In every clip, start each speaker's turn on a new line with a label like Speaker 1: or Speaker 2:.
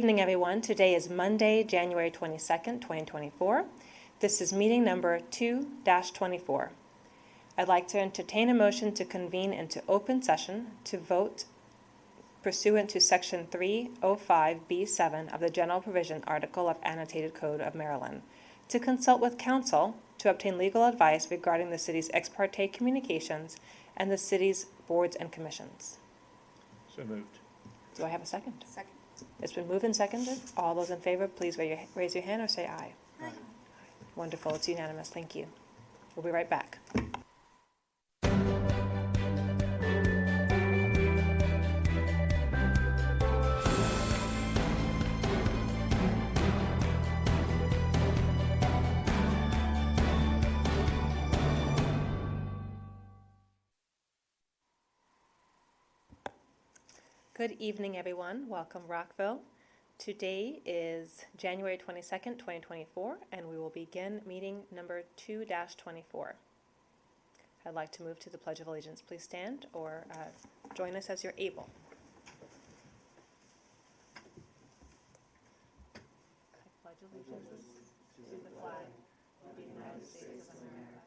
Speaker 1: Good evening, everyone. Today is Monday, January 22nd, 2024. This is meeting number 2-24. I'd like to entertain a motion to convene into open session to vote pursuant to Section 305B7 of the General Provision Article of Annotated Code of Maryland, to consult with counsel to obtain legal advice regarding the city's ex parte communications and the city's boards and commissions.
Speaker 2: So moved.
Speaker 1: Do I have a second?
Speaker 3: Second.
Speaker 1: It's been moved and seconded. All those in favor, please raise your hand or say aye.
Speaker 3: Aye.
Speaker 1: Wonderful. It's unanimous. Thank you. We'll be right back. Good evening, everyone. Welcome, Rockville. Today is January 22nd, 2024, and we will begin meeting number 2-24. I'd like to move to the Pledge of Allegiance. Please stand or join us as you're able. I pledge allegiance to the flag of the United States of America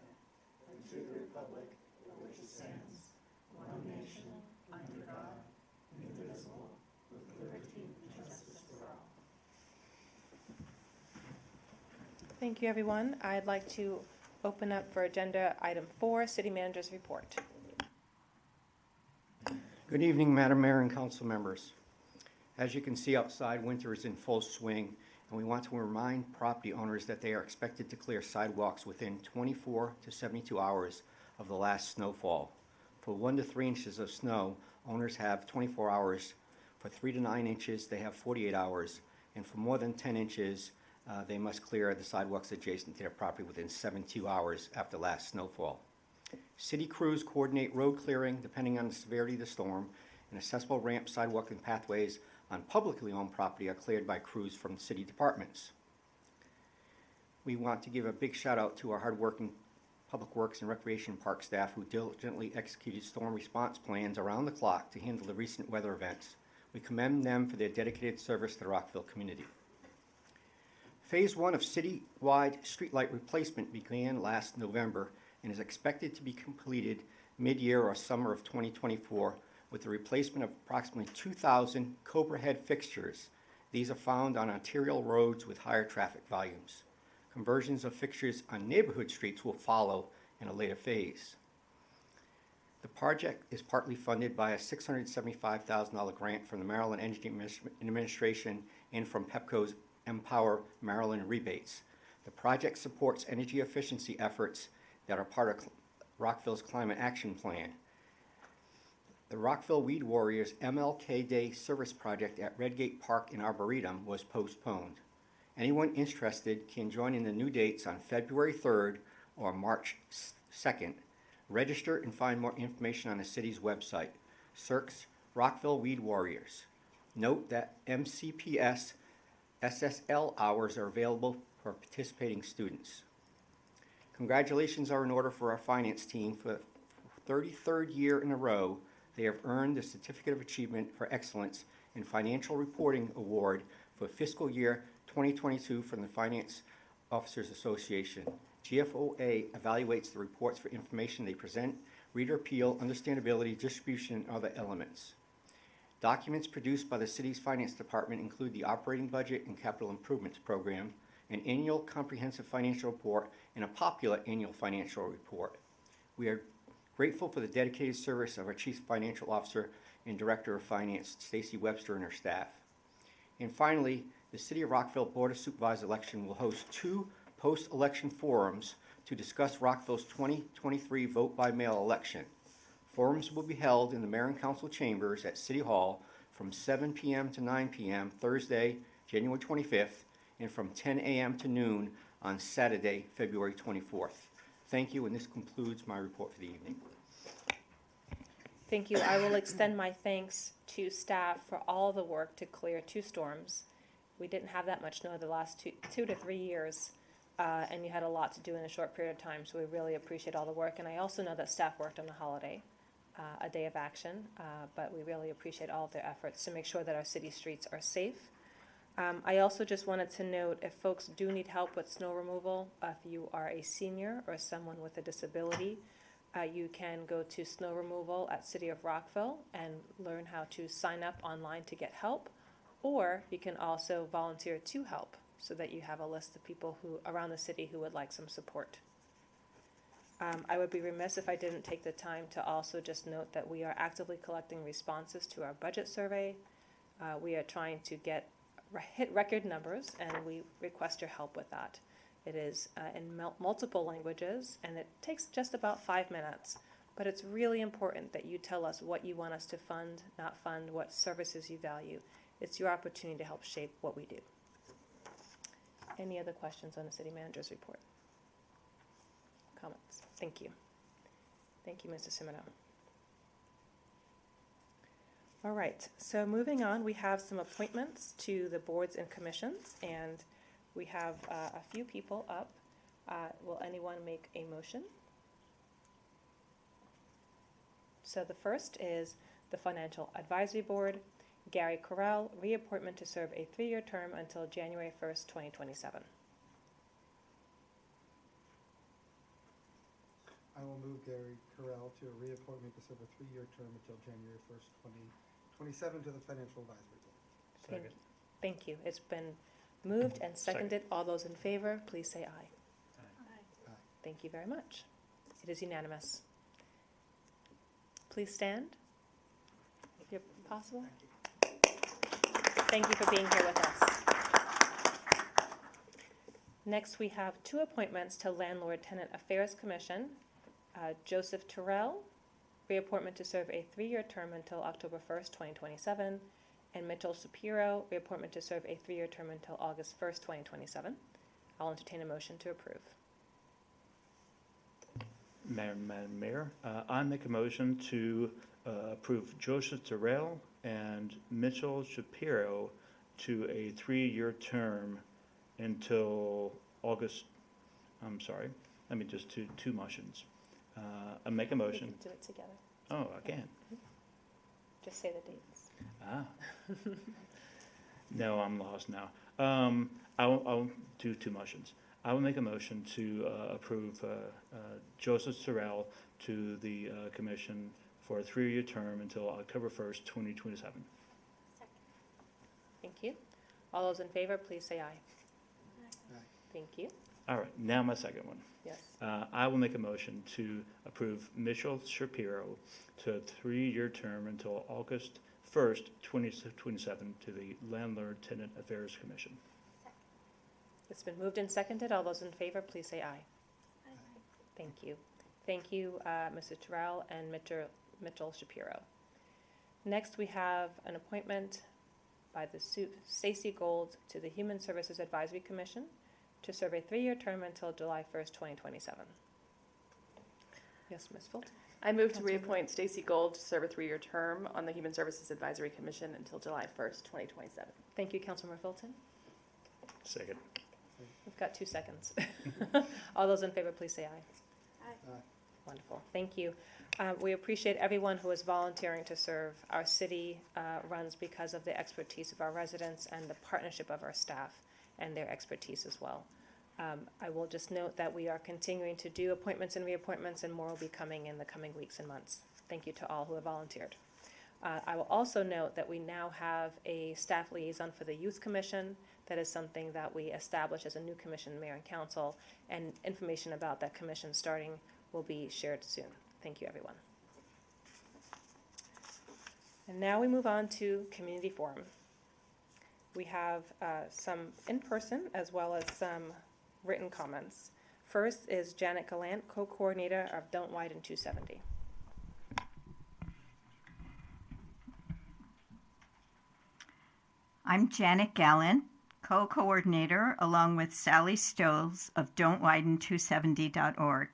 Speaker 1: and to the republic for which it stands, one nation, under God, indivisible, with liberty and justice for all. Thank you, everyone. I'd like to open up for agenda item 4, City Manager's Report.
Speaker 4: Good evening, Madam Mayor and council members. As you can see outside, winter is in full swing, and we want to remind property owners that they are expected to clear sidewalks within 24 to 72 hours of the last snowfall. For 1 to 3 inches of snow, owners have 24 hours. For 3 to 9 inches, they have 48 hours. And for more than 10 inches, they must clear the sidewalks adjacent to their property within 72 hours after last snowfall. City crews coordinate road clearing depending on the severity of the storm, and accessible ramps, sidewalk, and pathways on publicly owned property are cleared by crews from city departments. We want to give a big shout out to our hardworking Public Works and Recreation Park staff who diligently executed storm response plans around the clock to handle the recent weather events. We commend them for their dedicated service to the Rockville community. Phase 1 of citywide streetlight replacement began last November and is expected to be completed mid-year or summer of 2024 with the replacement of approximately 2,000 Cobra head fixtures. These are found on arterial roads with higher traffic volumes. Conversions of fixtures on neighborhood streets will follow in a later phase. The project is partly funded by a $675,000 grant from the Maryland Energy Administration and from PEPCO's Empower Maryland rebates. The project supports energy efficiency efforts that are part of Rockville's Climate Action Plan. The Rockville Weed Warriors MLK Day Service Project at Redgate Park in Arboretum was postponed. Anyone interested can join in the new dates on February 3rd or March 2nd. Register and find more information on the city's website. Search Rockville Weed Warriors. Note that MCPS SSL hours are available for participating students. Congratulations are in order for our finance team. For the 33rd year in a row, they have earned the Certificate of Achievement for Excellence in Financial Reporting Award for fiscal year 2022 from the Finance Officers Association. GFOA evaluates the reports for information they present, reader appeal, understandability, distribution, and other elements. Documents produced by the city's finance department include the operating budget and capital improvements program, an annual comprehensive financial report, and a popular annual financial report. We are grateful for the dedicated service of our Chief Financial Officer and Director of Finance, Stacy Webster, and her staff. And finally, the City of Rockville Board of Supervisors election will host 2 post-election forums to discuss Rockville's 2023 vote-by-mail election. Forums will be held in the Mayor and Council chambers at City Hall from 7 p.m. to 9 p.m. Thursday, January 25th, and from 10 a.m. to noon on Saturday, February 24th. Thank you, and this concludes my report for the evening.
Speaker 1: Thank you. I will extend my thanks to staff for all the work to clear 2 storms. We didn't have that much snow the last 2 to 3 years, and you had a lot to do in a short period of time, so we really appreciate all the work. And I also know that staff worked on the holiday, a day of action, but we really appreciate all of their efforts to make sure that our city streets are safe. I also just wanted to note, if folks do need help with snow removal, if you are a senior or someone with a disability, you can go to snow removal at City of Rockville and learn how to sign up online to get help, or you can also volunteer to help so that you have a list of people who around the city who would like some support. I would be remiss if I didn't take the time to also just note that we are actively collecting responses to our budget survey. We are trying to hit record numbers, and we request your help with that. It is in multiple languages, and it takes just about 5 minutes. But it's really important that you tell us what you want us to fund, not fund, what services you value. It's your opportunity to help shape what we do. Any other questions on the city manager's report? Comments? Thank you. Thank you, Mr. Simino. All right, so moving on, we have some appointments to the boards and commissions, and we have a few people up. Will anyone make a motion? So the first is the Financial Advisory Board, Gary Correll, reappointment to serve a 3-year term until January 1st, 2027.
Speaker 2: I will move Gary Correll to a reappointment to serve a 3-year term until January 1st, 2027 to the Financial Advisory Board.
Speaker 3: Second.
Speaker 1: Thank you. It's been moved and seconded. All those in favor, please say aye.
Speaker 2: Aye.
Speaker 1: Thank you very much. It is unanimous. Please stand, if you're possible. Thank you for being here with us. Next, we have 2 appointments to Landlord-Tenant Affairs Commission. Joseph Terrell, reappointment to serve a 3-year term until October 1st, 2027, and Mitchell Shapiro, reappointment to serve a 3-year term until August 1st, 2027. I'll entertain a motion to approve.
Speaker 3: Madam Mayor, I make a motion to approve Joseph Terrell and Mitchell Shapiro to a 3-year term until August, I'm sorry, let me just do 2 motions. I make a
Speaker 1: We
Speaker 3: motion.
Speaker 1: can do it together.
Speaker 3: Oh, I can.
Speaker 1: Just say the dates.
Speaker 3: No, I'm lost now. I'll do 2 motions. I will make a motion to approve Joseph Terrell to the commission for a 3-year term until October 1st, 2027.
Speaker 1: Thank you. All those in favor, please say aye.
Speaker 2: Aye.
Speaker 1: Thank you.
Speaker 3: All right, now my second one.
Speaker 1: Yes.
Speaker 3: I will make a motion to approve Mitchell Shapiro to a 3-year term until August 1st, 2027 to the Landlord-Tenant Affairs Commission.
Speaker 1: It's been moved and seconded. All those in favor, please say aye. Thank you. Thank you, Mr. Terrell and Mitchell Shapiro. Next, we have an appointment by the Stacy Gold to the Human Services Advisory Commission to serve a 3-year term until July 1st, 2027. Yes, Ms. Fulton?
Speaker 5: I move to
Speaker 1: Councilwoman.
Speaker 5: reappoint Stacy Gold to serve a 3-year term on the Human Services Advisory Commission until July 1st, 2027.
Speaker 1: Thank you, Councilmember Fulton.
Speaker 3: Second.
Speaker 1: We've got 2 seconds. All those in favor, please say aye.
Speaker 2: Aye.
Speaker 1: Wonderful. Thank you. We appreciate everyone who is volunteering to serve. Our city runs because of the expertise of our residents and the partnership of our staff and their expertise as well. I will just note that we are continuing to do appointments and reappointments, and more will be coming in the coming weeks and months. Thank you to all who have volunteered. I will also note that we now have a staff liaison for the Youth Commission. That is something that we established as a new commission, mayor and council, and information about that commission starting will be shared soon. Thank you, everyone. And now we move on to community forum. We have some in-person as well as some written comments. First is Janet Gallant, co-coordinator of Don't Widen 270.
Speaker 6: I'm Janet Gallant, co-coordinator along with Sally Stoves of don'twiden270.org.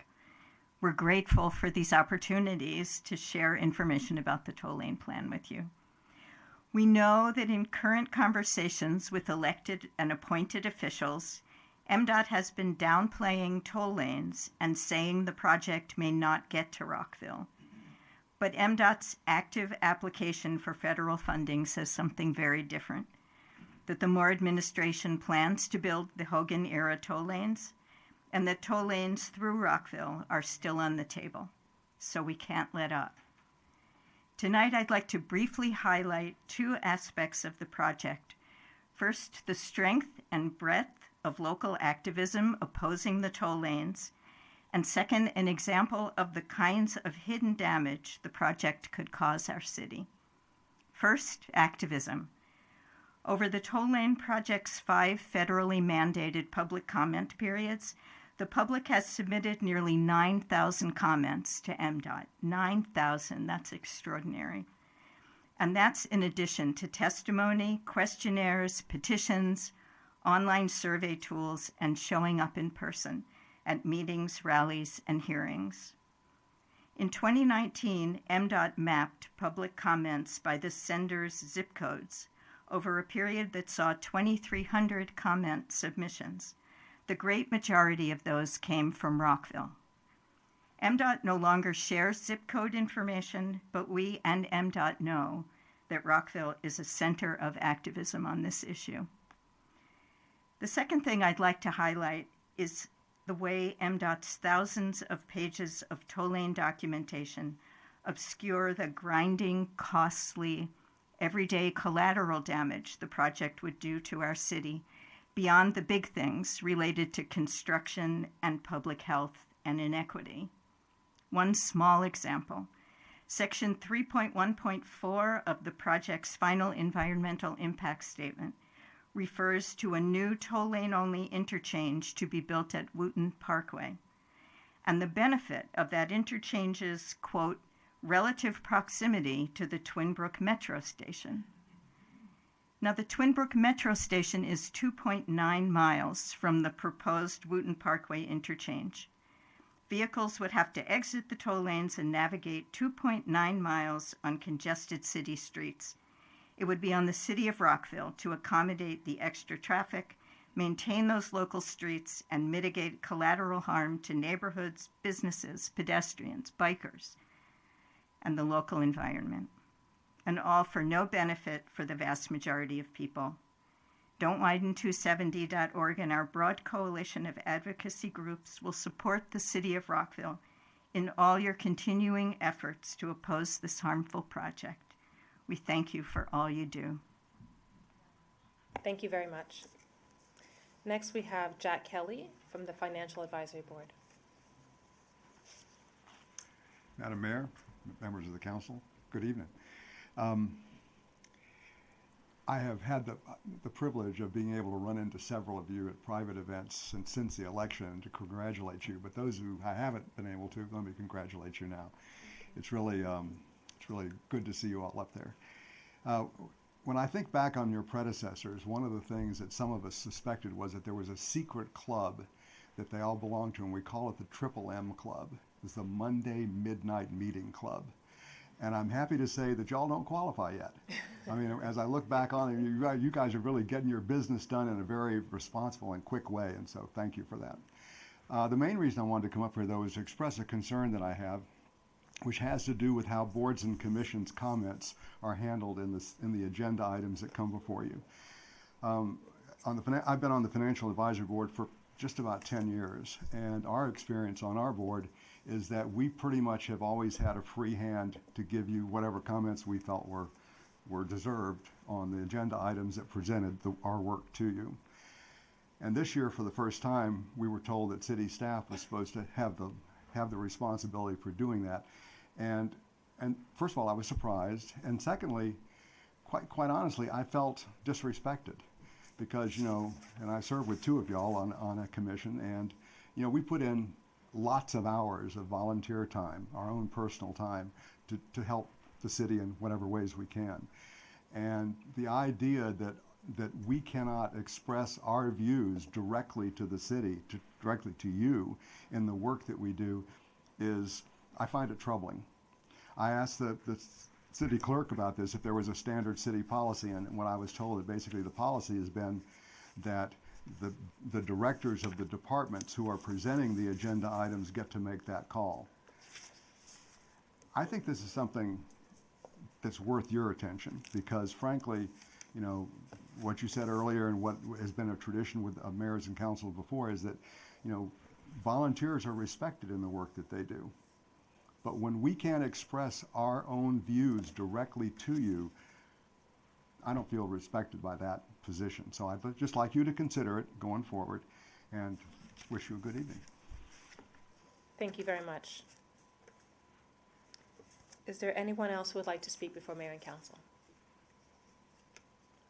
Speaker 6: We're grateful for these opportunities to share information about the toll lane plan with you. We know that in current conversations with elected and appointed officials, MDOT has been downplaying toll lanes and saying the project may not get to Rockville. But MDOT's active application for federal funding says something very different. that the Moore administration plans to build the Hogan-era toll lanes, and that toll lanes through Rockville are still on the table, so we can't let up. Tonight, I'd like to briefly highlight two aspects of the project. First, the strength and breadth of local activism opposing the toll lanes, and second, an example of the kinds of hidden damage the project could cause our city. First, activism. Over the toll lane project's 5 federally mandated public comment periods, the public has submitted nearly 9,000 comments to MDOT. 9,000, that's extraordinary. And that's in addition to testimony, questionnaires, petitions, online survey tools, and showing up in person at meetings, rallies, and hearings. In 2019, MDOT mapped public comments by the sender's zip codes over a period that saw 2,300 comment submissions. The great majority of those came from Rockville. MDOT no longer shares zip code information, but we and MDOT know that Rockville is a center of activism on this issue. The second thing I'd like to highlight is the way MDOT's thousands of pages of toll lane documentation obscure the grinding, costly, everyday collateral damage the project would do to our city beyond the big things related to construction and public health and inequity. One small example, Section 3.1.4 of the project's final environmental impact statement refers to a new toll lane-only interchange to be built at Wooten Parkway. And the benefit of that interchange's, quote, relative proximity to the Twin Brook Metro Station. Now, the Twin Brook Metro Station is 2.9 miles from the proposed Wooten Parkway interchange. Vehicles would have to exit the toll lanes and navigate 2.9 miles on congested city streets. It would be on the city of Rockville to accommodate the extra traffic, maintain those local streets, and mitigate collateral harm to neighborhoods, businesses, pedestrians, bikers, and the local environment. And all for no benefit for the vast majority of people. Don'tWiden270.org and our broad coalition of advocacy groups will support the city of Rockville in all your continuing efforts to oppose this harmful project. We thank you for all you do.
Speaker 1: Thank you very much. Next, we have Jack Kelly from the Financial Advisory Board.
Speaker 7: Madam Mayor, members of the council, good evening. I have had the privilege of being able to run into several of you at private events since the election to congratulate you, but those who I haven't been able to, let me congratulate you now. It's really good to see you all up there. When I think back on your predecessors, one of the things that some of us suspected was that there was a secret club that they all belonged to, and we call it the Triple M Club. It's the Monday Midnight Meeting Club. And I'm happy to say that y'all don't qualify yet. I mean, as I look back on it, you guys are really getting your business done in a very responsible and quick way, and so thank you for that. The main reason I wanted to come up here, though, is to express a concern that I have, which has to do with how boards and commissions' comments are handled in the agenda items that come before you. I've been on the Financial Advisory Board for just about 10 years, and our experience on our board is that we pretty much have always had a free hand to give you whatever comments we felt were deserved on the agenda items that presented our work to you. And this year, for the first time, we were told that city staff was supposed to have the responsibility for doing that. And first of all, I was surprised, and secondly, quite honestly, I felt disrespected because, and I served with 2 of y'all on a commission, and we put in lots of hours of volunteer time, our own personal time, to help the city in whatever ways we can. And the idea that we cannot express our views directly to the city, directly to you in the work that we do I find it troubling. I asked the city clerk about this, if there was a standard city policy, and what I was told that basically the policy has been that the directors of the departments who are presenting the agenda items get to make that call. I think this is something that's worth your attention because, frankly, what you said earlier and what has been a tradition with mayors and councils before is that, volunteers are respected in the work that they do. But when we can't express our own views directly to you, I don't feel respected by that position. So I'd just like you to consider it going forward, and wish you a good evening.
Speaker 1: Thank you very much. Is there anyone else who would like to speak before Mayor and Council?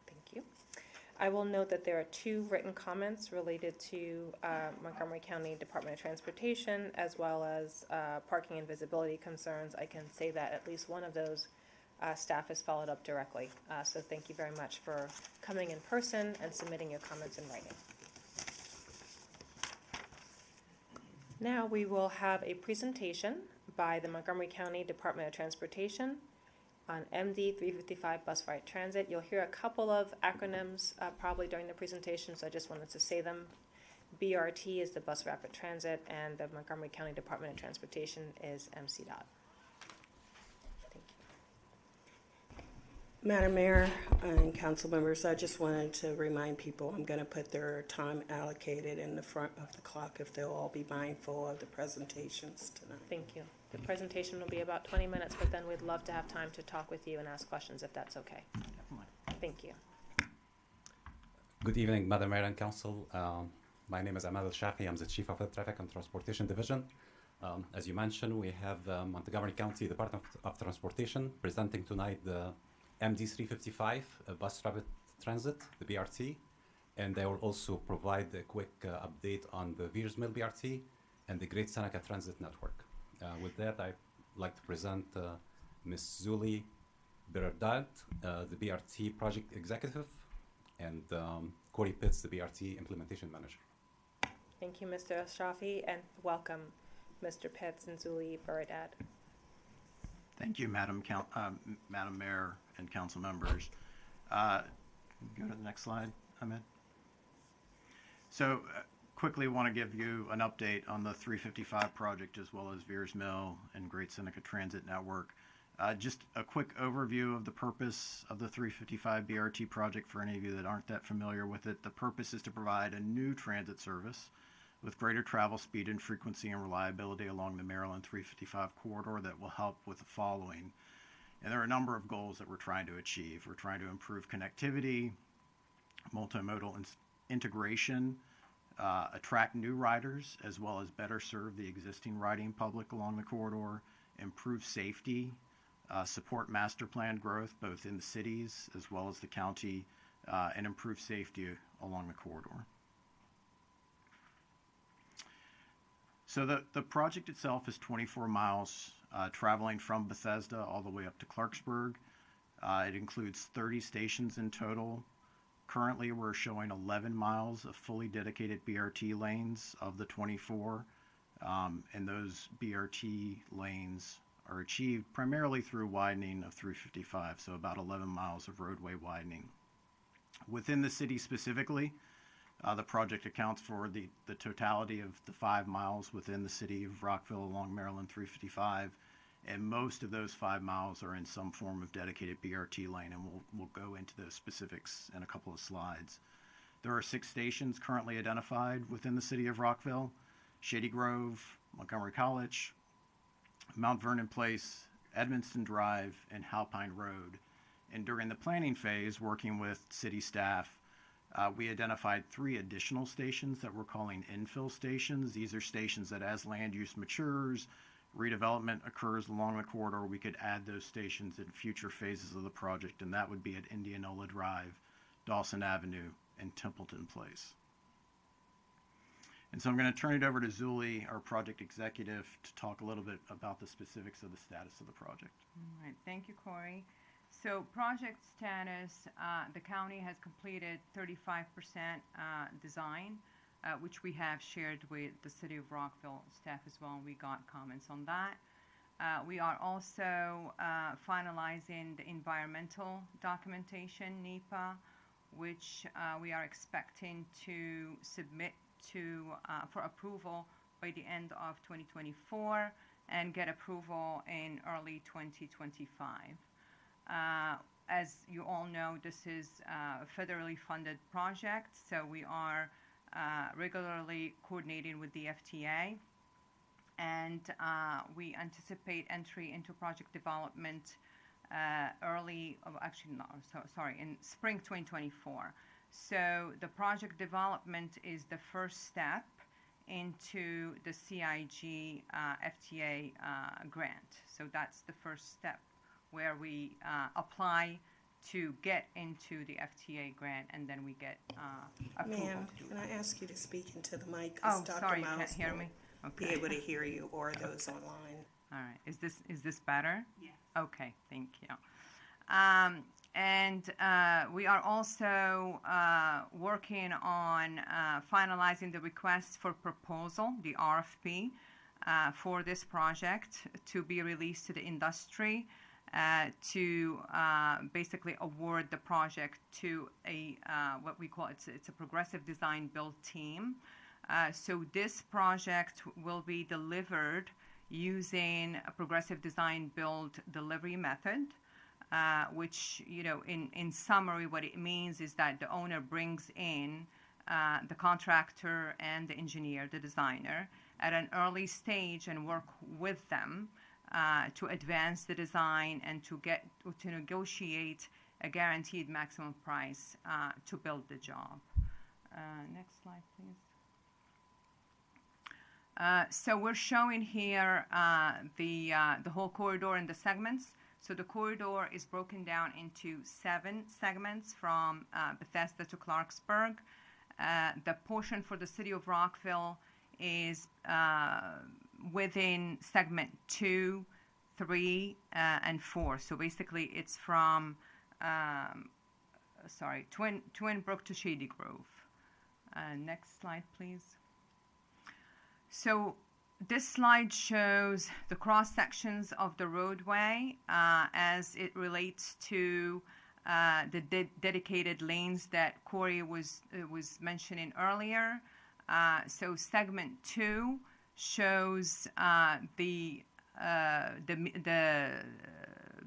Speaker 1: Thank you. I will note that there are 2 written comments related to Montgomery County Department of Transportation, as well as parking and visibility concerns. I can say that at least one of those staff has followed up directly. So thank you very much for coming in person and submitting your comments in writing. Now we will have a presentation by the Montgomery County Department of Transportation on MD 355 Bus Rapid Transit. You'll hear a couple of acronyms probably during the presentation, so I just wanted to say them. BRT is the Bus Rapid Transit, and the Montgomery County Department of Transportation is MCDOT. Thank you.
Speaker 8: Madam Mayor and council members, I just wanted to remind people I'm going to put their time allocated in the front of the clock if they'll all be mindful of the presentations tonight.
Speaker 1: Thank you. The presentation will be about 20 minutes, but then we'd love to have time to talk with you and ask questions if that's okay.
Speaker 9: Definitely.
Speaker 1: Thank you.
Speaker 9: Good evening, Madam Mayor and Council. My name is Ahmed Al-Shafi. I'm the Chief of the Traffic and Transportation Division. As you mentioned, we have Montgomery County Department of Transportation presenting tonight the MD 355 Bus Rapid Transit, the BRT, and they will also provide a quick update on the Veers Mill BRT and the Great Seneca Transit Network. With that, I'd like to present Ms. Zuli Berardad, the BRT Project Executive, and Corey Pitts, the BRT Implementation Manager.
Speaker 1: Thank you, Mr. Ashrafi, and welcome, Mr. Pitts and Zuli Berardad.
Speaker 10: Thank you, Madam Mayor and council members. Go to the next slide, Ahmed. So quickly want to give you an update on the 355 project as well as Veers Mill and Great Seneca Transit Network. Just a quick overview of the purpose of the 355 BRT project for any of you that aren't that familiar with it. The purpose is to provide a new transit service with greater travel speed and frequency and reliability along the Maryland 355 corridor that will help with the following. And there are a number of goals that we're trying to achieve. We're trying to improve connectivity, multimodal integration, attract new riders, as well as better serve the existing riding public along the corridor, improve safety, support master plan growth both in the cities as well as the county, and improve safety along the corridor. So the project itself is 24 miles, traveling from Bethesda all the way up to Clarksburg. It includes 30 stations in total. Currently, we're showing 11 miles of fully dedicated BRT lanes of the 24, and those BRT lanes are achieved primarily through widening of 355, so about 11 miles of roadway widening. Within the city specifically, the project accounts for the totality of the 5 miles within the city of Rockville along Maryland 355, and most of those 5 miles are in some form of dedicated BRT lane, and we'll go into those specifics in a couple of slides. There are 6 stations currently identified within the city of Rockville: Shady Grove, Montgomery College, Mount Vernon Place, Edmonston Drive, and Halpine Road. And during the planning phase, working with city staff, we identified 3 additional stations that we're calling infill stations. These are stations that as land use matures, redevelopment occurs along the corridor, we could add those stations in future phases of the project, and that would be at Indianola Drive, Dawson Avenue, and Templeton Place. And so I'm going to turn it over to Zuli, our project executive, to talk a little bit about the specifics of the status of the project.
Speaker 11: All right, thank you, Corey. So project status, the county has completed 35% design, which we have shared with the City of Rockville staff as well, and we got comments on that. We are also finalizing the environmental documentation, NEPA, which we are expecting to submit to for approval by the end of 2024 and get approval in early 2025. as you all know, this is a federally funded project, so we are regularly coordinating with the FTA, and we anticipate entry into project development in spring 2024. So the project development is the first step into the CIG FTA grant. So that's the first step where we apply to get into the FTA grant, and then we get approval
Speaker 8: Ma'am,
Speaker 11: to do
Speaker 8: can
Speaker 11: it.
Speaker 8: I ask you to speak into the mic? 'Cause
Speaker 11: Oh,
Speaker 8: Dr.
Speaker 11: sorry, you
Speaker 8: Miles
Speaker 11: can't hear
Speaker 8: will
Speaker 11: me?
Speaker 8: Be
Speaker 11: Okay.
Speaker 8: able to hear you or those online.
Speaker 11: All right. Is this better?
Speaker 6: Yes.
Speaker 11: Okay, thank you. And we are also working on finalizing the request for proposal, the RFP, for this project to be released to the industry to basically award the project to a what we call it's a progressive design build team. So this project will be delivered using a progressive design build delivery method, which, in summary, what it means is that the owner brings in the contractor and the engineer, the designer, at an early stage and work with them to advance the design and to negotiate a guaranteed maximum price to build the job. Next slide, please. So we're showing here the whole corridor and the segments. So the corridor is broken down into 7 segments from Bethesda to Clarksburg. The portion for the city of Rockville is within segment 2, 3, and 4. So basically it's from, Twin Brook to Shady Grove. Next slide, please. So this slide shows the cross sections of the roadway as it relates to the dedicated lanes that Corey was mentioning earlier. So segment 2 shows the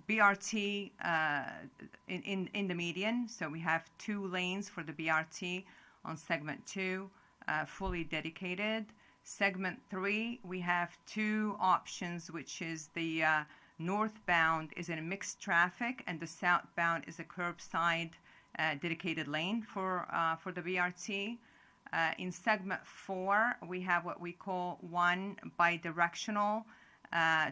Speaker 11: BRT in the median. So we have 2 lanes for the BRT on segment 2, fully dedicated. Segment 3, we have 2 options, which is the northbound is in mixed traffic, and the southbound is a curbside dedicated lane for the BRT. In segment 4, we have what we call one bidirectional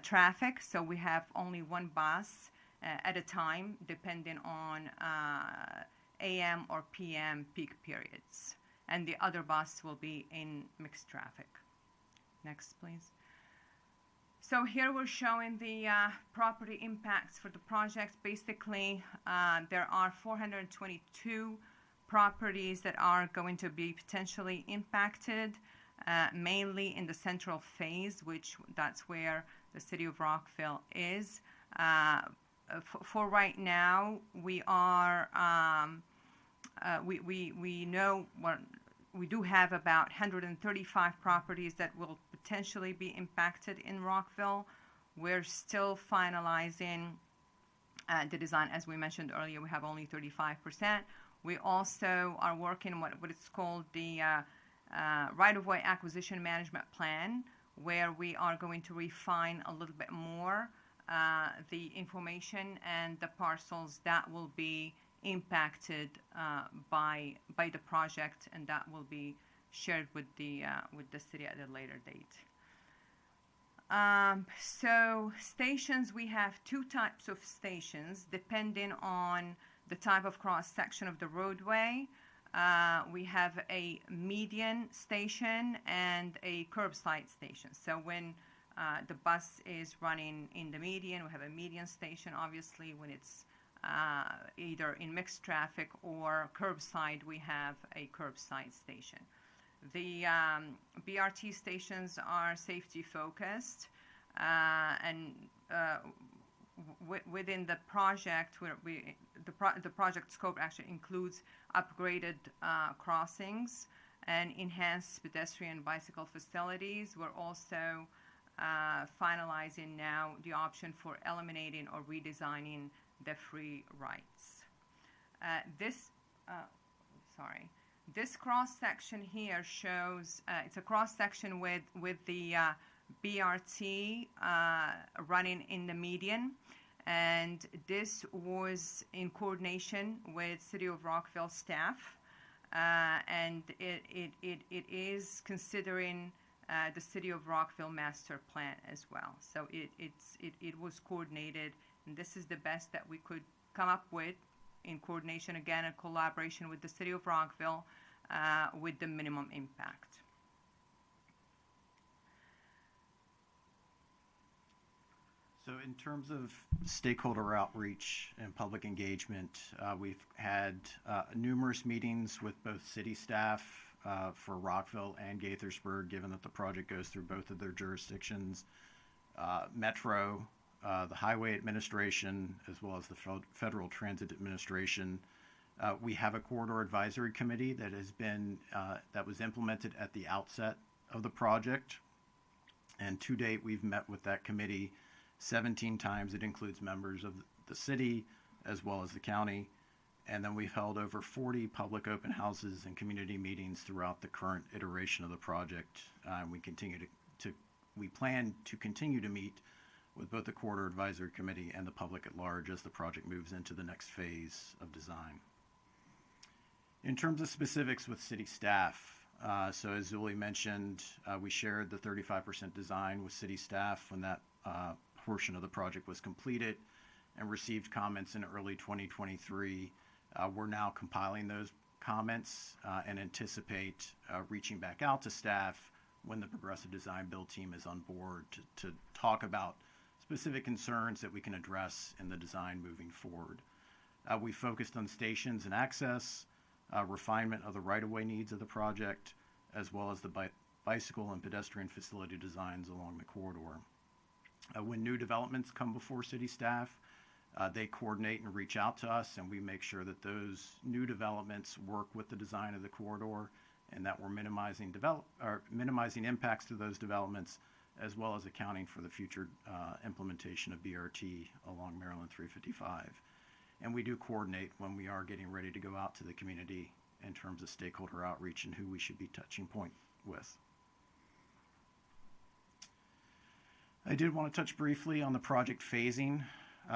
Speaker 11: traffic. So we have only one bus at a time, depending on AM or PM peak periods. And the other bus will be in mixed traffic. Next, please. So here we're showing the property impacts for the project. Basically, there are 422 properties that are going to be potentially impacted, mainly in the central phase, that's where the city of Rockville is. For right now, we are we know we do have about 135 properties that will potentially be impacted in Rockville. We're still finalizing the design. As we mentioned earlier, we have only 35%. We also are working on what is called the right-of-way acquisition management plan, where we are going to refine a little bit more the information and the parcels that will be impacted by the project, and that will be shared with the city at a later date. So stations, we have 2 types of stations depending on the type of cross section of the roadway. We have a median station and a curbside station. So when the bus is running in the median, we have a median station. Obviously, when it's either in mixed traffic or curbside, we have a curbside station. The BRT stations are safety focused, and within the project, the project scope actually includes upgraded crossings and enhanced pedestrian bicycle facilities. We're also finalizing now the option for eliminating or redesigning the free rides. This cross section here shows it's a cross section with the BRT running in the median, and this was in coordination with City of Rockville staff, and it is considering the City of Rockville master plan as well. So it was coordinated, and this is the best that we could come up with in coordination, again, in collaboration with the City of Rockville, with the minimum impact.
Speaker 10: So in terms of stakeholder outreach and public engagement, we've had numerous meetings with both city staff for Rockville and Gaithersburg, given that the project goes through both of their jurisdictions, Metro, the Highway Administration, as well as the Federal Transit Administration. We have a corridor advisory committee that has been that was implemented at the outset of the project, and to date we've met with that committee 17 times. It includes members of the city as well as the county, and then we've held over 40 public open houses and community meetings throughout the current iteration of the project. We plan to continue to meet with both the Corridor Advisory Committee and the public at large as the project moves into the next phase of design. In terms of specifics with city staff, so as Zuli mentioned, we shared the 35% design with city staff when that portion of the project was completed and received comments in early 2023. We're now compiling those comments and anticipate reaching back out to staff when the Progressive Design Build team is on board to talk about specific concerns that we can address in the design moving forward. We focused on stations and access, refinement of the right-of-way needs of the project, as well as the bicycle and pedestrian facility designs along the corridor. When new developments come before city staff, they coordinate and reach out to us, and we make sure that those new developments work with the design of the corridor, and that we're minimizing impacts to those developments, as well as accounting for the future implementation of BRT along Maryland 355. And we do coordinate when we are getting ready to go out to the community in terms of stakeholder outreach and who we should be touching point with. I did want to touch briefly on the project phasing.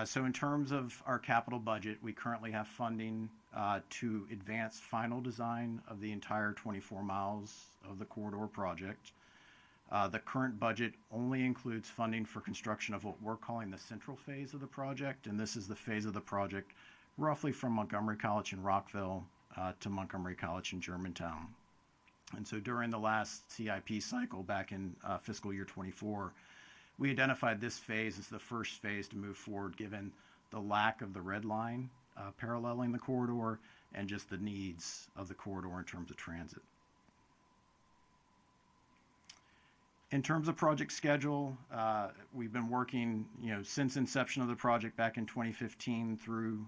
Speaker 10: So in terms of our capital budget, we currently have funding to advance final design of the entire 24 miles of the corridor project. The current budget only includes funding for construction of what we're calling the central phase of the project, and this is the phase of the project roughly from Montgomery College in Rockville to Montgomery College in Germantown. And so during the last CIP cycle back in fiscal year 24, we identified this phase as the first phase to move forward given the lack of the red line paralleling the corridor and just the needs of the corridor in terms of transit. In terms of project schedule, we've been working, since inception of the project back in 2015 through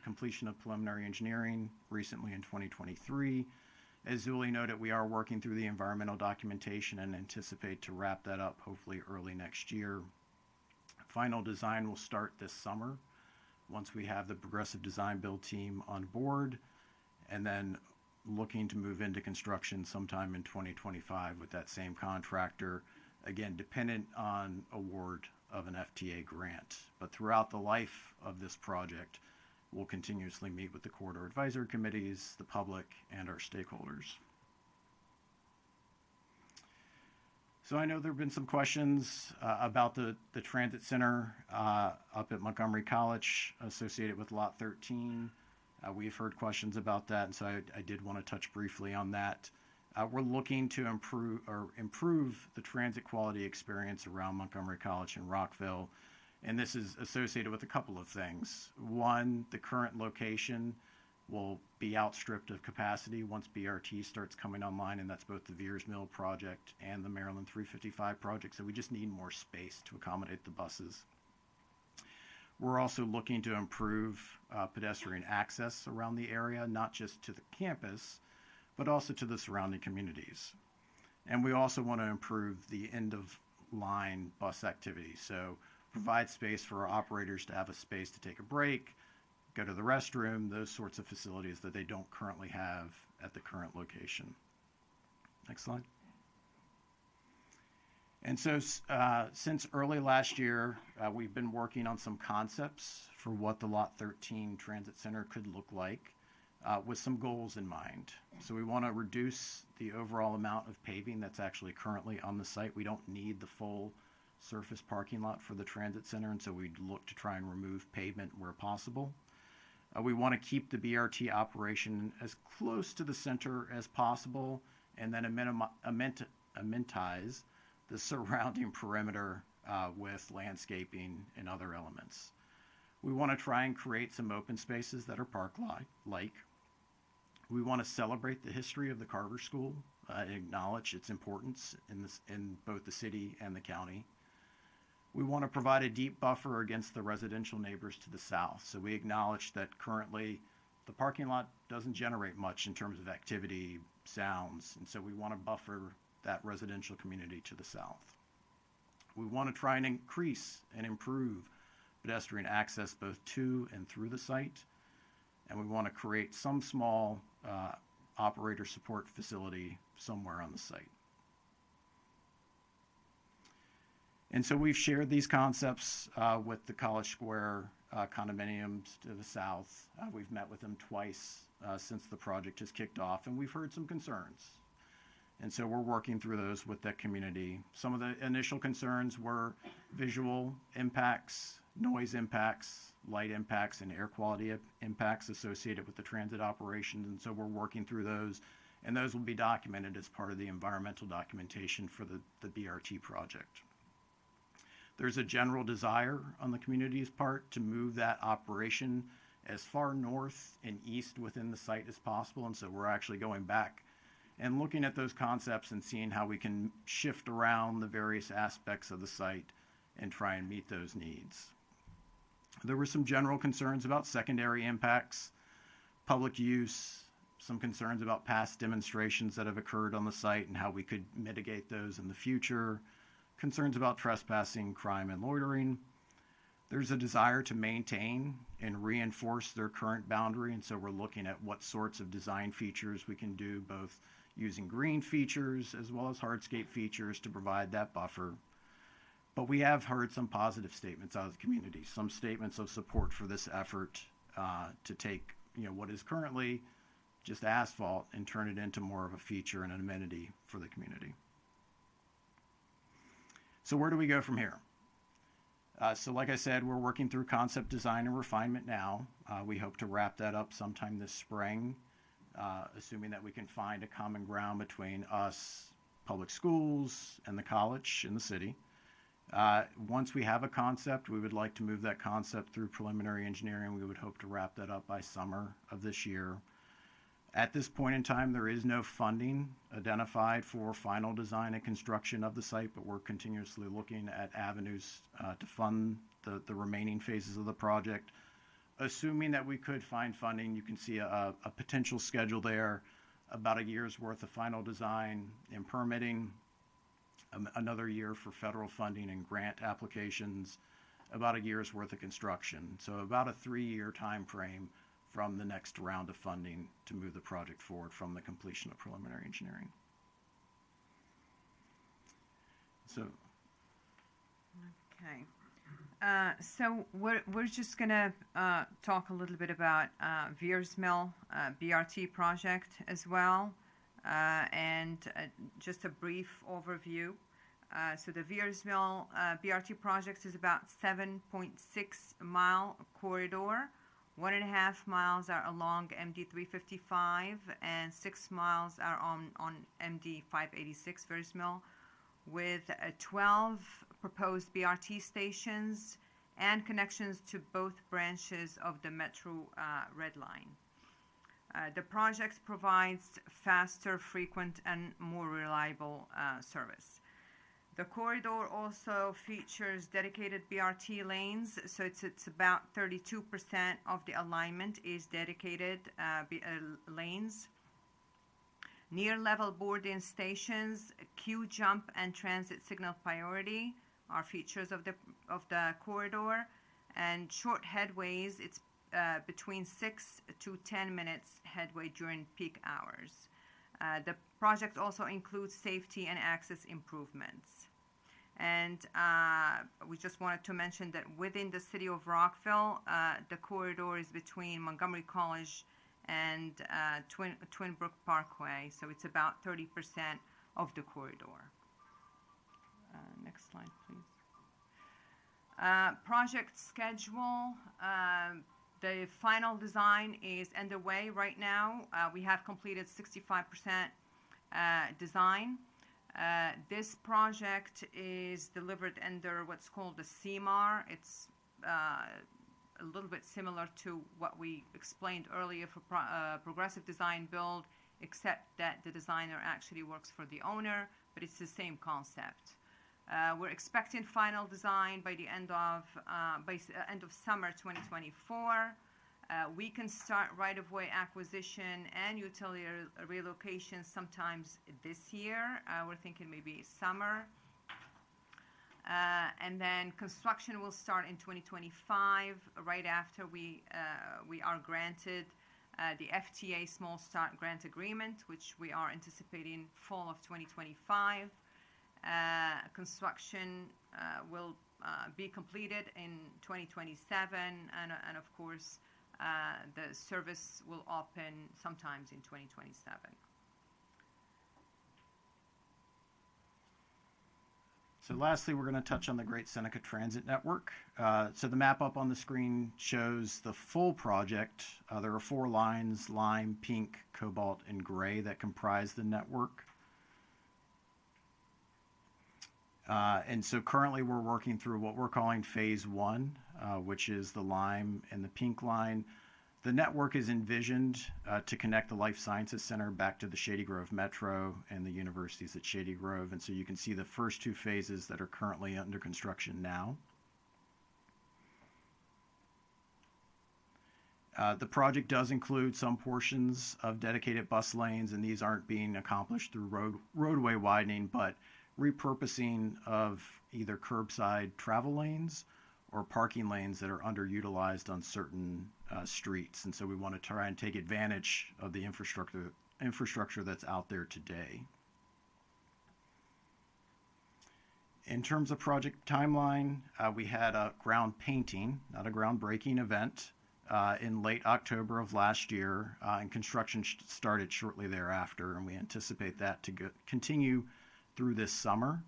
Speaker 10: completion of preliminary engineering recently in 2023. As Zuli noted, we are working through the environmental documentation and anticipate to wrap that up hopefully early next year. Final design will start this summer once we have the Progressive Design Build team on board, and then looking to move into construction sometime in 2025 with that same contractor, again, dependent on award of an FTA grant. But throughout the life of this project, we'll continuously meet with the corridor advisory committees, the public, and our stakeholders. So I know there have been some questions about the transit center up at Montgomery College associated with Lot 13. We've heard questions about that, and so I did want to touch briefly on that. We're looking to improve the transit quality experience around Montgomery College and Rockville, and this is associated with a couple of things. One, the current location will be outstripped of capacity once BRT starts coming online, and that's both the Veers Mill project and the Maryland 355 project, so we just need more space to accommodate the buses. We're also looking to improve pedestrian access around the area, not just to the campus, but also to the surrounding communities. And we also want to improve the end-of-line bus activity. So provide space for our operators to have a space to take a break, go to the restroom, those sorts of facilities that they don't currently have at the current location. Next slide. And so since early last year, we've been working on some concepts for what the Lot 13 Transit Center could look like with some goals in mind. So we want to reduce the overall amount of paving that's actually currently on the site. We don't need the full surface parking lot for the transit center, and so we'd look to try and remove pavement where possible. We want to keep the BRT operation as close to the center as possible, and then amentize the surrounding perimeter with landscaping and other elements. We want to try and create some open spaces that are park-like. We want to celebrate the history of the Carver School and acknowledge its importance in both the city and the county. We want to provide a deep buffer against the residential neighbors to the south. So we acknowledge that currently the parking lot doesn't generate much in terms of activity, sounds, and so we want to buffer that residential community to the south. We want to try and increase and improve pedestrian access both to and through the site, and we want to create some small operator support facility somewhere on the site. And so we've shared these concepts with the College Square condominiums to the south. We've met with them twice since the project has kicked off, and we've heard some concerns. And so we're working through those with that community. Some of the initial concerns were visual impacts, noise impacts, light impacts, and air quality impacts associated with the transit operations. And so we're working through those, and those will be documented as part of the environmental documentation for the BRT project. There's a general desire on the community's part to move that operation as far north and east within the site as possible. And so we're actually going back and looking at those concepts and seeing how we can shift around the various aspects of the site and try and meet those needs. There were some general concerns about secondary impacts, public use, some concerns about past demonstrations that have occurred on the site and how we could mitigate those in the future, concerns about trespassing, crime, and loitering. There's a desire to maintain and reinforce their current boundary, and so we're looking at what sorts of design features we can do, both using green features as well as hardscape features to provide that buffer. But we have heard some positive statements out of the community, some statements of support for this effort to take what is currently just asphalt and turn it into more of a feature and an amenity for the community. So where do we go from here? So like I said, we're working through concept design and refinement now. We hope to wrap that up sometime this spring, assuming that we can find a common ground between us, public schools, and the college in the city. Once we have a concept, we would like to move that concept through preliminary engineering. We would hope to wrap that up by summer of this year. At this point in time, there is no funding identified for final design and construction of the site, but we're continuously looking at avenues to fund the remaining phases of the project. Assuming that we could find funding, you can see a potential schedule there, about a year's worth of final design and permitting, another year for federal funding and grant applications, about a year's worth of construction. So about a 3-year time frame from the next round of funding to move the project forward from the completion of preliminary engineering. So.
Speaker 11: Okay. So we're just going to talk a little bit about Veers Mill BRT project as well, and just a brief overview. So the Veers Mill BRT project is about 7.6 mile corridor. 1.5 miles are along MD 355 and 6 miles are on MD 586 Veers Mill, with 12 proposed BRT stations and connections to both branches of the Metro Red Line. The project provides faster, frequent, and more reliable service. The corridor also features dedicated BRT lanes, so it's about 32% of the alignment is dedicated lanes. Near level boarding stations, queue jump and transit signal priority, are features of the corridor. And short headways, it's between 6 to 10 minutes headway during peak hours. The project also includes safety and access improvements. And we just wanted to mention that within the city of Rockville, the corridor is between Montgomery College and Twin Brook Parkway, so it's about 30% of the corridor. Next slide, please. Project schedule. The final design is underway right now. We have completed 65% design. This project is delivered under what's called the CMAR. It's a little bit similar to what we explained earlier for progressive design build, except that the designer actually works for the owner, but it's the same concept. We're expecting final design by the end of summer 2024. We can start right-of-way acquisition and utility relocation sometimes this year. We're thinking maybe summer. And then construction will start in 2025, right after we are granted the FTA Small Start Grant Agreement, which we are anticipating fall of 2025. Construction will be completed in 2027, and of course, the service will open sometimes in 2027.
Speaker 10: So lastly, we're going to touch on the Great Seneca Transit Network. So the map up on the screen shows the full project. There are 4 lines: lime, pink, cobalt, and gray, that comprise the network. And so currently we're working through what we're calling phase 1, which is the lime and the pink line. The network is envisioned to connect the Life Sciences Center back to the Shady Grove Metro and the universities at Shady Grove. And so you can see the first 2 phases that are currently under construction now. The project does include some portions of dedicated bus lanes, and these aren't being accomplished through roadway widening, but repurposing of either curbside travel lanes or parking lanes that are underutilized on certain streets. And so we want to try and take advantage of the infrastructure that's out there today. In terms of project timeline, we had a ground painting, not a groundbreaking event, in late October of last year, and construction started shortly thereafter, and we anticipate that to continue through this summer,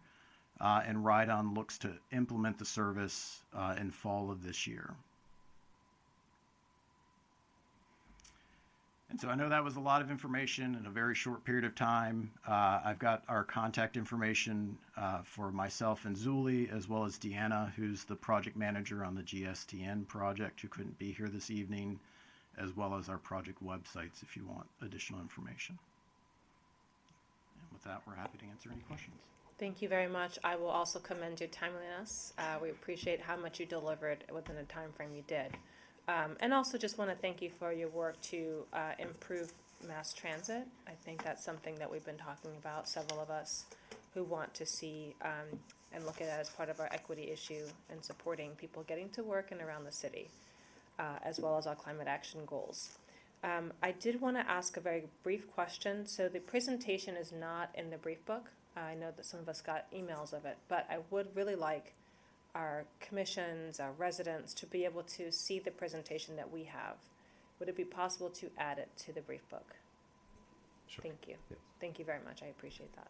Speaker 10: and Ride-On looks to implement the service in fall of this year. And so I know that was a lot of information in a very short period of time. I've got our contact information for myself and Zuli, as well as Deanna, who's the project manager on the GSTN project, who couldn't be here this evening, as well as our project websites if you want additional information. And with that, we're happy to answer any questions.
Speaker 1: Thank you very much. I will also commend your timeliness. We appreciate how much you delivered within the time frame you did. And also just want to thank you for your work to improve mass transit. I think that's something that we've been talking about, several of us who want to see and look at it as part of our equity issue and supporting people getting to work and around the city, as well as our climate action goals. I did want to ask a very brief question. So the presentation is not in the brief book. I know that some of us got emails of it, but I would really like our commissions, our residents, to be able to see the presentation that we have. Would it be possible to add it to the brief book?
Speaker 9: Sure.
Speaker 1: Thank you.
Speaker 9: Yes.
Speaker 1: Thank you very much. I appreciate that.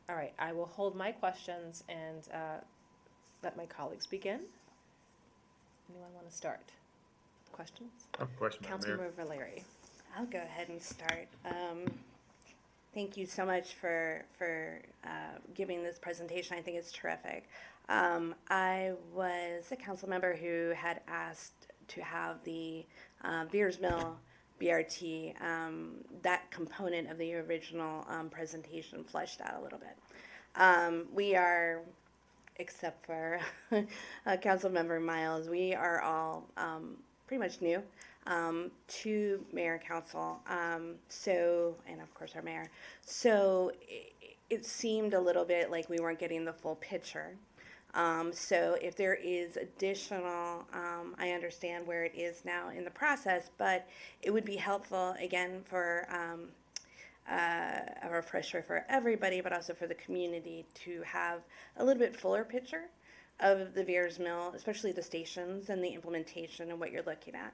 Speaker 1: All right, I will hold my questions and let my colleagues begin. Anyone want to start? Questions?
Speaker 12: I have a question, Madam Mayor.
Speaker 1: Councilmember Valeri.
Speaker 13: I'll go ahead and start. Thank you so much for giving this presentation. I think it's terrific. I was a council member who had asked to have the Beers Mill BRT, that component of the original presentation fleshed out a little bit. We are, except for Councilmember Miles, we are all pretty much new to mayor and council, and of course our mayor. So it seemed a little bit like we weren't getting the full picture. So if there is additional, I understand where it is now in the process, but it would be helpful, again, for a refresher for everybody, but also for the community to have a little bit fuller picture of the Veers Mill, especially the stations and the implementation and what you're looking at.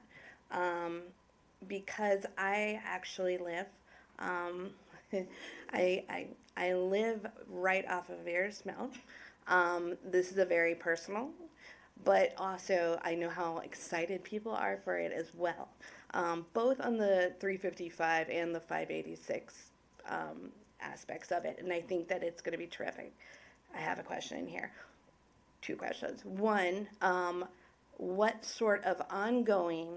Speaker 13: Because I actually live, I live right off of Veers Mill. This is a very personal, but also I know how excited people are for it as well, both on the 355 and the 586 aspects of it. And I think that it's going to be terrific. I have a question in here. Two questions. One, what sort of ongoing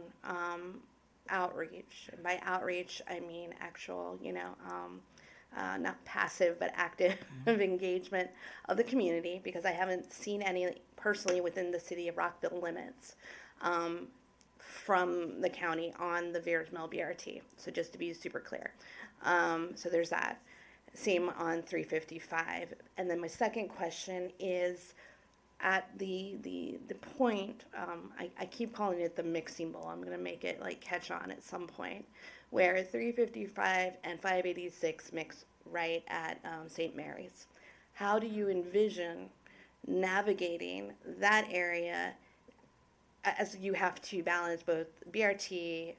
Speaker 13: outreach? And by outreach, I mean actual, not passive but active engagement of the community, because I haven't seen any personally within the city of Rockville limits from the county on the Veers Mill BRT. So just to be super clear. So there's that. Same on 355. And then my second question is, at the point, I keep calling it the mixing bowl. I'm going to make it like catch on at some point, where 355 and 586 mix right at St. Mary's. How do you envision navigating that area as you have to balance both BRT,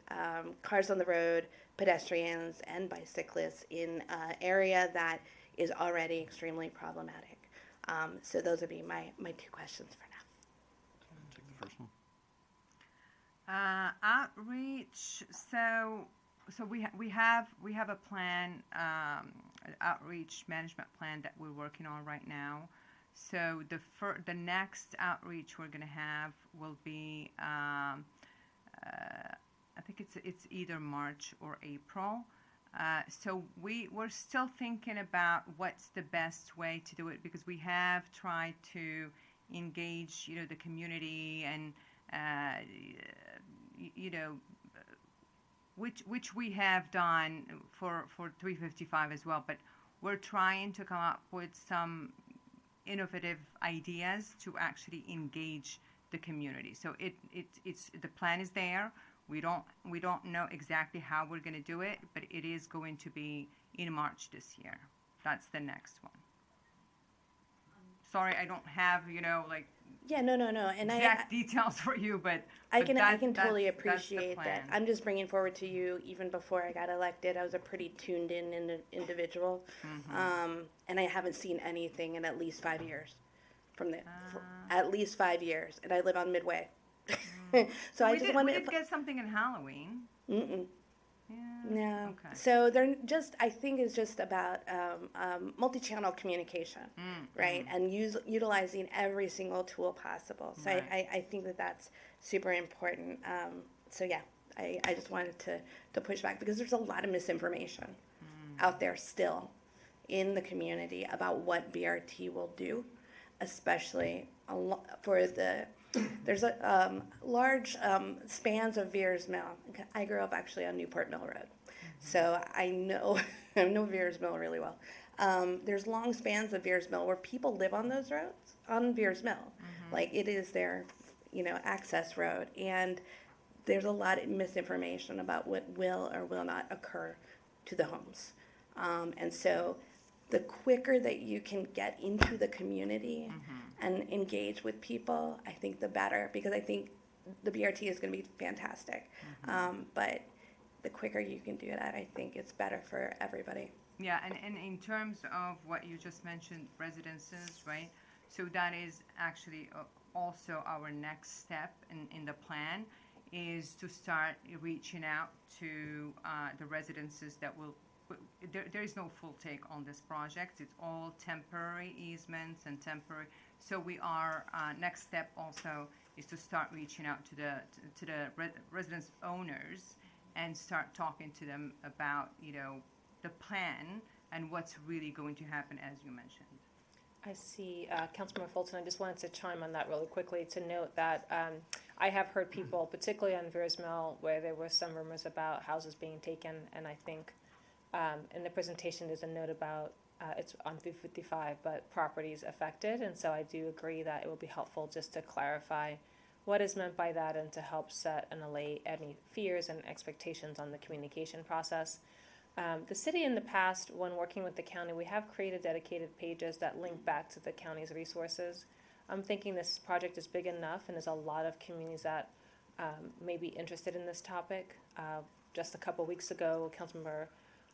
Speaker 13: cars on the road, pedestrians, and bicyclists in an area that is already extremely problematic? So those would be my two questions for now.
Speaker 10: Take the first one.
Speaker 11: Outreach. So we have a plan, an outreach management plan that we're working on right now. So the next outreach we're going to have will be, I think it's either March or April. So we're still thinking about what's the best way to do it, because we have tried to engage, the community and, which we have done for 355 as well. But we're trying to come up with some innovative ideas to actually engage the community. So it's the plan is there. We don't know exactly how we're going to do it, but it is going to be in March this year. That's the next one. Sorry, I don't have
Speaker 13: Yeah, no, and
Speaker 11: exact details for you, but
Speaker 13: I can
Speaker 11: that's
Speaker 13: totally
Speaker 11: the
Speaker 13: appreciate that.
Speaker 11: plan.
Speaker 13: I'm just bringing forward to you, even before I got elected, I was a pretty tuned in individual, and I haven't seen anything in at least 5 years. At least 5 years, and I live on Midway. So I just wanted
Speaker 11: we did get something in Halloween.
Speaker 13: Mm-mm.
Speaker 11: Yeah.
Speaker 13: No.
Speaker 11: Okay.
Speaker 13: So they're just, I think it's just about multi-channel communication, right? And utilizing every single tool possible. So
Speaker 11: Right.
Speaker 13: I think that that's super important. So yeah, I just wanted to push back, because there's a lot of misinformation out there still in the community about what BRT will do, especially for there's a large spans of Veers Mill. I grew up actually on Newport Mill Road, so I know Veers Mill really well. There's long spans of Veers Mill where people live on those roads, on Veers Mill, like it is their access road, and there's a lot of misinformation about what will or will not occur to the homes, and so the quicker that you can get into the community and engage with people, I think the better, because I think the BRT is going to be fantastic. But the quicker you can do that, I think it's better for everybody.
Speaker 11: Yeah, and in terms of what you just mentioned, residences, right? So that is actually also our next step in the plan, is to start reaching out to the residences that will. There is no full take on this project. It's all temporary easements and temporary. So we are next step also is to start reaching out to the residence owners and start talking to them about the plan and what's really going to happen, as you mentioned.
Speaker 1: I see Councilmember Fulton. I just wanted to chime on that really quickly to note that I have heard people, particularly on Veers Mill, where there were some rumors about houses being taken, and I think In the presentation, there's a note about, it's on 355, but properties affected, and so I do agree that it will be helpful just to clarify what is meant by that and to help set and allay any fears and expectations on the communication process. The city in the past, when working with the county, we have created dedicated pages that link back to the county's resources. I'm thinking this project is big enough and there's a lot of communities that may be interested in this topic. Just a couple weeks ago, Councilmember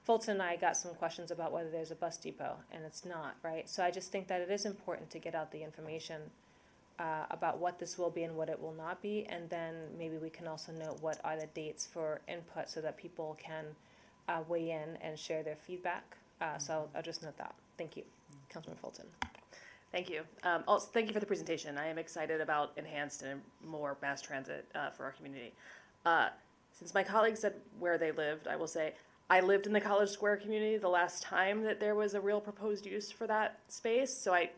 Speaker 1: Fulton and I got some questions about whether there's a bus depot, and it's not, right? So I just think that it is important to get out the information about what this will be and what it will not be, and then maybe we can also note what are the dates for input so that people can weigh in and share their feedback. So I'll just note that. Thank you, Councilman Fulton.
Speaker 5: Thank you. Also, thank you for the presentation. I am excited about enhanced and more mass transit for our community. Since my colleagues said where they lived, I will say I lived in the College Square community the last time that there was a real proposed use for that space. So I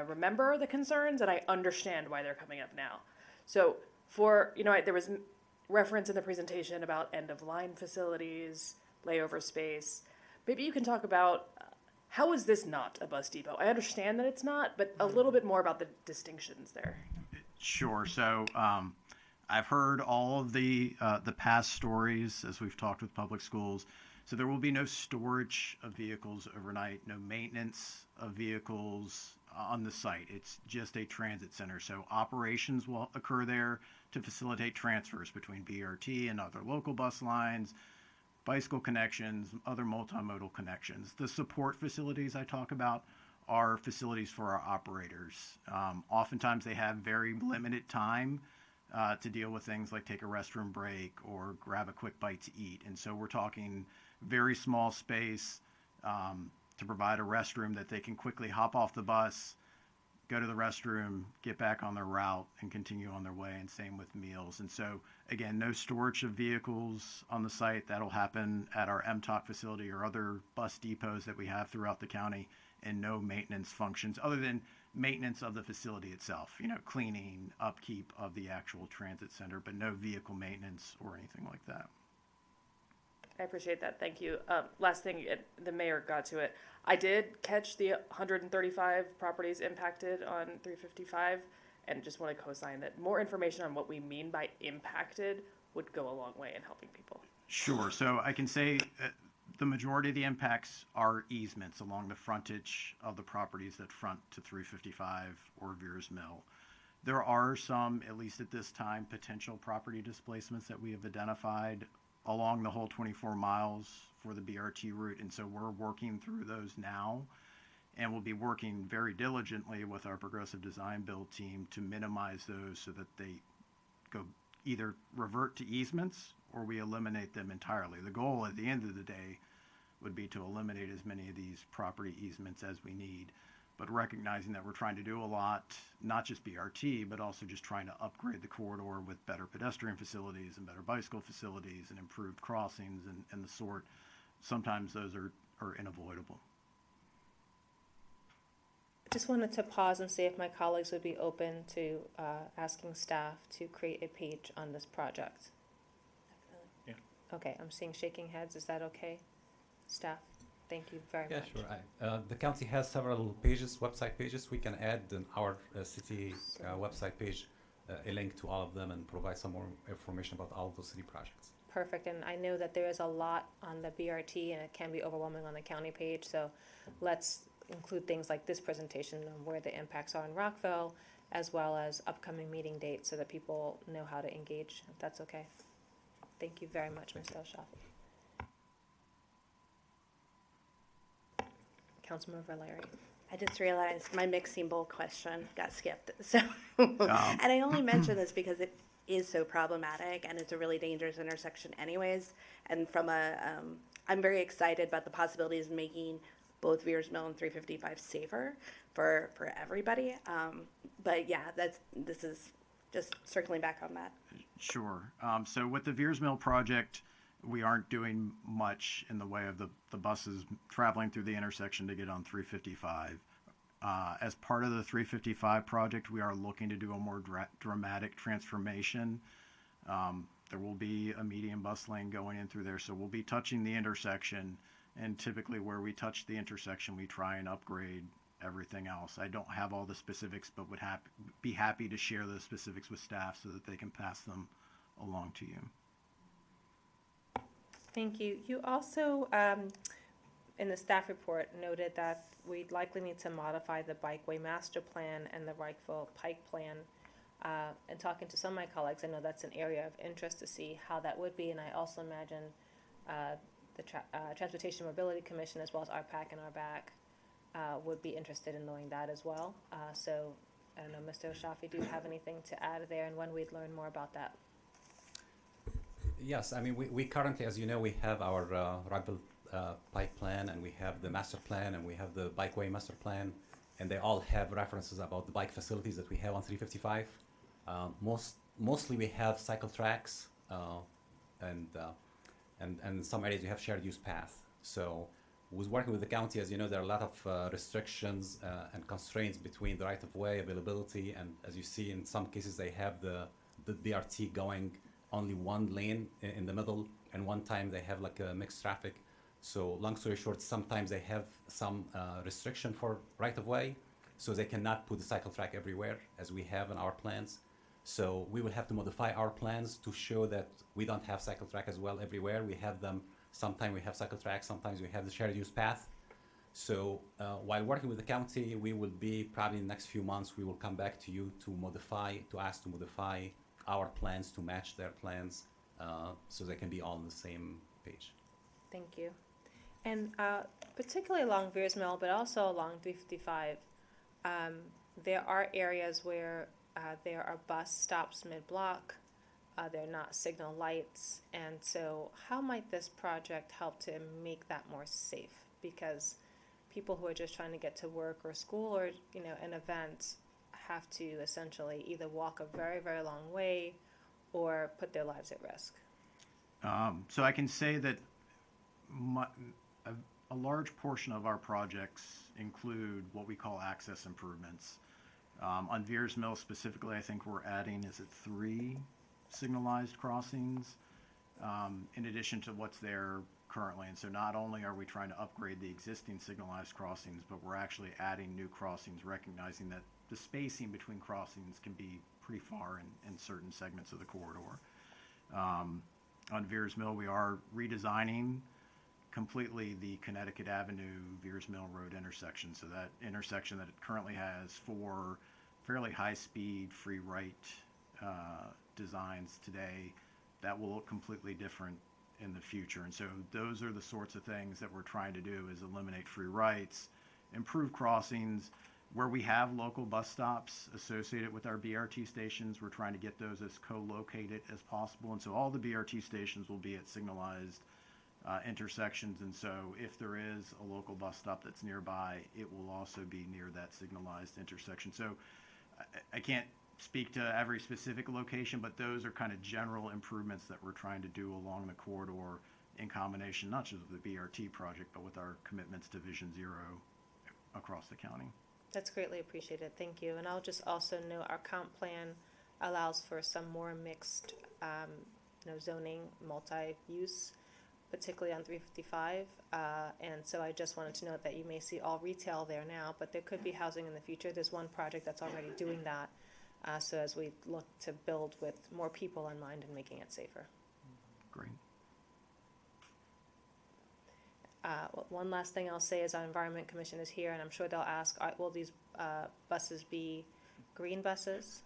Speaker 5: remember the concerns and I understand why they're coming up now. So for, there was reference in the presentation about end-of-line facilities, layover space. Maybe you can talk about how is this not a bus depot? I understand that it's not, but a little bit more about the distinctions there.
Speaker 10: Sure. So I've heard all of the past stories as we've talked with public schools. So there will be no storage of vehicles overnight, no maintenance of vehicles on the site. It's just a transit center. So operations will occur there to facilitate transfers between BRT and other local bus lines, bicycle connections, other multimodal connections. The support facilities I talk about are facilities for our operators. Oftentimes they have very limited time to deal with things like take a restroom break or grab a quick bite to eat. And so we're talking very small space to provide a restroom that they can quickly hop off the bus, go to the restroom, get back on their route, and continue on their way, and same with meals. And so, again, no storage of vehicles on the site. That'll happen at our MTOC facility or other bus depots that we have throughout the county, and no maintenance functions other than maintenance of the facility itself, cleaning, upkeep of the actual transit center, but no vehicle maintenance or anything like that.
Speaker 5: I appreciate that. Thank you. Last thing, the mayor got to it. I did catch the 135 properties impacted on 355 and just want to co-sign that more information on what we mean by impacted would go a long way in helping people.
Speaker 10: Sure. So I can say the majority of the impacts are easements along the frontage of the properties that front to 355 or Veers Mill. There are some, at least at this time, potential property displacements that we have identified along the whole 24 miles for the BRT route, and so we're working through those now, and we'll be working very diligently with our progressive design build team to minimize those so that they go either revert to easements or we eliminate them entirely. The goal at the end of the day would be to eliminate as many of these property easements as we need, but recognizing that we're trying to do a lot, not just BRT, but also just trying to upgrade the corridor with better pedestrian facilities and better bicycle facilities and improved crossings and the sort. Sometimes those are unavoidable.
Speaker 1: I just wanted to pause and see if my colleagues would be open to asking staff to create a page on this project.
Speaker 3: Yeah.
Speaker 1: Okay, I'm seeing shaking heads. Is that okay, staff? Thank you very much.
Speaker 9: Yeah, sure. The county has several pages, website pages. We can add in our city website page a link to all of them and provide some more information about all of those city projects.
Speaker 1: Perfect, and I know that there is a lot on the BRT and it can be overwhelming on the county page, so let's include things like this presentation on where the impacts are in Rockville, as well as upcoming meeting dates so that people know how to engage, if that's okay. Thank you very much, Ms. El-Shafi. Councilmember Valeri.
Speaker 13: I just realized my mixing bowl question got skipped. So, and I only mention this because it is so problematic and it's a really dangerous intersection anyways. And from I'm very excited about the possibilities of making both Veers Mill and 355 safer for everybody. But yeah, this is just circling back on that.
Speaker 10: Sure. So with the Veers Mill project, we aren't doing much in the way of the buses traveling through the intersection to get on 355. As part of the 355 project, we are looking to do a more dramatic transformation. There will be a median bus lane going in through there, so we'll be touching the intersection And typically where we touch the intersection, we try and upgrade everything else. I don't have all the specifics, but would be happy to share those specifics with staff so that they can pass them along to you.
Speaker 1: Thank you. You also, in the staff report, noted that we'd likely need to modify the bikeway master plan and the Rockville Pike plan. And talking to some of my colleagues, I know that's an area of interest to see how that would be. And I also imagine the Transportation Mobility Commission, as well as RPAC and RBAC, would be interested in knowing that as well. So I don't know, Mr. Oshafi, do you have anything to add there, and when we'd learn more about that?
Speaker 9: Yes, I mean, we currently, as you know, we have our Rockville Pike plan, and we have the master plan, and we have the bikeway master plan, and they all have references about the bike facilities that we have on 355. Mostly we have cycle tracks, and in some areas we have shared use path. So with working with the county, as you know, there are a lot of restrictions and constraints between the right-of-way availability, and as you see in some cases they have the BRT going only one lane in the middle, and one time they have like a mixed traffic. So long story short, sometimes they have some restriction for right-of-way, so they cannot put the cycle track everywhere as we have in our plans. So we will have to modify our plans to show that we don't have cycle track as well everywhere. We have them, sometimes we have cycle track, sometimes we have the shared use path. So while working with the county, we will be probably in the next few months, we will come back to you to ask to modify our plans to match their plans so they can be all on the same page.
Speaker 1: Thank you. And particularly along Veers Mill, but also along 355, there are areas where there are bus stops mid-block, there are not signal lights, and so how might this project help to make that more safe? Because people who are just trying to get to work or school or, an event have to essentially either walk a very, very long way or put their lives at risk.
Speaker 10: So I can say that a large portion of our projects include what we call access improvements. On Veers Mill specifically, I think we're adding, 3 signalized crossings in addition to what's there currently. And so not only are we trying to upgrade the existing signalized crossings, but we're actually adding new crossings, recognizing that the spacing between crossings can be pretty far in certain segments of the corridor. On Veers Mill, we are redesigning completely the Connecticut Avenue Veers Mill Road intersection. So that intersection that it currently has 4 fairly high-speed free right designs today, that will look completely different in the future. And so those are the sorts of things that we're trying to do, is eliminate free rights, improve crossings. Where we have local bus stops associated with our BRT stations, we're trying to get those as co-located as possible. And so all the BRT stations will be at signalized intersections. And so if there is a local bus stop that's nearby, it will also be near that signalized intersection. So I can't speak to every specific location, but those are kind of general improvements that we're trying to do along the corridor in combination, not just with the BRT project, but with our commitments to Vision Zero across the county.
Speaker 1: That's greatly appreciated. Thank you. And I'll just also note our comp plan allows for some more mixed zoning, multi-use, particularly on 355. And so I just wanted to note that you may see all retail there now, but there could be housing in the future. There's one project that's already doing that. So as we look to build with more people in mind and making it safer.
Speaker 10: Great.
Speaker 1: One last thing I'll say is our Environment Commission is here, and I'm sure they'll ask, will these buses be green buses?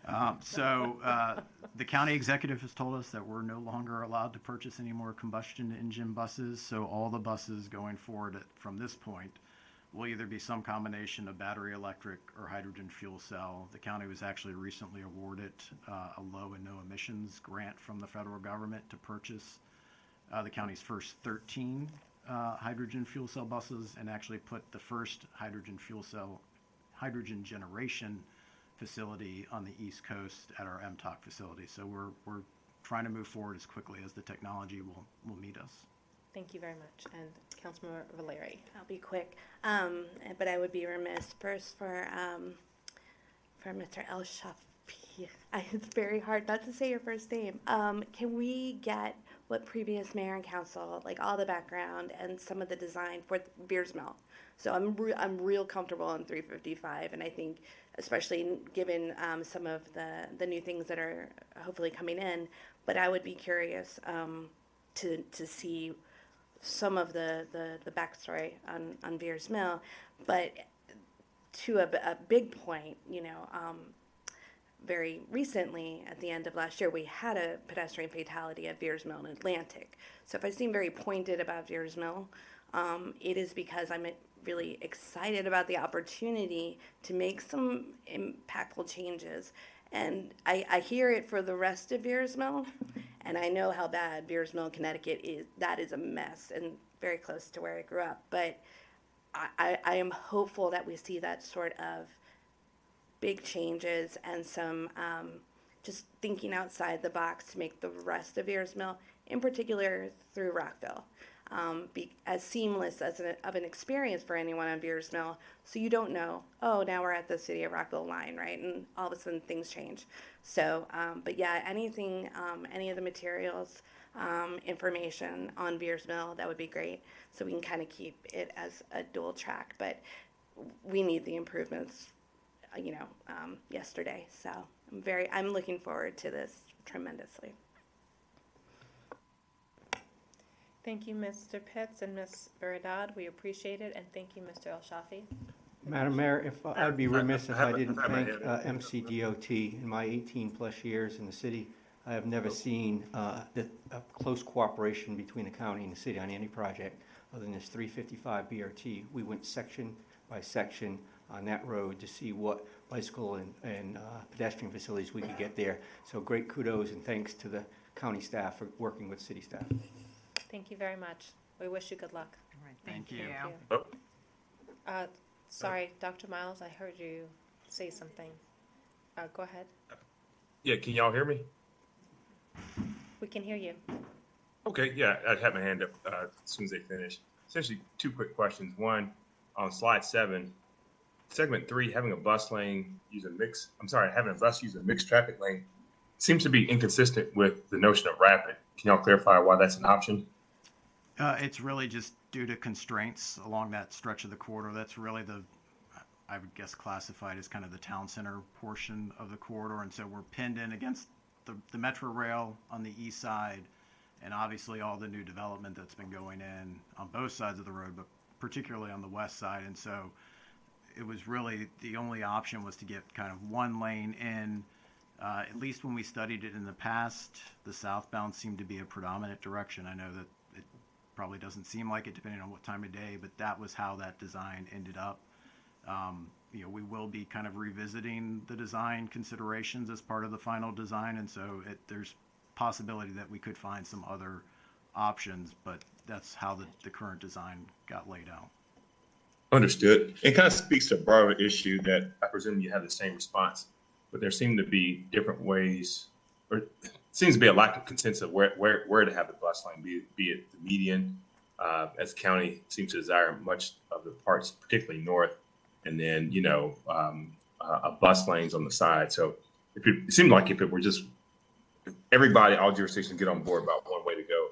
Speaker 10: The county executive has told us that we're no longer allowed to purchase any more combustion engine buses. So all the buses going forward from this point will either be some combination of battery electric or hydrogen fuel cell. The county was actually recently awarded a low and no emissions grant from the federal government to purchase the county's first 13 hydrogen fuel cell buses, and actually put the first hydrogen generation facility on the East Coast at our MTOC facility. So we're trying to move forward as quickly as the technology will meet us.
Speaker 1: Thank you very much. And Councilmember Valeri.
Speaker 13: I'll be quick, but I would be remiss first for Mr. El Shafi. It's very hard not to say your first name. Can we get what previous mayor and council, like all the background and some of the design for Beers Mill. So I'm real comfortable in 355, and I think, especially given some of the new things that are hopefully coming in, but I would be curious to see some of the backstory on Beers Mill, but to a big point, very recently, at the end of last year, we had a pedestrian fatality at Veers Mill in Atlantic. So if I seem very pointed about Veers Mill, it is because I'm really excited about the opportunity to make some impactful changes. And I hear it for the rest of Veers Mill, and I know how bad Veers Mill, Connecticut is. That is a mess and very close to where I grew up. But I am hopeful that we see that sort of big changes and some just thinking outside the box to make the rest of Ayers Mill, in particular through Rockville, be as seamless as of an experience for anyone on Beers Mill. So you don't know, oh, now we're at the City of Rockville line, right? And all of a sudden things change. So, but yeah, anything, any of the materials, information on Beers Mill, that would be great. So we can kind of keep it as a dual track, but we need the improvements yesterday. So I'm looking forward to this tremendously.
Speaker 1: Thank you, Mr. Pitts and Ms. Veredad. We appreciate it, and thank you, Mr. El Shafi.
Speaker 4: Madam Mayor, if I would be remiss if I didn't thank MCDOT. In my 18-plus years in the city, I have never seen the close cooperation between the county and the city on any project other than this 355 BRT. We went section by section on that road to see what bicycle and pedestrian facilities we could get there. So great kudos and thanks to the county staff for working with city staff.
Speaker 1: Thank you very much. We wish you good luck.
Speaker 11: All right, thank you.
Speaker 1: Sorry, Dr. Miles, I heard you say something. Go ahead.
Speaker 12: Yeah, can y'all hear me?
Speaker 1: We can hear you.
Speaker 12: Okay, yeah, I'd have my hand up as soon as they finish. Essentially, two quick questions. One, on slide 7, segment 3, having a bus use a mixed traffic lane seems to be inconsistent with the notion of rapid. Can y'all clarify why that's an option?
Speaker 10: It's really just due to constraints along that stretch of the corridor. That's really I would guess, classified as kind of the town center portion of the corridor. And so we're pinned in against the Metro Rail on the east side, and obviously all the new development that's been going in on both sides of the road, but particularly on the west side. And so it was really the only option was to get kind of one lane in. At least when we studied it in the past, the southbound seemed to be a predominant direction. I know that it probably doesn't seem like it depending on what time of day, but that was how that design ended up. We will be kind of revisiting the design considerations as part of the final design, and so there's possibility that we could find some other options, but that's how the current design got laid out.
Speaker 12: Understood. It kind of speaks to a broader issue that I presume you have the same response, but there seem to be different ways, or seems to be a lack of consensus of where to have the bus lane, be it the median, as the county seems to desire much of the parts, particularly north, and then, a bus lanes on the side. So it seemed like if it were just everybody, all jurisdictions get on board about one way to go,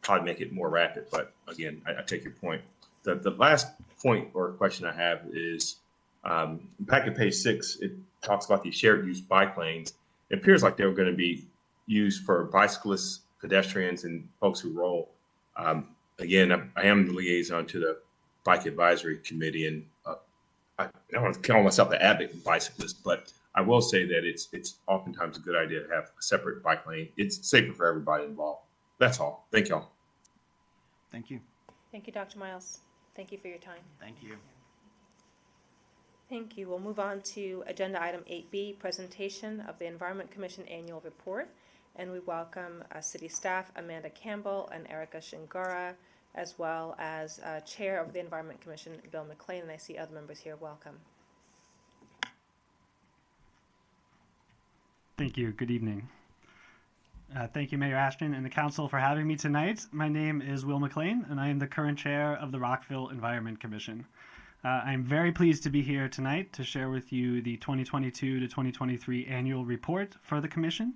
Speaker 12: probably make it more rapid. But again, I take your point. The last point or question I have is back at page 6, it talks about these shared use bike lanes. It appears like they were going to be used for bicyclists, pedestrians, and folks who roll. Again, I am the liaison to the Bike Advisory Committee, and I don't want to call myself the advocate bicyclist, but I will say that it's oftentimes a good idea to have a separate bike lane. It's safer for everybody involved. That's all. Thank y'all.
Speaker 10: Thank you.
Speaker 1: Thank you, Dr. Miles. Thank you for your time.
Speaker 10: Thank you.
Speaker 1: Thank you. We'll move on to agenda item 8B, presentation of the Environment Commission annual report. And we welcome city staff Amanda Campbell and Erica Shingara, as well as Chair of the Environment Commission, Bill McLean, and I see other members here. Welcome.
Speaker 14: Thank you. Good evening. Thank you, Mayor Ashton and the Council for having me tonight. My name is Will McLean, and I am the current Chair of the Rockville Environment Commission. I'm very pleased to be here tonight to share with you the 2022 to 2023 annual report for the Commission.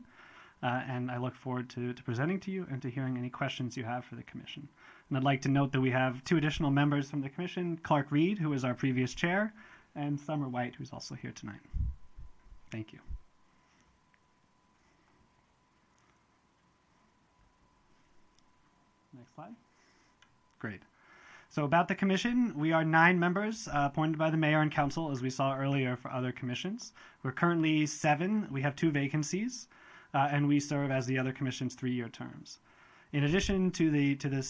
Speaker 14: and I look forward to presenting to you and to hearing any questions you have for the commission. And I'd like to note that we have 2 additional members from the commission, Clark Reed, who was our previous chair, and Summer White, who's also here tonight. Thank you. Next slide. Great. So about the commission, we are 9 members appointed by the mayor and council, as we saw earlier for other commissions. We're currently 7. We have 2 vacancies, and we serve as the other commission's 3-year terms. In addition to the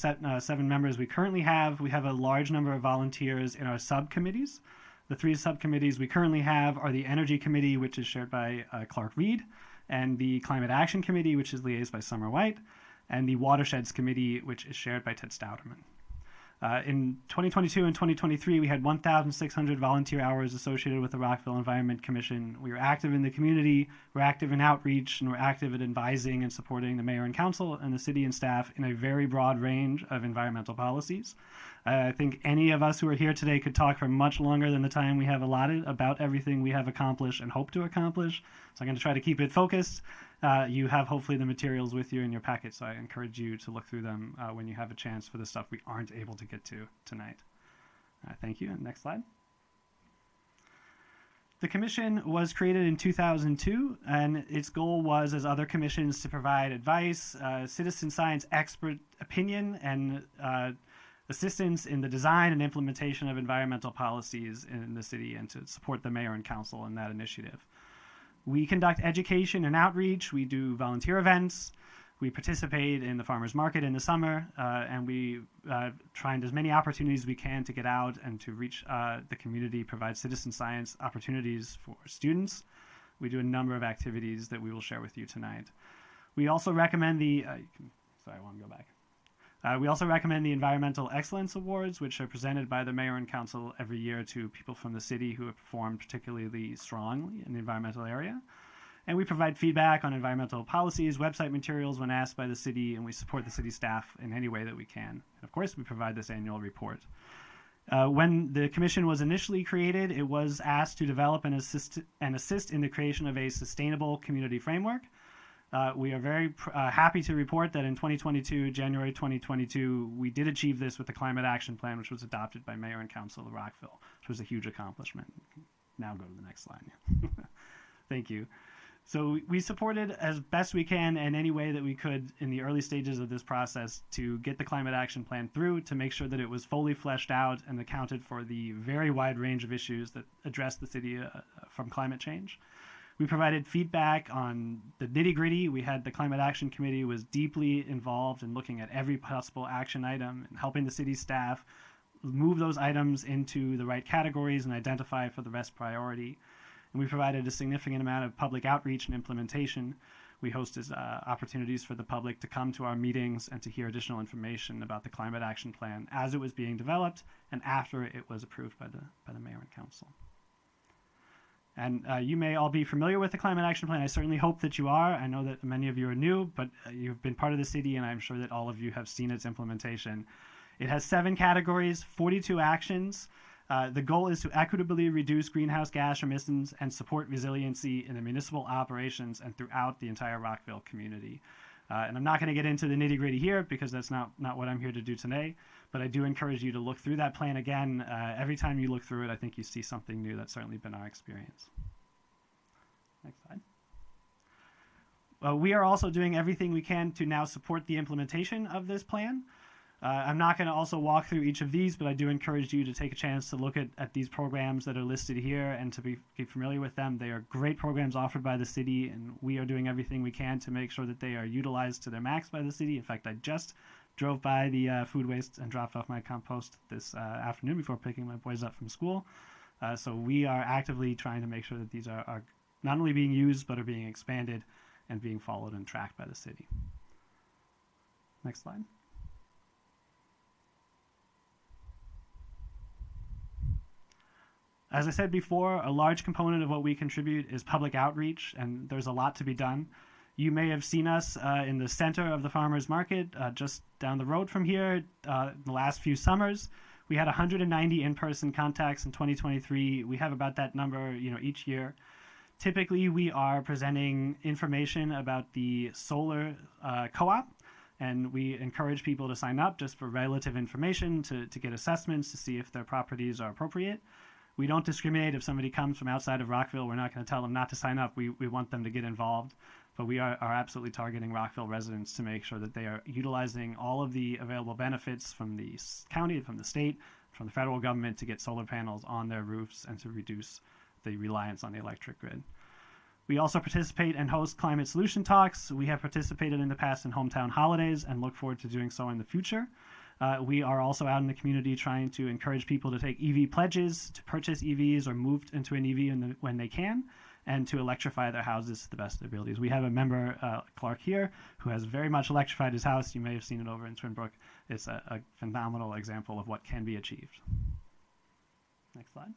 Speaker 14: 7 members we currently have, we have a large number of volunteers in our subcommittees. The 3 subcommittees we currently have are the Energy Committee, which is chaired by Clark Reed, and the Climate Action Committee, which is liaised by Summer White, and the Watersheds Committee, which is chaired by Ted Stouderman. In 2022 and 2023, we had 1,600 volunteer hours associated with the Rockville Environment Commission. We were active in the community, we're active in outreach, and we're active in advising and supporting the mayor and council and the city and staff in a very broad range of environmental policies. I think any of us who are here today could talk for much longer than the time we have allotted about everything we have accomplished and hope to accomplish. So I'm going to try to keep it focused. You have hopefully the materials with you in your packet, so I encourage you to look through them when you have a chance for the stuff we aren't able to get to tonight. Thank you. And next slide. The commission was created in 2002, and its goal was, as other commissions, to provide advice, citizen science expert opinion, and assistance in the design and implementation of environmental policies in the city, and to support the mayor and council in that initiative. We conduct education and outreach. We do volunteer events. We participate in the farmers market in the summer, and we find as many opportunities as we can to get out and to reach the community, provide citizen science opportunities for students. We do a number of activities that we will share with you tonight. We also recommend the, sorry, I want to go back. We also recommend the Environmental Excellence Awards, which are presented by the mayor and council every year to people from the city who have performed particularly strongly in the environmental area. And we provide feedback on environmental policies, website materials when asked by the city, and we support the city staff in any way that we can. And of course, we provide this annual report. When the commission was initially created, it was asked to develop and assist in the creation of a sustainable community framework. We are very happy to report that in 2022, January 2022, we did achieve this with the Climate Action Plan, which was adopted by Mayor and Council of Rockville, which was a huge accomplishment. Now go to the next slide. Thank you. So we supported as best we can in any way that we could in the early stages of this process to get the Climate Action Plan through, to make sure that it was fully fleshed out and accounted for the very wide range of issues that address the city from climate change. We provided feedback on the nitty-gritty. We had the Climate Action Committee was deeply involved in looking at every possible action item and helping the city staff move those items into the right categories and identify for the best priority. And we provided a significant amount of public outreach and implementation. We hosted opportunities for the public to come to our meetings and to hear additional information about the Climate Action Plan as it was being developed and after it was approved by the mayor and council. And you may all be familiar with the Climate Action Plan. I certainly hope that you are. I know that many of you are new, but you've been part of the city, and I'm sure that all of you have seen its implementation. It has 7 categories, 42 actions. The goal is to equitably reduce greenhouse gas emissions and support resiliency in the municipal operations and throughout the entire Rockville community. And I'm not going to get into the nitty-gritty here because that's not what I'm here to do today, but I do encourage you to look through that plan again. Every time you look through it, I think you see something new. That's certainly been our experience. Next slide. We are also doing everything we can to now support the implementation of this plan. I'm not going to also walk through each of these, but I do encourage you to take a chance to look at these programs that are listed here and to be familiar with them. They are great programs offered by the city, and we are doing everything we can to make sure that they are utilized to their max by the city. In fact, I just drove by the food waste and dropped off my compost this afternoon before picking my boys up from school. So we are actively trying to make sure that these are not only being used, but are being expanded and being followed and tracked by the city. Next slide. As I said before, a large component of what we contribute is public outreach, and there's a lot to be done. You may have seen us in the center of the farmers market, just down the road from here, in the last few summers. We had 190 in-person contacts in 2023. We have about that number, each year. Typically, we are presenting information about the solar co-op, and we encourage people to sign up just for relative information to get assessments to see if their properties are appropriate. We don't discriminate if somebody comes from outside of Rockville. We're not going to tell them not to sign up. We want them to get involved. But we are absolutely targeting Rockville residents to make sure that they are utilizing all of the available benefits from the county, from the state, from the federal government to get solar panels on their roofs and to reduce the reliance on the electric grid. We also participate and host climate solution talks. We have participated in the past in hometown holidays and look forward to doing so in the future. We are also out in the community trying to encourage people to take EV pledges, to purchase EVs or move into an EV when they can, and to electrify their houses to the best of their abilities. We have a member, Clark here, who has very much electrified his house. You may have seen it over in Twinbrook. It's a phenomenal example of what can be achieved. Next slide.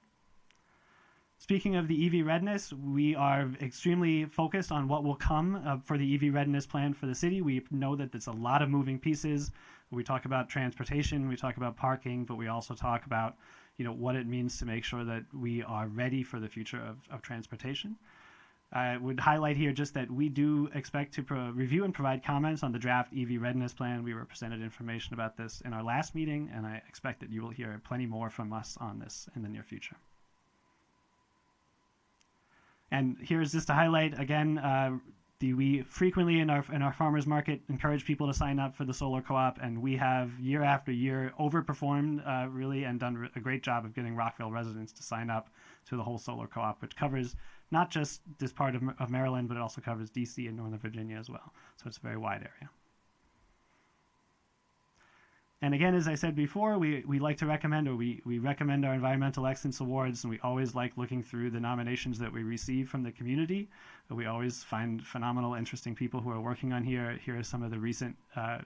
Speaker 14: Speaking of the EV readiness, we are extremely focused on what will come for the EV readiness plan for the city. We know that there's a lot of moving pieces. We talk about transportation, we talk about parking, but we also talk about what it means to make sure that we are ready for the future of transportation. I would highlight here just that we do expect to review and provide comments on the draft EV readiness plan. We were presented information about this in our last meeting, and I expect that you will hear plenty more from us on this in the near future. And here's just to highlight again, we frequently in our farmers market encourage people to sign up for the solar co-op, and we have year after year overperformed really and done a great job of getting Rockville residents to sign up to the whole solar co-op, which covers not just this part of Maryland, but it also covers DC and Northern Virginia as well. So it's a very wide area. And again, as I said before, we like to recommend, or we recommend our Environmental Excellence Awards, and we always like looking through the nominations that we receive from the community. We always find phenomenal, interesting people who are working on here. Here are some of the recent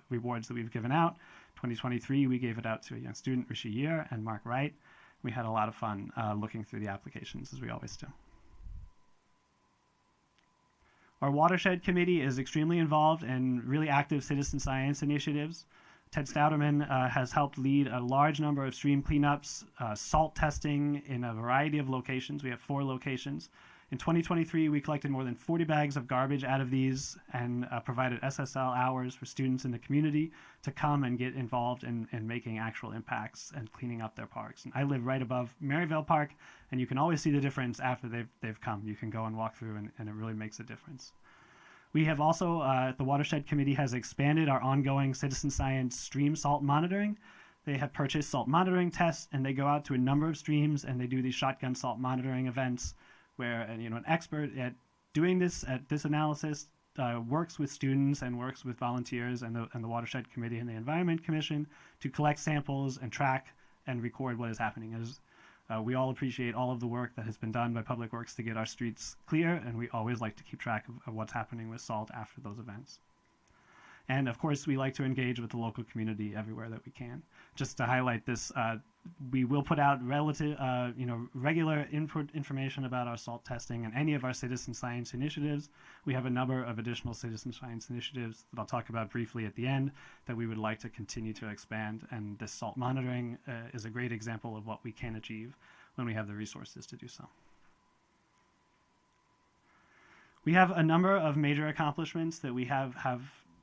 Speaker 14: rewards that we've given out. 2023, we gave it out to a young student, Rishi Year, and Mark Wright. We had a lot of fun looking through the applications, as we always do. Our Watershed Committee is extremely involved in really active citizen science initiatives. Ted Stouderman has helped lead a large number of stream cleanups, salt testing in a variety of locations. We have 4 locations. In 2023, we collected more than 40 bags of garbage out of these and provided SSL hours for students in the community to come and get involved in making actual impacts and cleaning up their parks. And I live right above Maryvale Park, and you can always see the difference after they've come. You can go and walk through, and it really makes a difference. We have also, the Watershed Committee has expanded our ongoing citizen science stream salt monitoring. They have purchased salt monitoring tests, and they go out to a number of streams, and they do these shotgun salt monitoring events where an expert at doing this, at this analysis, works with students and works with volunteers and the Watershed Committee and the Environment Commission to collect samples and track and record what is happening. We all appreciate all of the work that has been done by Public Works to get our streets clear, and we always like to keep track of what's happening with salt after those events. And of course, we like to engage with the local community everywhere that we can. Just to highlight this, we will put out regular information about our salt testing and any of our citizen science initiatives. We have a number of additional citizen science initiatives that I'll talk about briefly at the end that we would like to continue to expand. And this salt monitoring is a great example of what we can achieve when we have the resources to do so. We have a number of major accomplishments that we have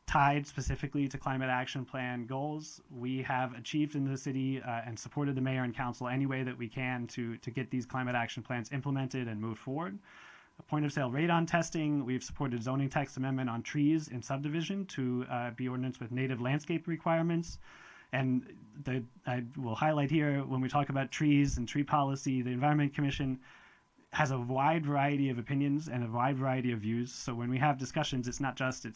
Speaker 14: tied specifically to climate action plan goals. We have achieved in the city and supported the mayor and council any way that we can to get these climate action plans implemented and move forward. Point of sale radon testing, we've supported zoning text amendment on trees in subdivision to be ordinance with native landscape requirements. And I will highlight here, when we talk about trees and tree policy, the Environment Commission has a wide variety of opinions and a wide variety of views. So when we have discussions, it's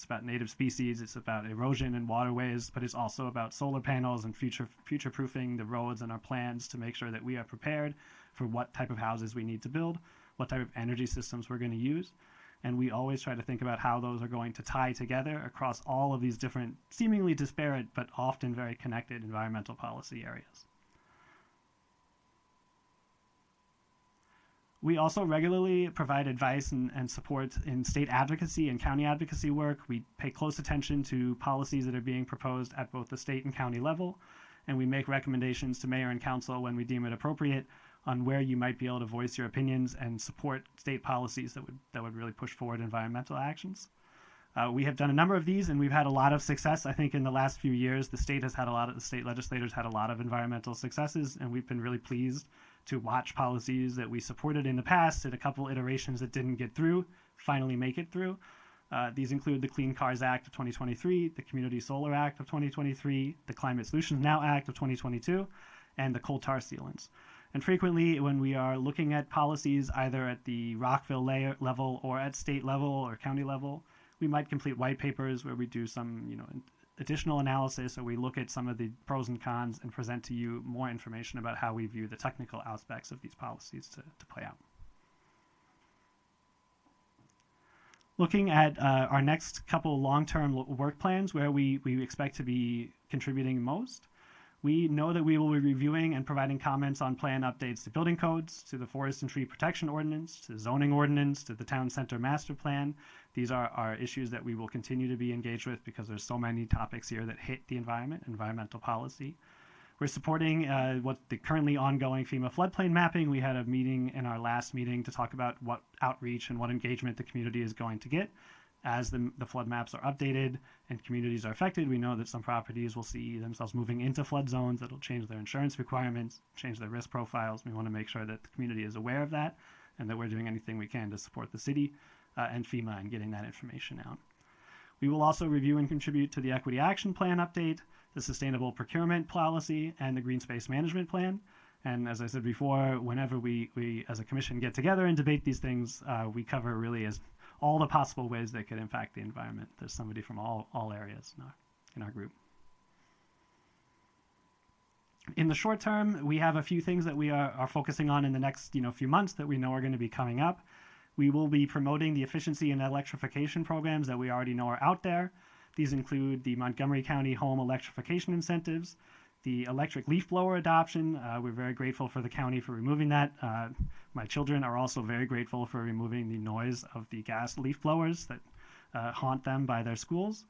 Speaker 14: about native species, it's about erosion and waterways, but it's also about solar panels and future-proofing the roads and our plans to make sure that we are prepared for what type of houses we need to build, what type of energy systems we're going to use. And we always try to think about how those are going to tie together across all of these different, seemingly disparate, but often very connected environmental policy areas. We also regularly provide advice and support in state advocacy and county advocacy work. We pay close attention to policies that are being proposed at both the state and county level, and we make recommendations to mayor and council when we deem it appropriate on where you might be able to voice your opinions and support state policies that would really push forward environmental actions. We have done a number of these, and we've had a lot of success. I think in the last few years, the state legislators had a lot of environmental successes, and we've been really pleased to watch policies that we supported in the past and a couple iterations that didn't get through finally make it through. These include the Clean Cars Act of 2023, the Community Solar Act of 2023, the Climate Solutions Now Act of 2022, and the coal tar sealants. And frequently, when we are looking at policies either at the Rockville level or at state level or county level, we might complete white papers where we do some, additional analysis, or we look at some of the pros and cons and present to you more information about how we view the technical aspects of these policies to play out. Looking at our next couple long-term work plans where we expect to be contributing most, we know that we will be reviewing and providing comments on plan updates to building codes, to the Forest and Tree Protection Ordinance, to the Zoning Ordinance, to the Town Center Master Plan. These are issues that we will continue to be engaged with because there's so many topics here that hit the environment, environmental policy. We're supporting what the currently ongoing FEMA floodplain mapping. We had a meeting in our last meeting to talk about what outreach and what engagement the community is going to get. As the flood maps are updated and communities are affected, we know that some properties will see themselves moving into flood zones. That'll change their insurance requirements, change their risk profiles. We want to make sure that the community is aware of that and that we're doing anything we can to support the city and FEMA in getting that information out. We will also review and contribute to the Equity Action Plan update, the Sustainable Procurement Policy, and the Green Space Management Plan. And as I said before, whenever we as a commission get together and debate these things, we cover really as all the possible ways they could impact the environment. There's somebody from all areas in our group. In the short term, we have a few things that we are focusing on in the next few months that we know are going to be coming up. We will be promoting the efficiency and electrification programs that we already know are out there. These include the Montgomery County Home Electrification Incentives, the electric leaf blower adoption. We're very grateful for the county for removing that. My children are also very grateful for removing the noise of the gas leaf blowers that haunt them by their schools.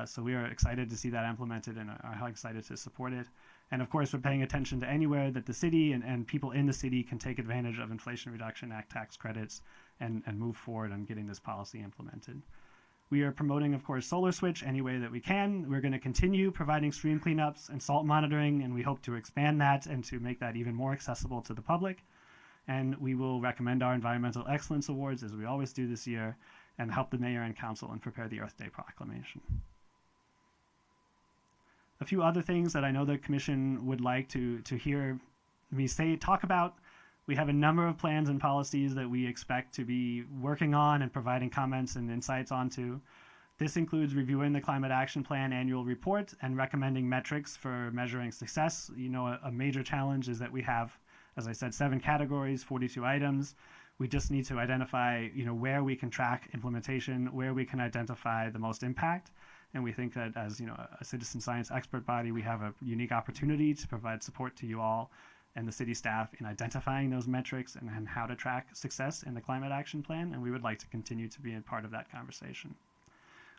Speaker 14: So we are excited to see that implemented and are excited to support it. And of course, we're paying attention to anywhere that the city and people in the city can take advantage of Inflation Reduction Act tax credits and move forward on getting this policy implemented. We are promoting, of course, Solar Switch any way that we can. We're going to continue providing stream cleanups and salt monitoring, and we hope to expand that and to make that even more accessible to the public. And we will recommend our Environmental Excellence Awards, as we always do this year, and help the mayor and council and prepare the Earth Day proclamation. A few other things that I know the commission would like to hear me talk about. We have a number of plans and policies that we expect to be working on and providing comments and insights onto. This includes reviewing the Climate Action Plan annual report and recommending metrics for measuring success. A major challenge is that we have, as I said, 7 categories, 42 items. We just need to identify, where we can track implementation, where we can identify the most impact. And we think that as, a citizen science expert body, we have a unique opportunity to provide support to you all and the city staff in identifying those metrics and how to track success in the Climate Action Plan, and we would like to continue to be a part of that conversation.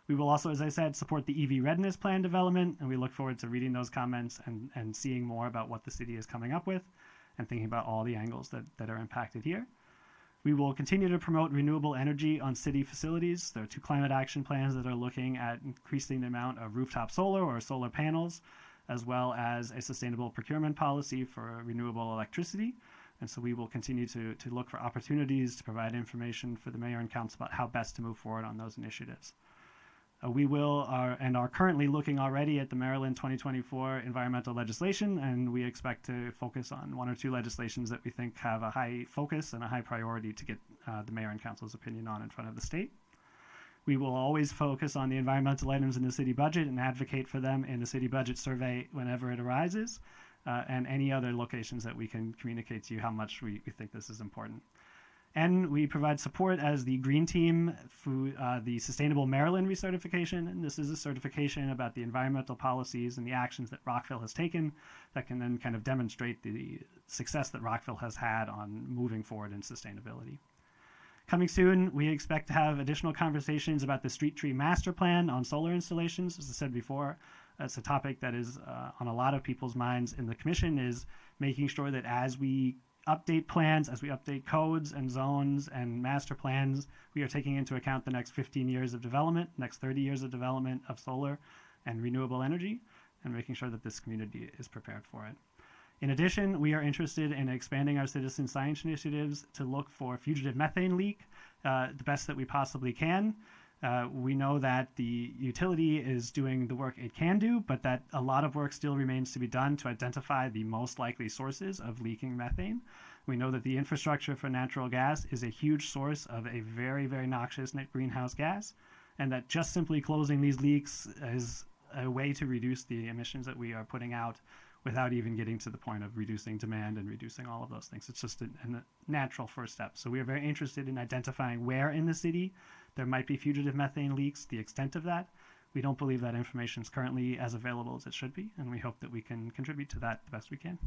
Speaker 14: We will also, as I said, support the EV Readiness Plan development, and we look forward to reading those comments and seeing more about what the city is coming up with and thinking about all the angles that are impacted here. We will continue to promote renewable energy on city facilities. There are 2 climate action plans that are looking at increasing the amount of rooftop solar or solar panels, as well as a sustainable procurement policy for renewable electricity. And so we will continue to look for opportunities to provide information for the mayor and council about how best to move forward on those initiatives. We are currently looking already at the Maryland 2024 environmental legislation, and we expect to focus on 1 or 2 legislations that we think have a high focus and a high priority to get the mayor and council's opinion on in front of the state. We will always focus on the environmental items in the city budget and advocate for them in the city budget survey whenever it arises, and any other locations that we can communicate to you how much we think this is important. And we provide support as the Green Team for the Sustainable Maryland recertification. And this is a certification about the environmental policies and the actions that Rockville has taken that can then kind of demonstrate the success that Rockville has had on moving forward in sustainability. Coming soon, we expect to have additional conversations about the Street Tree Master Plan on solar installations. As I said before, it's a topic that is on a lot of people's minds in the commission, is making sure that as we update plans, as we update codes and zones and master plans, we are taking into account the next 15 years of development, next 30 years of development of solar and renewable energy, and making sure that this community is prepared for it. In addition, we are interested in expanding our citizen science initiatives to look for fugitive methane leak the best that we possibly can. We know that the utility is doing the work it can do, but that a lot of work still remains to be done to identify the most likely sources of leaking methane. We know that the infrastructure for natural gas is a huge source of a very, very noxious net greenhouse gas, and that just simply closing these leaks is a way to reduce the emissions that we are putting out without even getting to the point of reducing demand and reducing all of those things. It's just a natural first step. So we are very interested in identifying where in the city there might be fugitive methane leaks, the extent of that. We don't believe that information is currently as available as it should be, and we hope that we can contribute to that the best we can.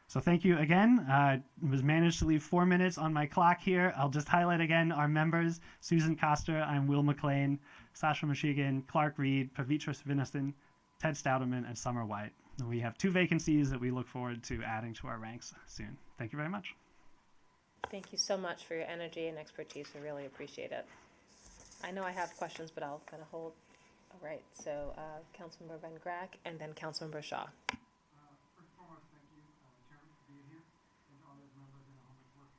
Speaker 14: So thank you again. I was managed to leave 4 minutes on my clock here. I'll just highlight again our members: Susan Coster, I'm Will McLean, Sasha Michigan, Clark Reed, Pavitra Svinison, Ted Stoudeman, and Summer White. And we have 2 vacancies that we look forward to adding to our ranks soon. Thank you very much.
Speaker 1: Thank you so much for your energy and expertise. We really appreciate it. I know I have questions, but I'll kind of hold. All right, so Councilmember Van Grack and then Councilmember Shaw.
Speaker 14: First and foremost, thank you, Chairman, for being here, and all those members. I know how much work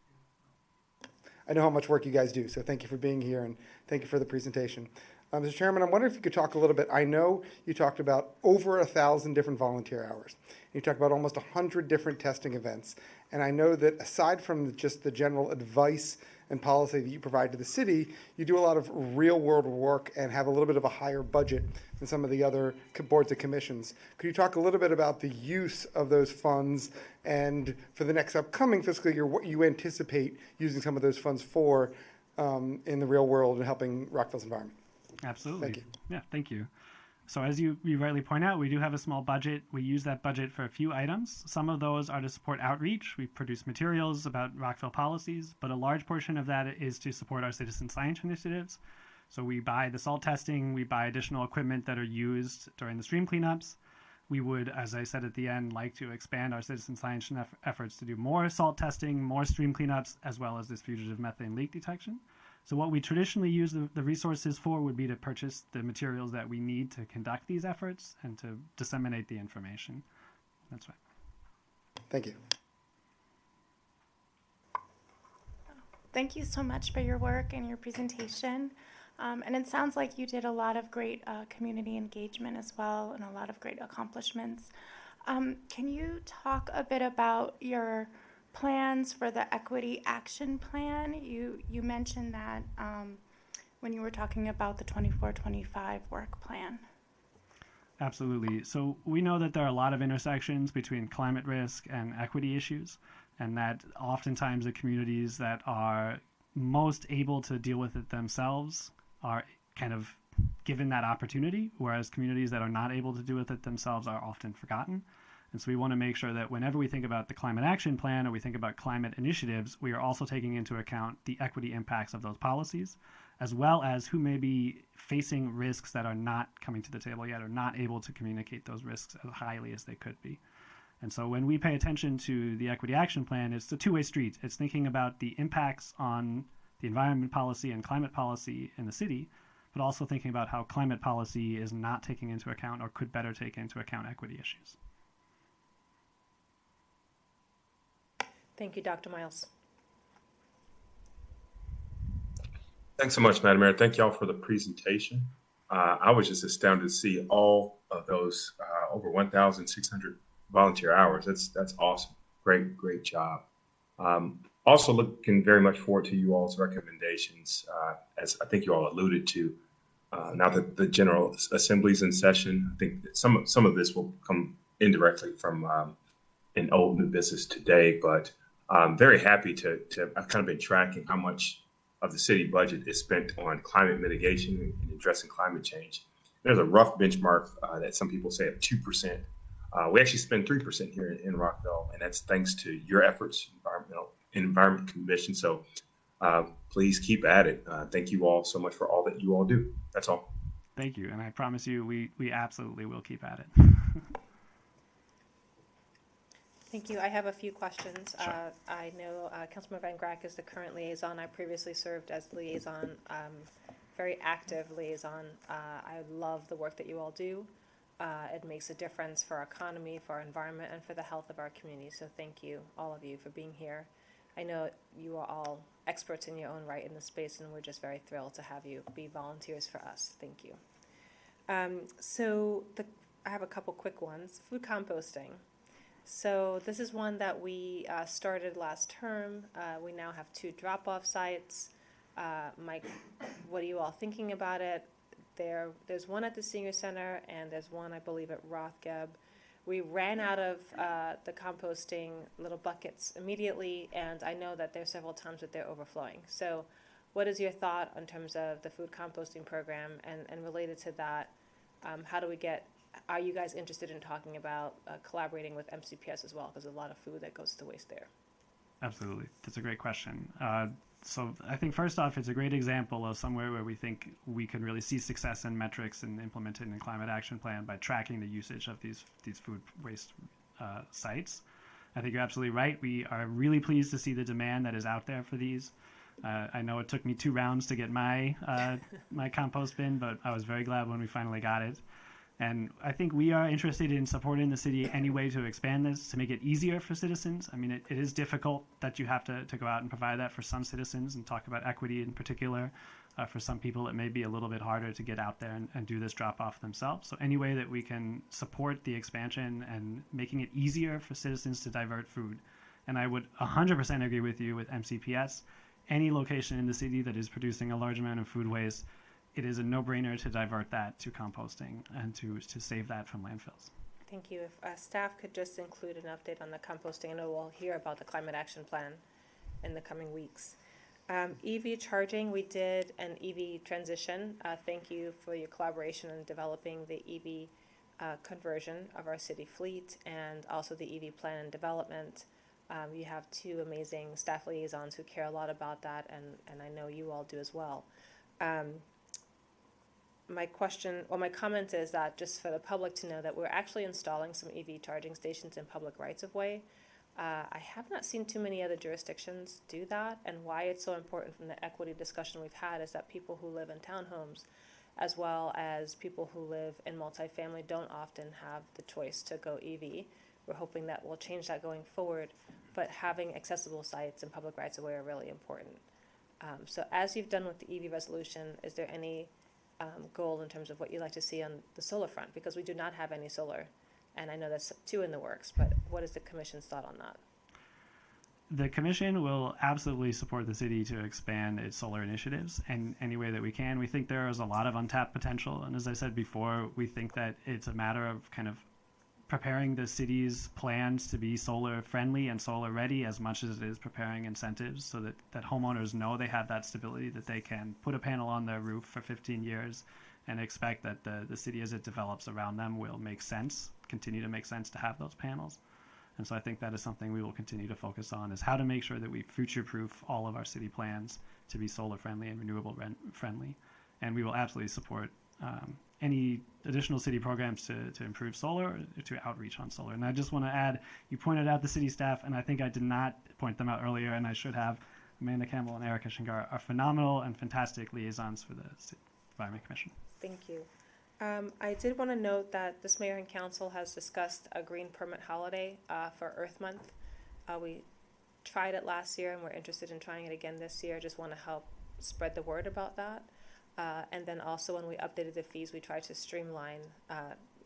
Speaker 14: it is.
Speaker 2: I know how much work you guys do, so thank you for being here and thank you for the presentation. Mr. Chairman, I'm wondering if you could talk a little bit. I know you talked about over 1,000 different volunteer hours. You talked about almost 100 different testing events. And I know that aside from just the general advice and policy that you provide to the city, you do a lot of real world work and have a little bit of a higher budget than some of the other boards and commissions. Could you talk a little bit about the use of those funds and for the next upcoming fiscal year, what you anticipate using some of those funds for in the real world and helping Rockville's environment?
Speaker 14: Absolutely.
Speaker 2: Thank you.
Speaker 14: Yeah, thank you. So as you rightly point out, we do have a small budget. We use that budget for a few items. Some of those are to support outreach. We produce materials about Rockville policies, but a large portion of that is to support our citizen science initiatives. So we buy the salt testing, we buy additional equipment that are used during the stream cleanups. We would, as I said at the end, like to expand our citizen science efforts to do more salt testing, more stream cleanups, as well as this fugitive methane leak detection. So what we traditionally use the resources for would be to purchase the materials that we need to conduct these efforts and to disseminate the information. That's right.
Speaker 2: Thank you.
Speaker 15: Thank you so much for your work and your presentation. And it sounds like you did a lot of great community engagement as well and a lot of great accomplishments. Can you talk a bit about your plans for the Equity Action Plan? You mentioned that when you were talking about the 24-25 work plan.
Speaker 14: Absolutely. So we know that there are a lot of intersections between climate risk and equity issues, and that oftentimes the communities that are most able to deal with it themselves are kind of given that opportunity, whereas communities that are not able to deal with it themselves are often forgotten. And so we want to make sure that whenever we think about the Climate Action Plan or we think about climate initiatives, we are also taking into account the equity impacts of those policies, as well as who may be facing risks that are not coming to the table yet or not able to communicate those risks as highly as they could be. And so when we pay attention to the Equity Action Plan, it's a two-way street. It's thinking about the impacts on the environment policy and climate policy in the city, but also thinking about how climate policy is not taking into account or could better take into account equity issues.
Speaker 1: Thank you, Dr. Miles.
Speaker 12: Thanks so much, Madam Mayor. Thank y'all for the presentation. I was just astounded to see all of those over 1,600 volunteer hours. That's awesome. Great job. Also looking very much forward to you all's recommendations, as I think you all alluded to. Now that the General Assembly's in session, I think that some of this will come indirectly from an old new business today, but I'm very happy I've kind of been tracking how much of the city budget is spent on climate mitigation and addressing climate change. There's a rough benchmark that some people say of 2%. We actually spend 3% here in Rockville, and that's thanks to your efforts, Environment Commission. So please keep at it. Thank you all so much for all that you all do. That's all.
Speaker 14: Thank you, and I promise you we absolutely will keep at it.
Speaker 1: Thank you. I have a few questions.
Speaker 14: Sure.
Speaker 1: I know Councilmember Van Grack is the current liaison. I previously served as liaison, very active liaison. I love the work that you all do. It makes a difference for our economy, for our environment, and for the health of our community. So thank you, all of you, for being here. I know you are all experts in your own right in this space, and we're just very thrilled to have you be volunteers for us. Thank you. I have a couple quick ones. Food composting. So this is one that we started last term. We now have 2 drop-off sites. Mike, what are you all thinking about it? There's one at the senior center, and there's one, I believe, at Rockville. We ran out of the composting little buckets immediately, and I know that there's several times that they're overflowing. So what is your thought in terms of the food composting program? And related to that, are you guys interested in talking about collaborating with MCPS as well? Because there's a lot of food that goes to waste there.
Speaker 14: Absolutely. That's a great question. So I think first off, it's a great example of somewhere where we think we can really see success in metrics and implement it in the climate action plan by tracking the usage of these food waste sites. I think you're absolutely right. We are really pleased to see the demand that is out there for these. I know it took me 2 rounds to get my my compost bin, but I was very glad when we finally got it. And I think we are interested in supporting the city any way to expand this, to make it easier for citizens. I mean, it is difficult that you have to go out and provide that for some citizens, and talk about equity in particular. For some people, it may be a little bit harder to get out there and do this drop-off themselves. So any way that we can support the expansion and making it easier for citizens to divert food. And I would 100% agree with you with MCPS. Any location in the city that is producing a large amount of food waste, it is a no-brainer to divert that to composting and to save that from landfills.
Speaker 1: Thank you. If staff could just include an update on the composting, I know we'll hear about the climate action plan in the coming weeks. EV charging, we did an EV transition. Thank you for your collaboration in developing the EV conversion of our city fleet, and also the EV plan and development. You have 2 amazing staff liaisons who care a lot about that, and I know you all do as well. My comment is that just for the public to know that we're actually installing some EV charging stations in public rights of way. I have not seen too many other jurisdictions do that, and why it's so important from the equity discussion we've had is that people who live in townhomes, as well as people who live in multifamily, don't often have the choice to go EV. We're hoping that we'll change that going forward, but having accessible sites and public rights of way are really important. So as you've done with the EV resolution, is there any goal in terms of what you'd like to see on the solar front? Because we do not have any solar, and I know that's 2 in the works, but what is the commission's thought on that?
Speaker 14: The commission will absolutely support the city to expand its solar initiatives in any way that we can. We think there is a lot of untapped potential, and as I said before, we think that it's a matter of kind of preparing the city's plans to be solar friendly and solar ready as much as it is preparing incentives so that homeowners know they have that stability, that they can put a panel on their roof for 15 years and expect that the city as it develops around them will make sense, continue to make sense to have those panels. And so I think that is something we will continue to focus on, is how to make sure that we future-proof all of our city plans to be solar friendly and renewable friendly. And we will absolutely support any additional city programs to improve solar, or to outreach on solar. And I just want to add, you pointed out the city staff, and I think I did not point them out earlier, and I should have. Amanda Campbell and Erica Shingar are phenomenal and fantastic liaisons for the Environment Commission.
Speaker 1: Thank you. I did want to note that this mayor and council has discussed a green permit holiday for Earth Month. We tried it last year, and we're interested in trying it again this year. Just want to help spread the word about that. And then also when we updated the fees, we tried to streamline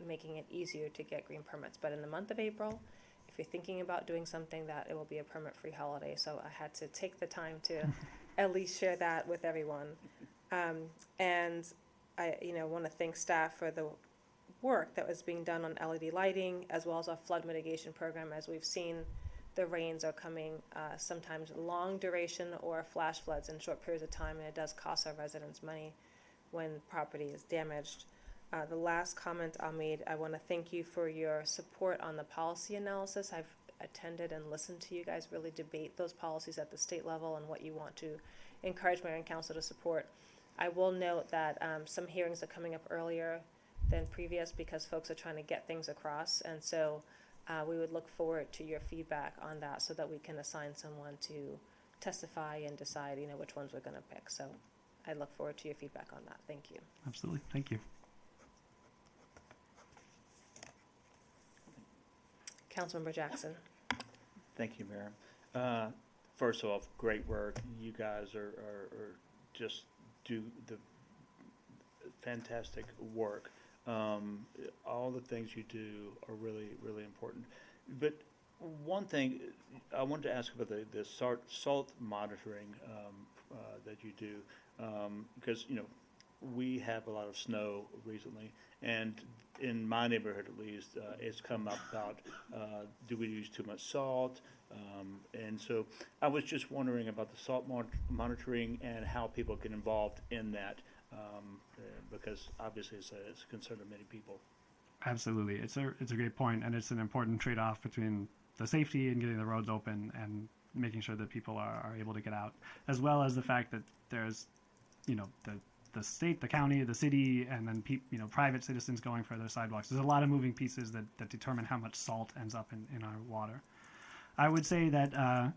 Speaker 1: making it easier to get green permits. But in the month of April, if you're thinking about doing something, that it will be a permit-free holiday. So I had to take the time to at least share that with everyone. And I want to thank staff for the work that was being done on LED lighting, as well as our flood mitigation program. As we've seen, the rains are coming sometimes long duration or flash floods in short periods of time, and it does cost our residents money when property is damaged. The last comment I'll make, I want to thank you for your support on the policy analysis. I've attended and listened to you guys really debate those policies at the state level and what you want to encourage mayor and council to support. I will note that some hearings are coming up earlier than previous because folks are trying to get things across, and so we would look forward to your feedback on that so that we can assign someone to testify and decide, which ones we're going to pick. So I look forward to your feedback on that. Thank you.
Speaker 14: Absolutely. Thank you.
Speaker 1: Councilmember Jackson.
Speaker 3: Thank you, Mayor. First off, great work. You guys are just do the fantastic work. All the things you do are really, really important. But one thing I wanted to ask about the salt monitoring that you do, because we have a lot of snow recently, and in my neighborhood at least, it's come up about do we use too much salt? And so I was just wondering about the salt monitoring and how people get involved in that, because obviously it's a concern of many people.
Speaker 14: Absolutely. It's a great point, and it's an important trade-off between the safety and getting the roads open and making sure that people are able to get out, as well as the fact that there's, the state, the county, the city, and then private citizens going for their sidewalks. There's a lot of moving pieces that determine how much salt ends up in our water. I would say that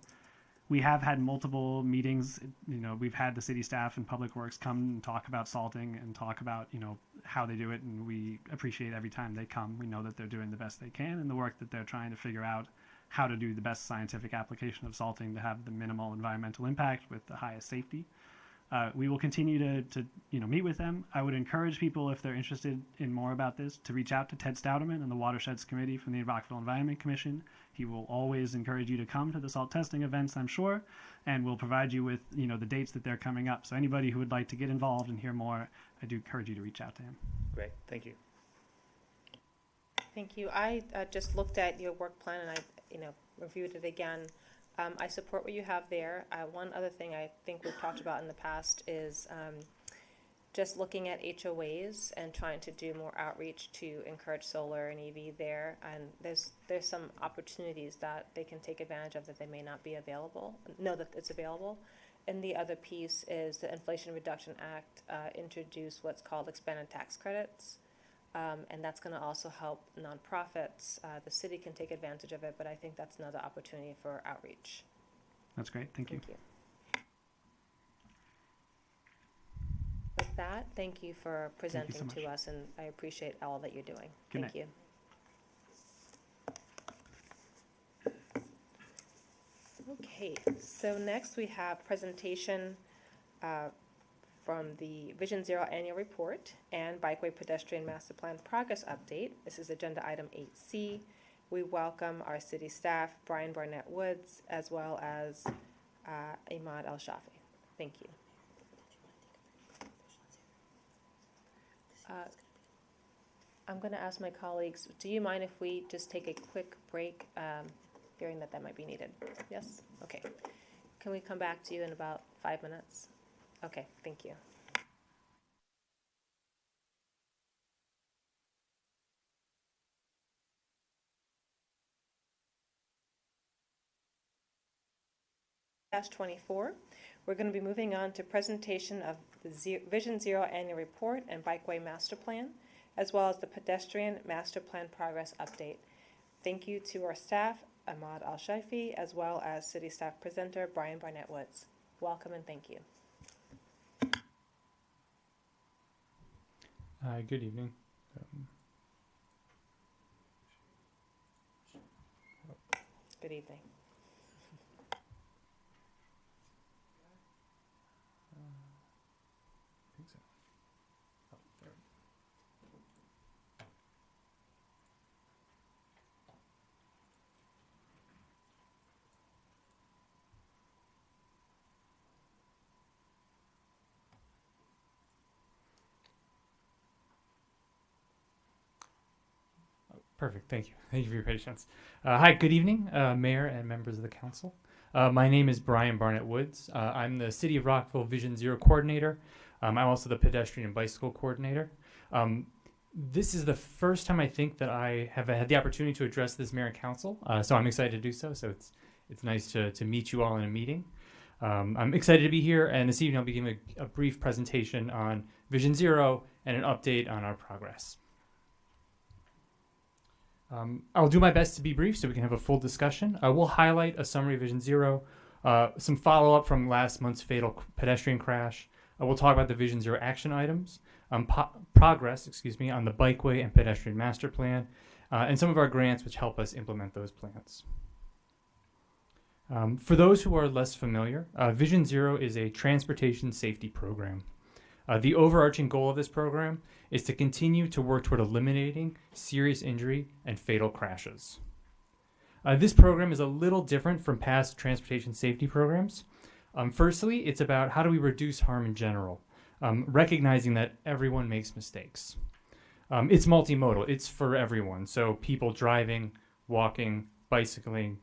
Speaker 14: we have had multiple meetings. We've had the city staff and public works come and talk about salting and talk about, how they do it. And we appreciate every time they come. We know that they're doing the best they can and the work that they're trying to figure out how to do the best scientific application of salting to have the minimal environmental impact with the highest safety. We will continue to meet with them. I would encourage people, if they're interested in more about this, to reach out to Ted Stouderman and the Watersheds Committee from the Rockville Environment Commission. He will always encourage you to come to the salt testing events, I'm sure, and will provide you with the dates that they're coming up. So anybody who would like to get involved and hear more, I do encourage you to reach out to him.
Speaker 3: Great, thank you.
Speaker 1: Thank you. I just looked at your work plan and I reviewed it again. I support what you have there. One other thing I think we've talked about in the past is just looking at HOAs and trying to do more outreach to encourage solar and EV there. And there's some opportunities that they can take advantage of that they may not be available, know that it's available. And the other piece is the Inflation Reduction Act introduced what's called expanded tax credits. And that's going to also help nonprofits. The city can take advantage of it, but I think that's another opportunity for outreach.
Speaker 14: That's great. Thank you.
Speaker 1: With that, thank you for presenting
Speaker 14: so
Speaker 1: to us, and I appreciate all that you're doing.
Speaker 14: Good
Speaker 1: Thank
Speaker 14: night.
Speaker 1: you. Okay, so next we have presentation from the Vision Zero Annual Report and Bikeway Pedestrian Master Plan Progress Update. This is agenda item 8C. We welcome our city staff, Brian Barnett Woods, as well as Ahmad Al-Shafi. Thank you. I'm going to ask my colleagues, do you mind if we just take a quick break, hearing that might be needed? Yes? Okay. Can we come back to you in about 5 minutes? Okay, thank you. -24. We're going to be moving on to presentation of the Vision Zero Annual Report and Bikeway Master Plan, as well as the Pedestrian Master Plan Progress Update. Thank you to our staff, Ahmad Al-Shafi, as well as City Staff Presenter, Brian Barnett Woods. Welcome and thank you.
Speaker 16: Good evening.
Speaker 1: Good evening.
Speaker 16: I think so. Oh, there. Perfect. Thank you. Thank you for your patience. Hi, good evening, Mayor and members of the council. My name is Brian Barnett Woods. I'm the City of Rockville Vision Zero Coordinator. I'm also the Pedestrian and Bicycle Coordinator. This is the first time I think that I have had the opportunity to address this Mayor and Council, so I'm excited to do so. So it's nice to meet you all in a meeting. I'm excited to be here, and this evening I'll be giving a brief presentation on Vision Zero and an update on our progress. I'll do my best to be brief so we can have a full discussion. I will highlight a summary of Vision Zero, some follow-up from last month's fatal pedestrian crash. We'll talk about the Vision Zero action items, progress on the bikeway and pedestrian master plan, and some of our grants which help us implement those plans. For those who are less familiar, Vision Zero is a transportation safety program. The overarching goal of this program is to continue to work toward eliminating serious injury and fatal crashes. This program is a little different from past transportation safety programs. Firstly, it's about how do we reduce harm in general, recognizing that everyone makes mistakes. It's multimodal, it's for everyone. So people driving, walking, bicycling,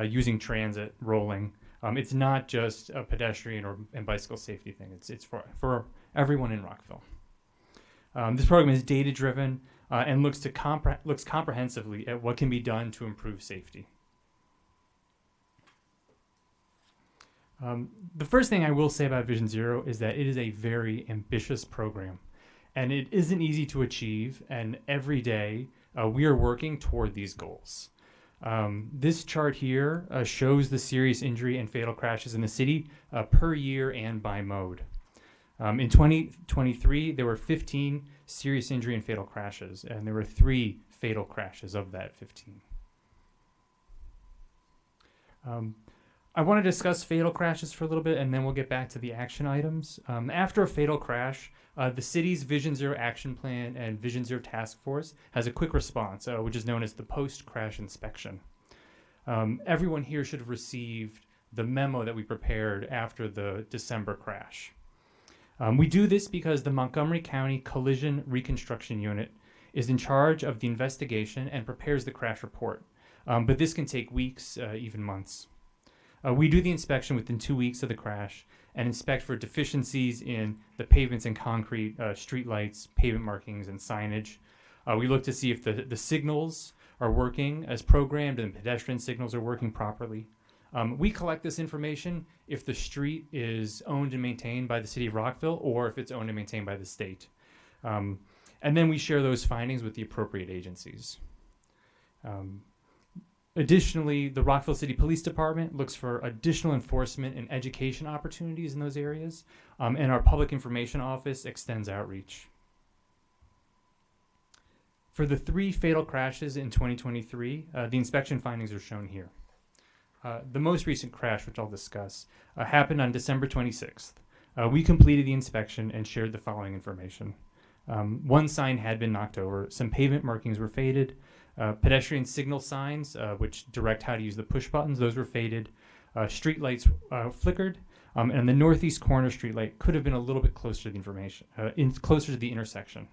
Speaker 16: using transit, rolling. It's not just a pedestrian and bicycle safety thing. It's for everyone in Rockville. This program is data-driven and looks comprehensively at what can be done to improve safety. The first thing I will say about Vision Zero is that it is a very ambitious program, and it isn't easy to achieve, and every day we are working toward these goals. This chart here shows the serious injury and fatal crashes in the city per year and by mode. In 2023, there were 15 serious injury and fatal crashes, and there were 3 fatal crashes of that 15. I want to discuss fatal crashes for a little bit, and then we'll get back to the action items. After a fatal crash, the city's Vision Zero Action Plan and Vision Zero Task Force has a quick response, which is known as the post-crash inspection. Everyone here should have received the memo that we prepared after the December crash. We do this because the Montgomery County Collision Reconstruction Unit is in charge of the investigation and prepares the crash report, but this can take weeks, even months. We do the inspection within 2 weeks of the crash and inspect for deficiencies in the pavements and concrete, street lights, pavement markings, and signage. We look to see if the signals are working as programmed and pedestrian signals are working properly. We collect this information if the street is owned and maintained by the city of Rockville or if it's owned and maintained by the state. And then we share those findings with the appropriate agencies. Additionally, the Rockville City Police Department looks for additional enforcement and education opportunities in those areas, and our Public Information Office extends outreach. For the 3 fatal crashes in 2023, the inspection findings are shown here. The most recent crash, which I'll discuss, happened on December 26th. We completed the inspection and shared the following information. One sign had been knocked over, some pavement markings were faded, pedestrian signal signs, which direct how to use the push buttons, those were faded. Street lights flickered, and the northeast corner street light could have been a little bit closer to the information, closer to the intersection.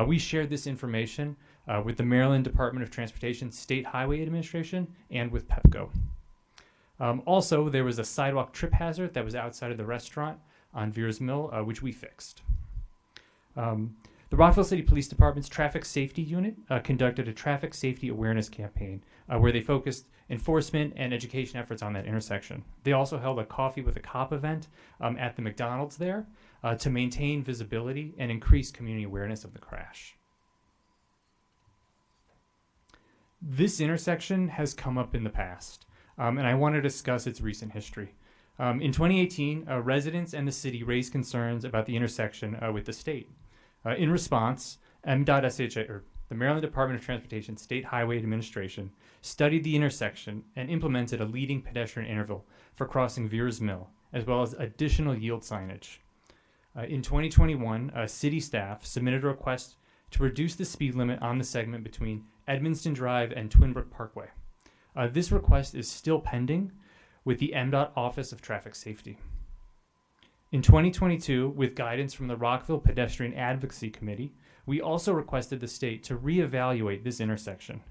Speaker 16: We shared this information with the Maryland Department of Transportation State Highway Administration and with PEPCO. Also, there was a sidewalk trip hazard that was outside of the restaurant on Veers Mill, which we fixed. The Rockville City Police Department's Traffic Safety Unit conducted a traffic safety awareness campaign where they focused enforcement and education efforts on that intersection. They also held a Coffee with a Cop event at the McDonald's there to maintain visibility and increase community awareness of the crash. This intersection has come up in the past, and I want to discuss its recent history. In 2018, residents and the city raised concerns about the intersection with the state. In response, MDOT-SHA, or the Maryland Department of Transportation State Highway Administration, studied the intersection and implemented a leading pedestrian interval for crossing Veers Mill, as well as additional yield signage. In 2021, city staff submitted a request to reduce the speed limit on the segment between Edmonston Drive and Twinbrook Parkway. This request is still pending with the MDOT Office of Traffic Safety. In 2022, with guidance from the Rockville Pedestrian Advocacy Committee, we also requested the state to reevaluate this intersection.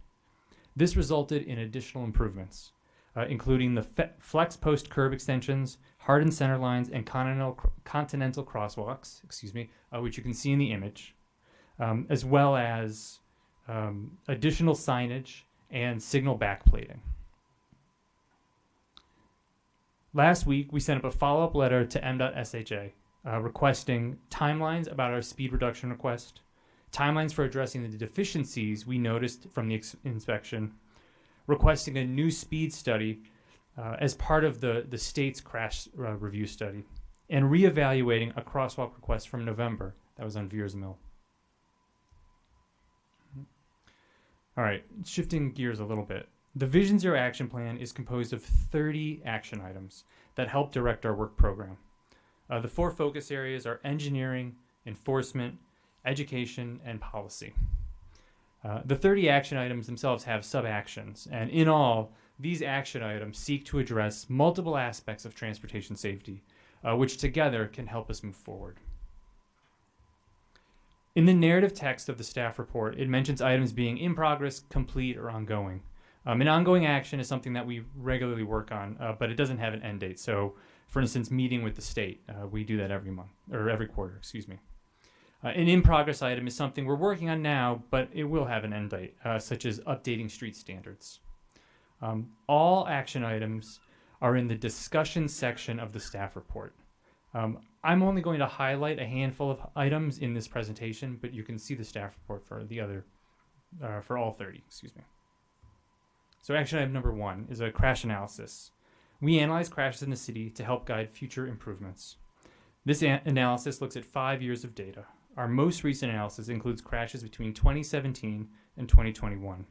Speaker 16: This resulted in additional improvements, including the flex post curb extensions, hardened center lines, and continental crosswalks, which you can see in the image, as well as additional signage and signal backplating. Last week, we sent up a follow-up letter to MDOT-SHA requesting timelines about our speed reduction request, timelines for addressing the deficiencies we noticed from the inspection, requesting a new speed study as part of the state's crash review study, and reevaluating a crosswalk request from November that was on Veers Mill. All right, shifting gears a little bit. The Vision Zero Action Plan is composed of 30 action items that help direct our work program. The 4 focus areas are engineering, enforcement, education, and policy. The 30 action items themselves have sub-actions, and in all, these action items seek to address multiple aspects of transportation safety, which together can help us move forward. In the narrative text of the staff report, it mentions items being in progress, complete, or ongoing. An ongoing action is something that we regularly work on, but it doesn't have an end date. So, for instance, meeting with the state, we do that every month, or every quarter, excuse me. An in-progress item is something we're working on now, but it will have an end date, such as updating street standards. All action items are in the discussion section of the staff report. I'm only going to highlight a handful of items in this presentation, but you can see the staff report for the other, for all 30, excuse me. So action item number 1 is a crash analysis. We analyze crashes in the city to help guide future improvements. This analysis looks at 5 years of data. Our most recent analysis includes crashes between 2017 and 2021.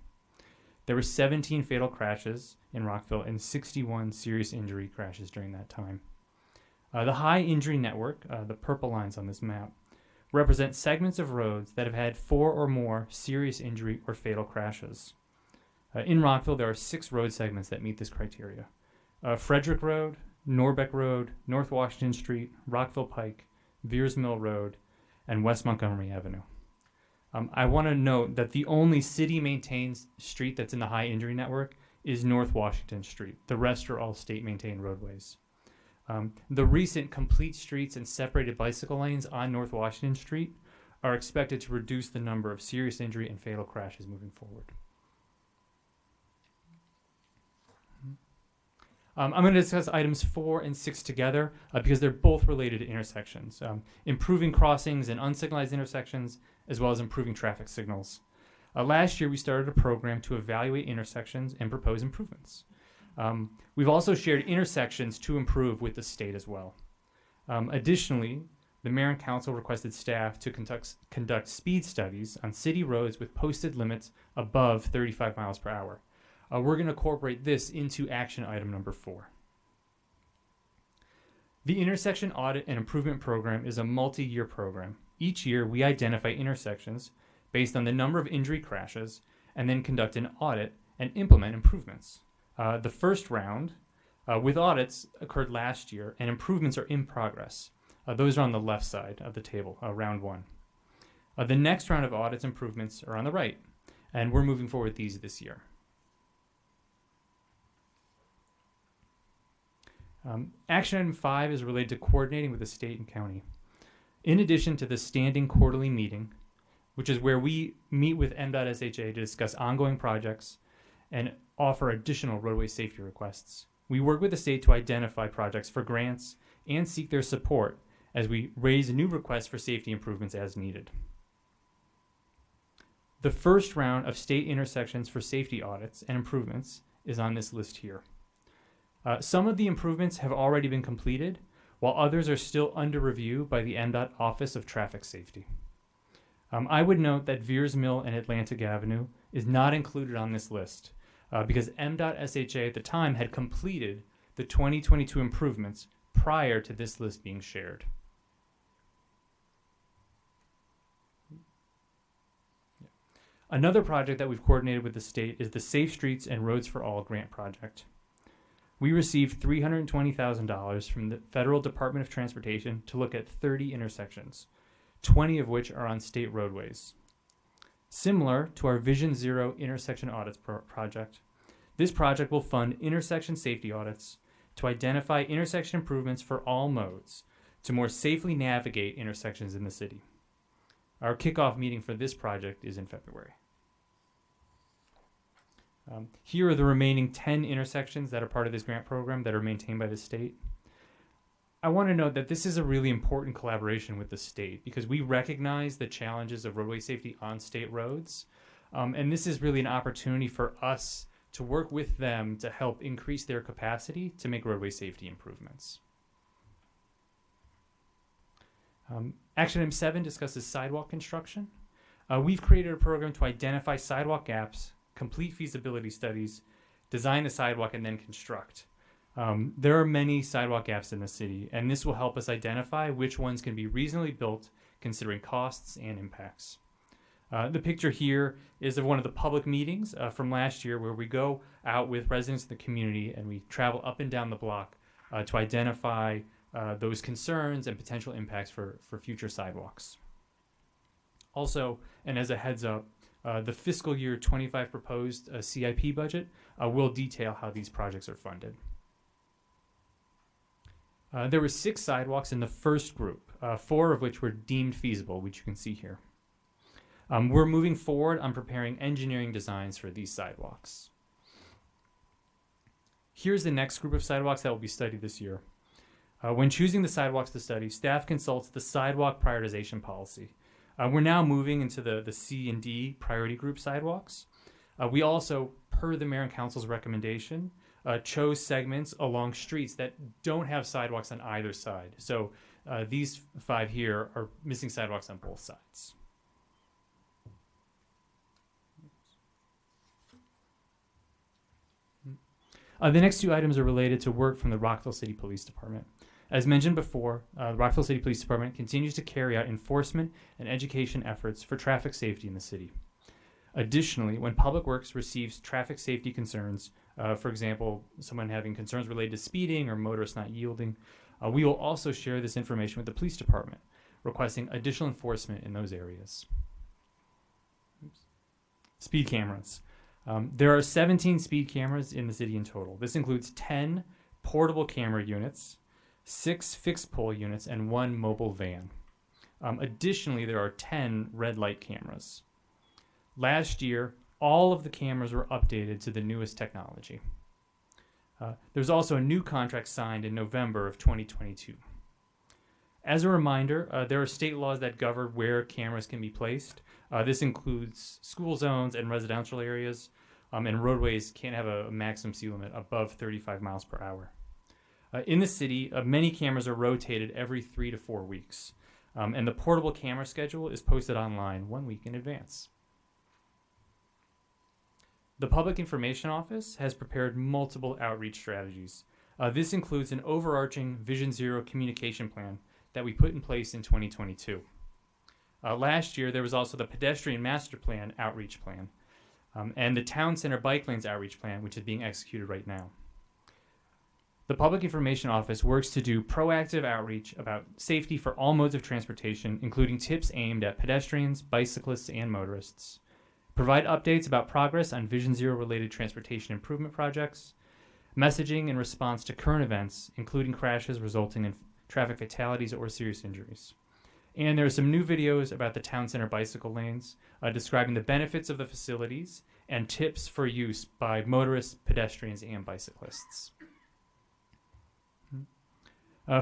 Speaker 16: There were 17 fatal crashes in Rockville and 61 serious injury crashes during that time. The high injury network, the purple lines on this map, represent segments of roads that have had 4 or more serious injury or fatal crashes. In Rockville, there are 6 road segments that meet this criteria. Frederick Road, Norbeck Road, North Washington Street, Rockville Pike, Veers Mill Road, and West Montgomery Avenue. I want to note that the only city-maintained street that's in the high injury network is North Washington Street. The rest are all state-maintained roadways. The recent complete streets and separated bicycle lanes on North Washington Street are expected to reduce the number of serious injury and fatal crashes moving forward. I'm going to discuss items 4 and 6 together because they're both related to intersections. Improving crossings and unsignalized intersections, as well as improving traffic signals. Last year, we started a program to evaluate intersections and propose improvements. We've also shared intersections to improve with the state as well. Additionally, the Mayor and Council requested staff to conduct speed studies on city roads with posted limits above 35 miles per hour. We're going to incorporate this into action item number 4. The Intersection Audit and Improvement Program is a multi-year program. Each year, we identify intersections based on the number of injury crashes and then conduct an audit and implement improvements. The first round with audits occurred last year, and improvements are in progress. Those are on the left side of the table, round 1. The next round of audits improvements are on the right, and we're moving forward with these this year. Action item 5 is related to coordinating with the state and county. In addition to the standing quarterly meeting, which is where we meet with MDOT SHA to discuss ongoing projects and offer additional roadway safety requests, we work with the state to identify projects for grants and seek their support as we raise new requests for safety improvements as needed. The first round of state intersections for safety audits and improvements is on this list here. Some of the improvements have already been completed, while others are still under review by the MDOT Office of Traffic Safety. I would note that Veers Mill and Atlantic Avenue is not included on this list because MDOT SHA at the time had completed the 2022 improvements prior to this list being shared. Another project that we've coordinated with the state is the Safe Streets and Roads for All grant project. We received $320,000 from the Federal Department of Transportation to look at 30 intersections, 20 of which are on state roadways. Similar to our Vision Zero intersection audits project, this project will fund intersection safety audits to identify intersection improvements for all modes to more safely navigate intersections in the city. Our kickoff meeting for this project is in February. Here are the remaining 10 intersections that are part of this grant program that are maintained by the state. I want to note that this is a really important collaboration with the state because we recognize the challenges of roadway safety on state roads. And this is really an opportunity for us to work with them to help increase their capacity to make roadway safety improvements. Action item 7 discusses sidewalk construction. We've created a program to identify sidewalk gaps, complete feasibility studies, design a sidewalk, and then construct. There are many sidewalk gaps in the city, and this will help us identify which ones can be reasonably built considering costs and impacts. The picture here is of one of the public meetings from last year where we go out with residents of the community and we travel up and down the block to identify those concerns and potential impacts for future sidewalks. Also, and as a heads up, the fiscal year 25 proposed CIP budget will detail how these projects are funded. There were 6 sidewalks in the first group, 4 of which were deemed feasible, which you can see here. We're moving forward on preparing engineering designs for these sidewalks. Here's the next group of sidewalks that will be studied this year. When choosing the sidewalks to study, staff consults the sidewalk prioritization policy. We're now moving into the C and D priority group sidewalks. We also, per the Mayor and Council's recommendation, chose segments along streets that don't have sidewalks on either side. So these 5 here are missing sidewalks on both sides. The next 2 items are related to work from the Rockville City Police Department. As mentioned before, the Rockville City Police Department continues to carry out enforcement and education efforts for traffic safety in the city. Additionally, when Public Works receives traffic safety concerns, for example, someone having concerns related to speeding or motorists not yielding, we will also share this information with the police department, requesting additional enforcement in those areas. Oops. Speed cameras. There are 17 speed cameras in the city in total. This includes 10 portable camera units, 6 fixed pole units, and 1 mobile van. Additionally, there are 10 red light cameras. Last year, all of the cameras were updated to the newest technology. There's also a new contract signed in November of 2022. As a reminder, there are state laws that govern where cameras can be placed. This includes school zones and residential areas, and roadways can't have a maximum speed limit above 35 miles per hour. In the city, many cameras are rotated every 3 to 4 weeks, and the portable camera schedule is posted online 1 week in advance. The Public Information Office has prepared multiple outreach strategies. This includes an overarching Vision Zero communication plan that we put in place in 2022. Last year, there was also the Pedestrian Master Plan outreach plan, and the Town Center Bike Lanes outreach plan, which is being executed right now. The Public Information Office works to do proactive outreach about safety for all modes of transportation, including tips aimed at pedestrians, bicyclists, and motorists. Provide updates about progress on Vision Zero related transportation improvement projects, messaging in response to current events, including crashes resulting in traffic fatalities or serious injuries. And there are some new videos about the Town Center bicycle lanes, describing the benefits of the facilities and tips for use by motorists, pedestrians, and bicyclists.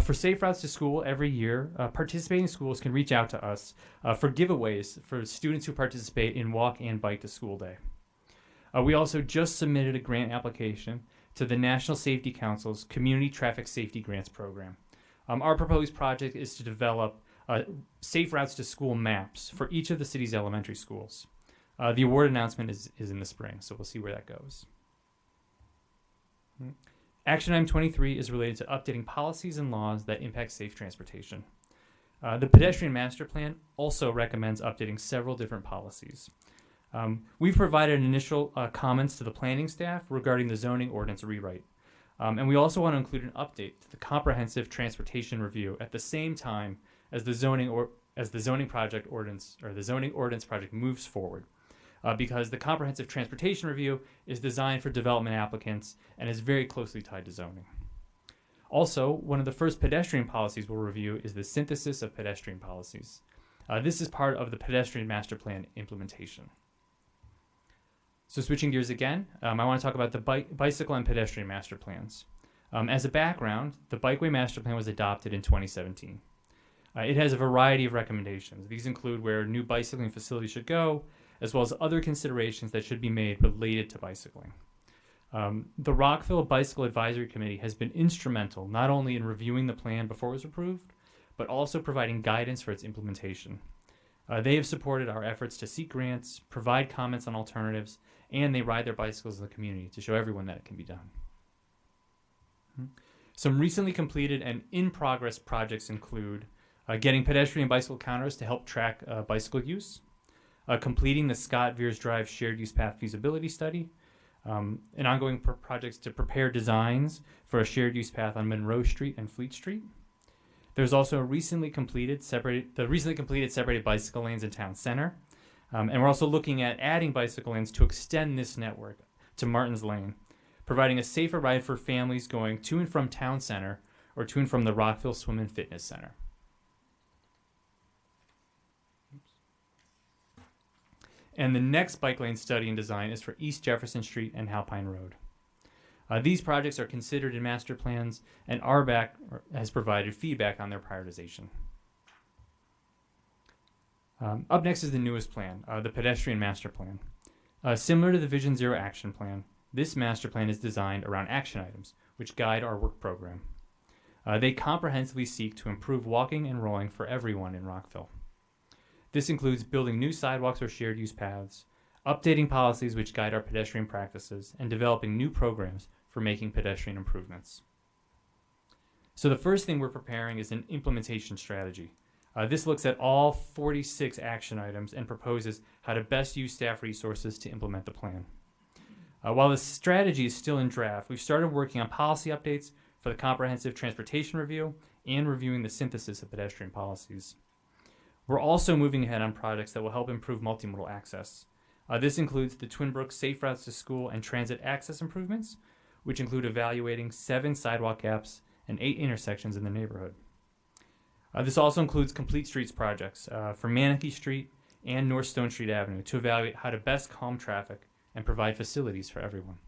Speaker 16: For Safe Routes to School every year, participating schools can reach out to us for giveaways for students who participate in Walk and Bike to School Day. We also just submitted a grant application to the National Safety Council's Community Traffic Safety Grants Program. Our proposed project is to develop Safe Routes to School maps for each of the city's elementary schools. The award announcement is in the spring, so we'll see where that goes. Action item 23 is related to updating policies and laws that impact safe transportation. The Pedestrian Master Plan also recommends updating several different policies. We've provided initial comments to the planning staff regarding the zoning ordinance rewrite. And we also want to include an update to the comprehensive transportation review at the same time as the zoning project ordinance, or the zoning ordinance project moves forward. Because the comprehensive transportation review is designed for development applicants and is very closely tied to zoning. Also, one of the first pedestrian policies we'll review is the synthesis of pedestrian policies. This is part of the Pedestrian Master Plan implementation. So switching gears again, I want to talk about the bicycle and pedestrian master plans. As a background, the Bikeway Master Plan was adopted in 2017. It has a variety of recommendations. These include where new bicycling facilities should go, as well as other considerations that should be made related to bicycling. The Rockville Bicycle Advisory Committee has been instrumental not only in reviewing the plan before it was approved, but also providing guidance for its implementation. They have supported our efforts to seek grants, provide comments on alternatives, and they ride their bicycles in the community to show everyone that it can be done. Some recently completed and in-progress projects include getting pedestrian and bicycle counters to help track bicycle use, completing the Scott Veers Drive shared use path feasibility study, and ongoing projects to prepare designs for a shared use path on Monroe Street and Fleet Street. There's also the recently completed separated bicycle lanes in Town Center, and we're also looking at adding bicycle lanes to extend this network to Martin's Lane, providing a safer ride for families going to and from Town Center or to and from the Rockville Swim and Fitness Center. And the next bike lane study and design is for East Jefferson Street and Halpine Road. These projects are considered in master plans, and RBAC has provided feedback on their prioritization. Up next is the newest plan, the Pedestrian Master Plan. Similar to the Vision Zero Action Plan, this master plan is designed around action items, which guide our work program. They comprehensively seek to improve walking and rolling for everyone in Rockville. This includes building new sidewalks or shared use paths, updating policies which guide our pedestrian practices, and developing new programs for making pedestrian improvements. So the first thing we're preparing is an implementation strategy. This looks at all 46 action items and proposes how to best use staff resources to implement the plan. While the strategy is still in draft, we've started working on policy updates for the comprehensive transportation review and reviewing the synthesis of pedestrian policies. We're also moving ahead on projects that will help improve multimodal access. This includes the Twin Brooks Safe Routes to School and transit access improvements, which include evaluating 7 sidewalk gaps and 8 intersections in the neighborhood. This also includes Complete Streets projects for Manatee Street and North Stone Street Avenue to evaluate how to best calm traffic and provide facilities for everyone.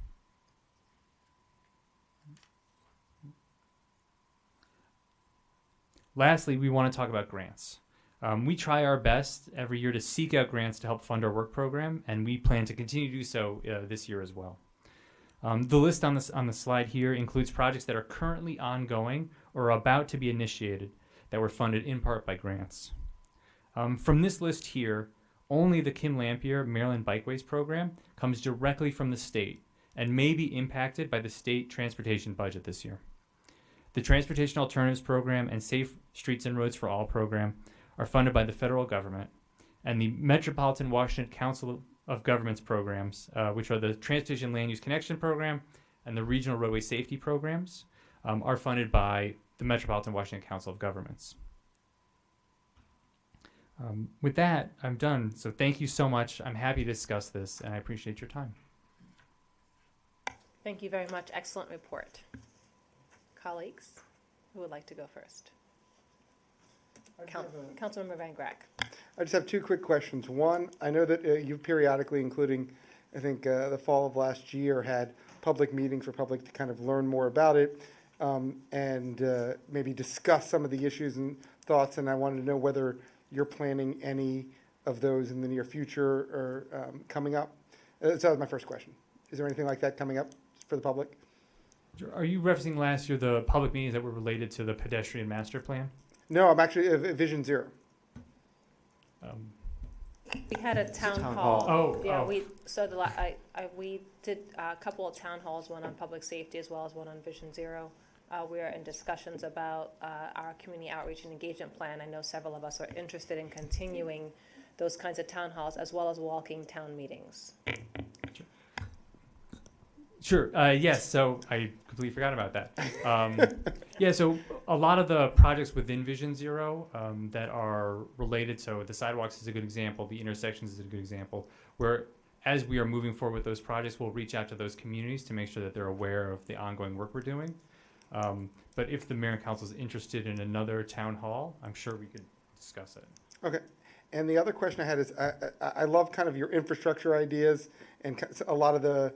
Speaker 16: Lastly, we want to talk about grants. We try our best every year to seek out grants to help fund our work program, and we plan to continue to do so this year as well. The list on the slide here includes projects that are currently ongoing or about to be initiated that were funded in part by grants. From this list here, only the Kim Lampier Maryland Bikeways program comes directly from the state and may be impacted by the state transportation budget this year. The Transportation Alternatives Program and Safe Streets and Roads for All program are funded by the federal government, and the Metropolitan Washington Council of Governments programs, which are the Transportation Land Use Connection Program and the Regional Roadway Safety Programs, are funded by the Metropolitan Washington Council of Governments. With that, I'm done. So thank you so much. I'm happy to discuss this, and I appreciate your time.
Speaker 1: Thank you very much. Excellent report. Colleagues, who would like to go first? Councilmember Van Grack.
Speaker 2: I just have 2 quick questions. One, I know that you've periodically, including, I think, the fall of last year, had public meetings for public to kind of learn more about it and maybe discuss some of the issues and thoughts. And I wanted to know whether you're planning any of those in the near future or coming up. So that was my first question. Is there anything like that coming up for the public?
Speaker 16: Are you referencing last year the public meetings that were related to the pedestrian master plan?
Speaker 2: No, I'm actually Vision Zero.
Speaker 1: We had a town hall.
Speaker 16: Oh,
Speaker 1: yeah.
Speaker 16: oh.
Speaker 1: We did a couple of town halls, one on public safety as well as one on Vision Zero. We are in discussions about our community outreach and engagement plan. I know several of us are interested in continuing those kinds of town halls as well as walking town meetings.
Speaker 16: Sure. Yes. So I completely forgot about that. Yeah. So a lot of the projects within Vision Zero that are related. So the sidewalks is a good example. The intersections is a good example. Where as we are moving forward with those projects, we'll reach out to those communities to make sure that they're aware of the ongoing work we're doing. But if the mayor and council is interested in another town hall, I'm sure we could discuss it.
Speaker 2: Okay. And the other question I had is, I love kind of your infrastructure ideas and a lot of the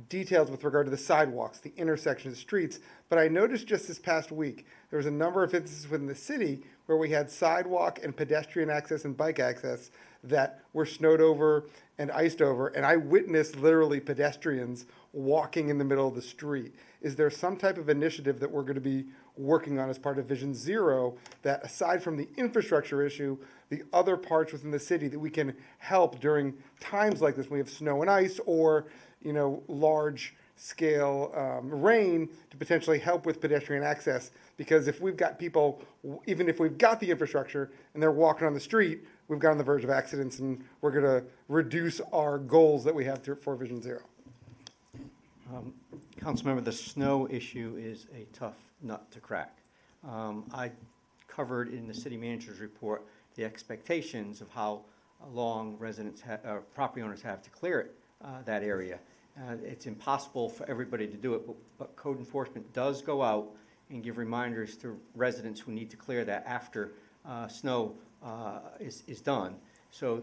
Speaker 2: details with regard to the sidewalks, the intersections, the streets, but I noticed just this past week, there was a number of instances within the city where we had sidewalk and pedestrian access and bike access that were snowed over and iced over, and I witnessed literally pedestrians walking in the middle of the street. Is there some type of initiative that we're going to be working on as part of Vision Zero that, aside from the infrastructure issue, the other parts within the city that we can help during times like this when we have snow and ice or, large scale rain to potentially help with pedestrian access? Because if we've got people, even if we've got the infrastructure and they're walking on the street, we've got on the verge of accidents, and we're going to reduce our goals that we have for Vision Zero.
Speaker 4: Councilmember, the snow issue is a tough nut to crack. I covered in the city manager's report the expectations of how long residents, property owners have to clear it, that area. It's impossible for everybody to do it, but code enforcement does go out and give reminders to residents who need to clear that after snow is done. So,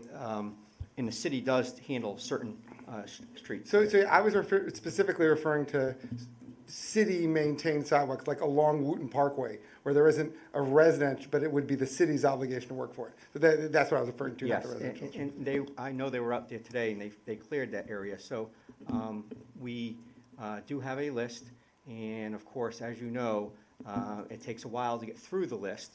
Speaker 4: and the city does handle certain streets.
Speaker 2: So I was specifically referring to city-maintained sidewalks, like along Wooten Parkway, where there isn't a residence, but it would be the city's obligation to work for it. So that's what I was referring to,
Speaker 4: Yes,
Speaker 2: not the residential.
Speaker 4: and I know they were out there today, and they cleared that area. So we do have a list, and of course, as you know, it takes a while to get through the list.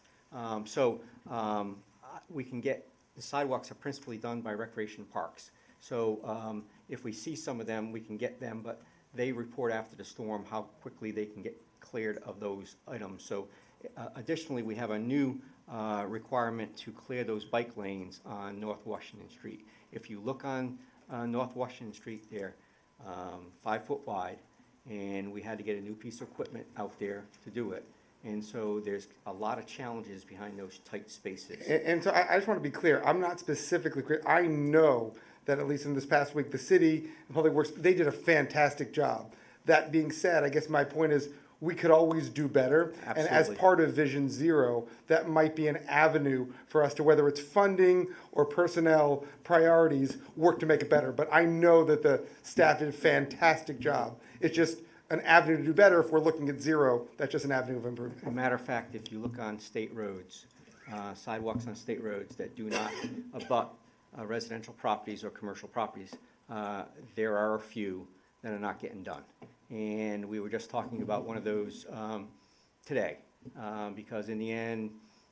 Speaker 4: We can get, the sidewalks are principally done by recreation parks. So if we see some of them, we can get them, but they report after the storm how quickly they can get cleared of those items. So additionally, we have a new requirement to clear those bike lanes on North Washington Street. If you look on North Washington Street there, 5 foot wide, and we had to get a new piece of equipment out there to do it. And so there's a lot of challenges behind those tight spaces.
Speaker 2: And so I just want to be clear. I'm not specifically clear. I know that at least in this past week, the city and Public Works, they did a fantastic job. That being said, I guess my point is we could always do better.
Speaker 4: Absolutely.
Speaker 2: And as part of Vision Zero, that might be an avenue for us to, whether it's funding or personnel priorities, work to make it better. But I know that the staff did a fantastic job. It's just an avenue to do better. If we're looking at zero, that's just an avenue of improvement.
Speaker 4: As a matter of fact, if you look on state roads, sidewalks on state roads that do not abut residential properties or commercial properties, there are a few that are not getting done. And we were just talking about one of those today, because in the end,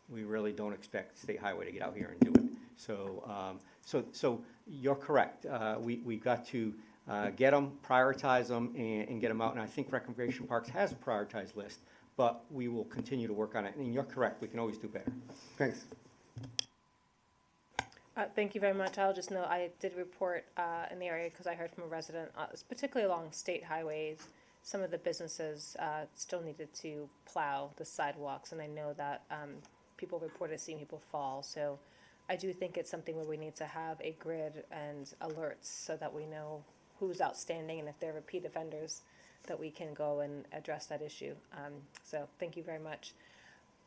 Speaker 4: we really don't expect State Highway to get out here and do it. So you're correct. We've got to get them, prioritize them, and get them out. And I think Recreation Parks has a prioritized list, but we will continue to work on it. And you're correct, we can always do better.
Speaker 2: Thanks.
Speaker 1: Thank you very much. I'll just note I did report in the area because I heard from a resident, particularly along state highways, some of the businesses still needed to plow the sidewalks, and I know that people reported seeing people fall. So I do think it's something where we need to have a grid and alerts so that we know who's outstanding and if they're repeat offenders, that we can go and address that issue. So thank you very much.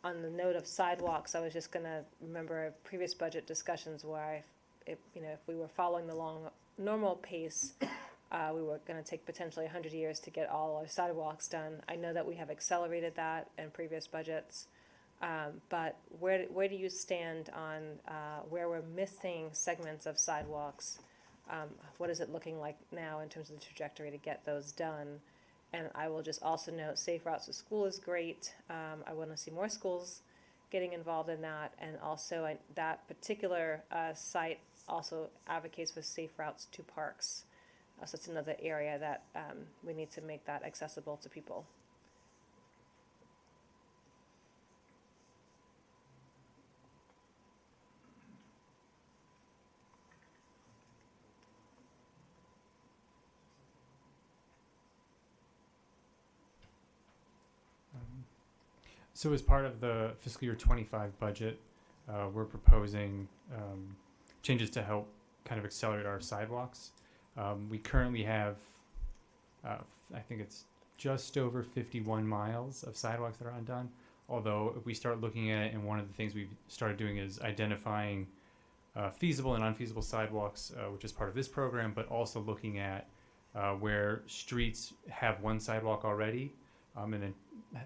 Speaker 1: On the note of sidewalks, I was just going to remember previous budget discussions where if we were following the normal pace, we were going to take potentially 100 years to get all our sidewalks done. I know that we have accelerated that in previous budgets, but where do you stand on where we're missing segments of sidewalks? What is it looking like now in terms of the trajectory to get those done? And I will just also note safe routes to school is great. I want to see more schools getting involved in that. And also that particular site also advocates for safe routes to parks. So it's another area that we need to make that accessible to people.
Speaker 16: So as part of the fiscal year 25 budget, we're proposing changes to help kind of accelerate our sidewalks. We currently have, I think it's just over 51 miles of sidewalks that are undone. Although if we start looking at it, and one of the things we've started doing is identifying feasible and unfeasible sidewalks, which is part of this program, but also looking at where streets have one sidewalk already, and then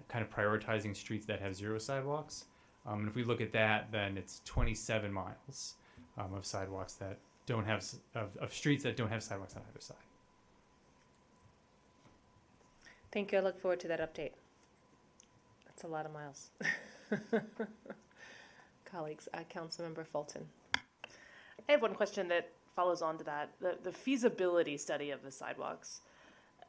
Speaker 16: kind of prioritizing streets that have 0 sidewalks. And if we look at that, then it's 27 miles of sidewalks that don't have of streets that don't have sidewalks on either side.
Speaker 1: Thank you. I look forward to that update. That's a lot of miles. Colleagues, Councilmember Fulton.
Speaker 5: I have one question that follows on to that. The feasibility study of the sidewalks.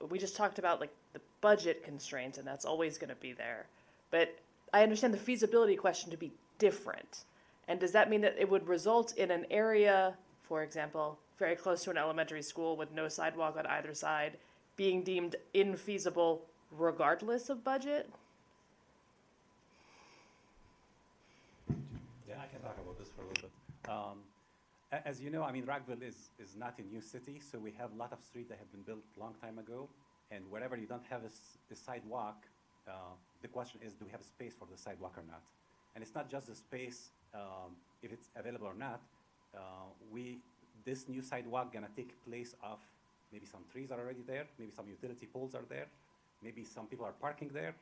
Speaker 5: We just talked about like the budget constraints, and that's always going to be there. But I understand the feasibility question to be different. And does that mean that it would result in an area, for example, very close to an elementary school with no sidewalk on either side, being deemed infeasible regardless of budget?
Speaker 9: Yeah, I can talk about this for a little bit. As you know, I mean, Rockville is not a new city, so we have a lot of streets that have been built a long time ago. And wherever you don't have a sidewalk, the question is, do we have a space for the sidewalk or not? And it's not just the space, if it's available or not. This new sidewalk gonna take place of maybe some trees are already there, maybe some utility poles are there, maybe some people are parking there,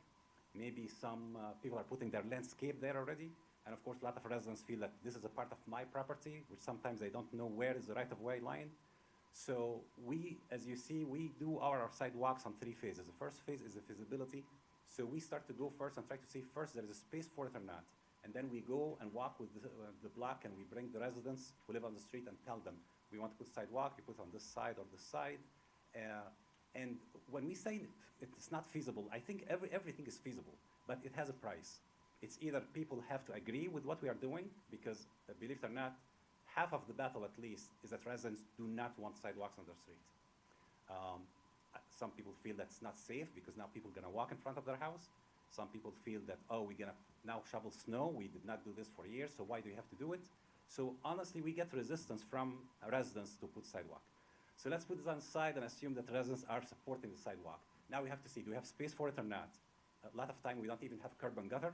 Speaker 9: maybe some people are putting their landscape there already. And of course, a lot of residents feel that this is a part of my property, which sometimes they don't know where is the right-of-way line. So we, as you see, we do our sidewalks on 3 phases. The first phase is the feasibility. So we start to go first and try to see first there is a space for it or not. And then we go and walk with the block, and we bring the residents who live on the street and tell them, we want to put sidewalk, you put on this side or this side. And when we say it's not feasible, I think everything is feasible, but it has a price. It's either people have to agree with what we are doing, because believe it or not, half of the battle at least is that residents do not want sidewalks on their street. Some people feel that's not safe because now people are gonna walk in front of their house. Some people feel that, oh, we're gonna now shovel snow. We did not do this for years, so why do we have to do it? So honestly, we get resistance from residents to put sidewalk. So let's put this on the side and assume that residents are supporting the sidewalk. Now we have to see, do we have space for it or not? A lot of time we don't even have curb and gutter.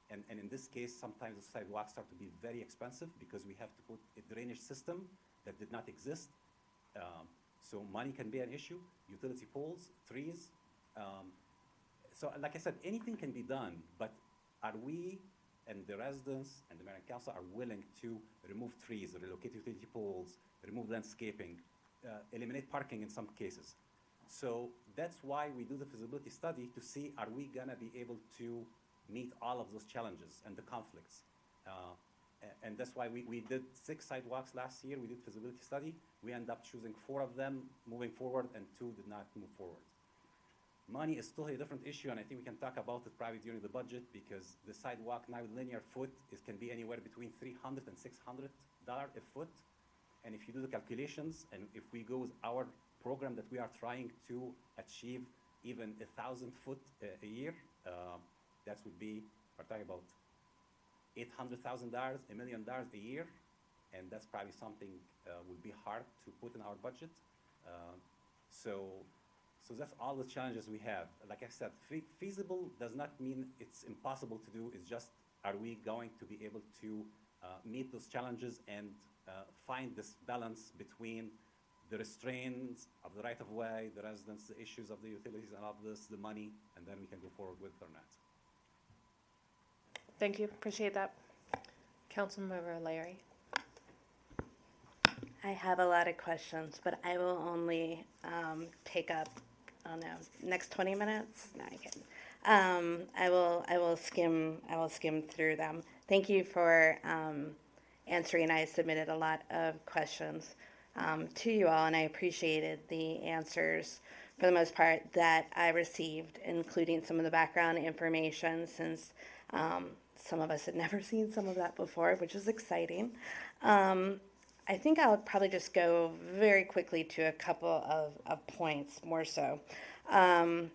Speaker 9: And in this case, sometimes the sidewalks start to be very expensive because we have to put a drainage system that did not exist. So money can be an issue, utility poles, trees. So like I said, anything can be done, but are we and the residents and the mayor and council are willing to remove trees, relocate utility poles, remove landscaping, eliminate parking in some cases? So that's why we do the feasibility study to see, are we gonna be able to meet all of those challenges and the conflicts? And that's why we did 6 sidewalks last year. We did feasibility study. We ended up choosing 4 of them moving forward, and 2 did not move forward. Money is totally a different issue, and I think we can talk about it probably during the budget, because the sidewalk now linear foot can be anywhere between $300 and $600 a foot. And if you do the calculations, and if we go with our program that we are trying to achieve even 1,000 foot a year, that would be, we're talking about $800,000, $1 million a year, and that's probably something would be hard to put in our budget. So that's all the challenges we have. Like I said, feasible does not mean it's impossible to do. It's just, are we going to be able to meet those challenges and find this balance between the restraints of the right-of-way, the residents, the issues of the utilities and all of this, the money, and then we can go forward with it or not.
Speaker 5: Thank you. Appreciate that.
Speaker 1: Councilmember Larry.
Speaker 13: I have a lot of questions, but I will only take up, I don't know, next 20 minutes. No, I can. I will skim through them. Thank you for answering. I submitted a lot of questions to you all, and I appreciated the answers for the most part that I received, including some of the background information, since some of us had never seen some of that before, which is exciting. I think I'll probably just go very quickly to a couple of points more so, because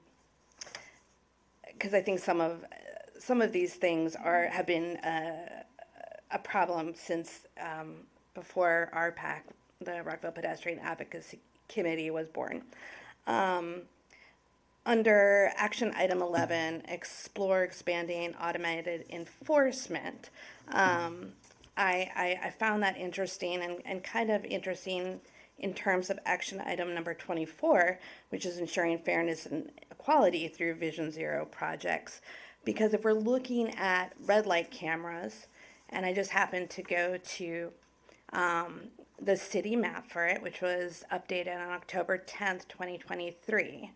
Speaker 13: I think some of these things have been a problem since before RPAC, the Rockville Pedestrian Advocacy Committee, was born. Under action item 11, explore expanding automated enforcement. I found that interesting and kind of interesting in terms of action item number 24, which is ensuring fairness and equality through Vision Zero projects. Because if we're looking at red light cameras, and I just happened to go to the city map for it, which was updated on October 10th, 2023,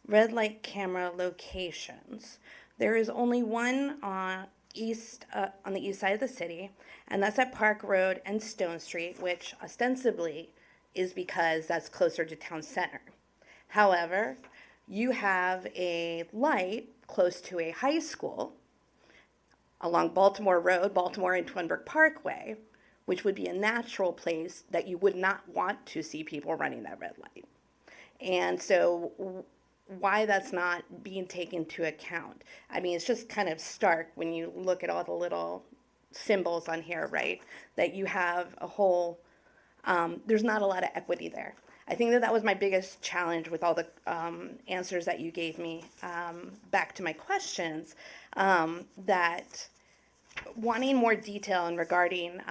Speaker 13: red light camera locations. There is only one on the east side of the city, and that's at Park Road and Stone Street, which ostensibly is because that's closer to town center. However, you have a light close to a high school along Baltimore Road, Baltimore and Twinbrook Parkway, which would be a natural place that you would not want to see people running that red light. And so why that's not being taken into account. I mean, it's just kind of stark when you look at all the little symbols on here, right? That you have a whole, there's not a lot of equity there. I think that was my biggest challenge with all the answers that you gave me back to my questions, that wanting more detail in regarding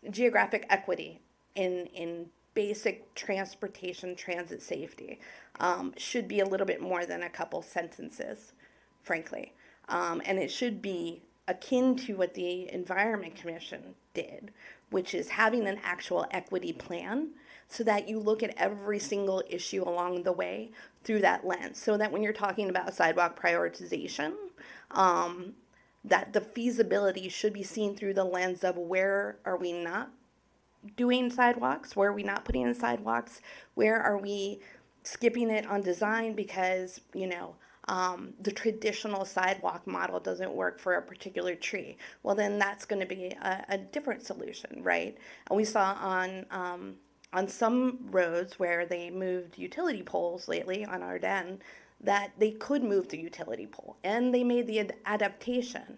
Speaker 13: geographic equity in basic transportation transit safety should be a little bit more than a couple sentences, frankly. And it should be akin to what the Environment Commission did, which is having an actual equity plan so that you look at every single issue along the way through that lens. So that when you're talking about sidewalk prioritization, that the feasibility should be seen through the lens of where are we not doing sidewalks, where are we not putting in sidewalks, where are we skipping it on design because, you know, the traditional sidewalk model doesn't work for a particular tree. Well, then that's going to be a different solution, right? And we saw on some roads where they moved utility poles lately on Ardennes that they could move the utility pole, and they made the adaptation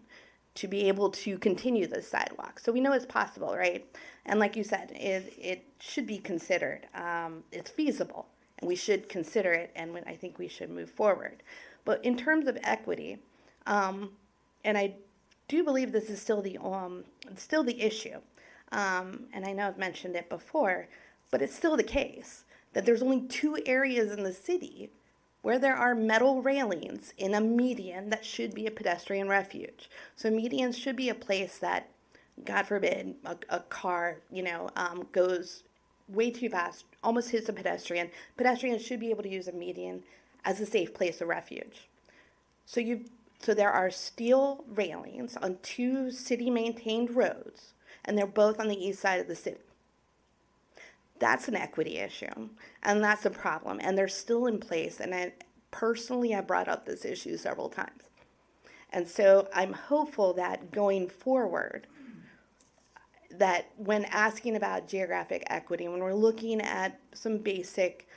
Speaker 13: to be able to continue the sidewalk. So we know it's possible, right? And like you said, it should be considered. It's feasible, and we should consider it, and I think we should move forward. But in terms of equity, and I do believe this is still the issue, and I know I've mentioned it before, but it's still the case that there's only 2 areas in the city where there are metal railings in a median that should be a pedestrian refuge. So medians should be a place that, God forbid, a car, you know, goes way too fast, almost hits a pedestrian. Pedestrians should be able to use a median as a safe place of refuge. So there are steel railings on 2 city-maintained roads, and they're both on the east side of the city. That's an equity issue, and that's a problem, and they're still in place, and I brought up this issue several times. And so I'm hopeful that going forward, that when asking about geographic equity, when we're looking at some basic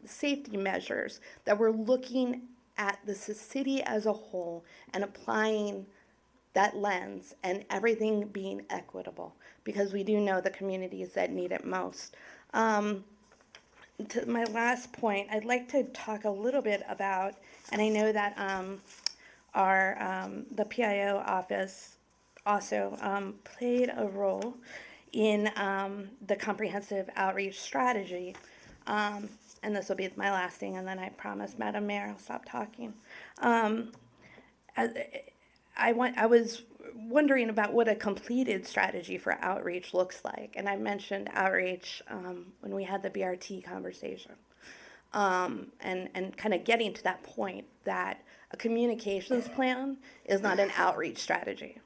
Speaker 13: safety measures, that we're looking at the city as a whole and applying that lens and everything being equitable, because we do know the communities that need it most. To my last point, I'd like to talk a little bit about, and I know that the PIO office also played a role in the comprehensive outreach strategy. And this will be my last thing, and then I promise, Madam Mayor, I'll stop talking. I was wondering about what a completed strategy for outreach looks like, and I mentioned outreach when we had the BRT conversation, and kind of getting to that point that a communications plan is not an outreach strategy.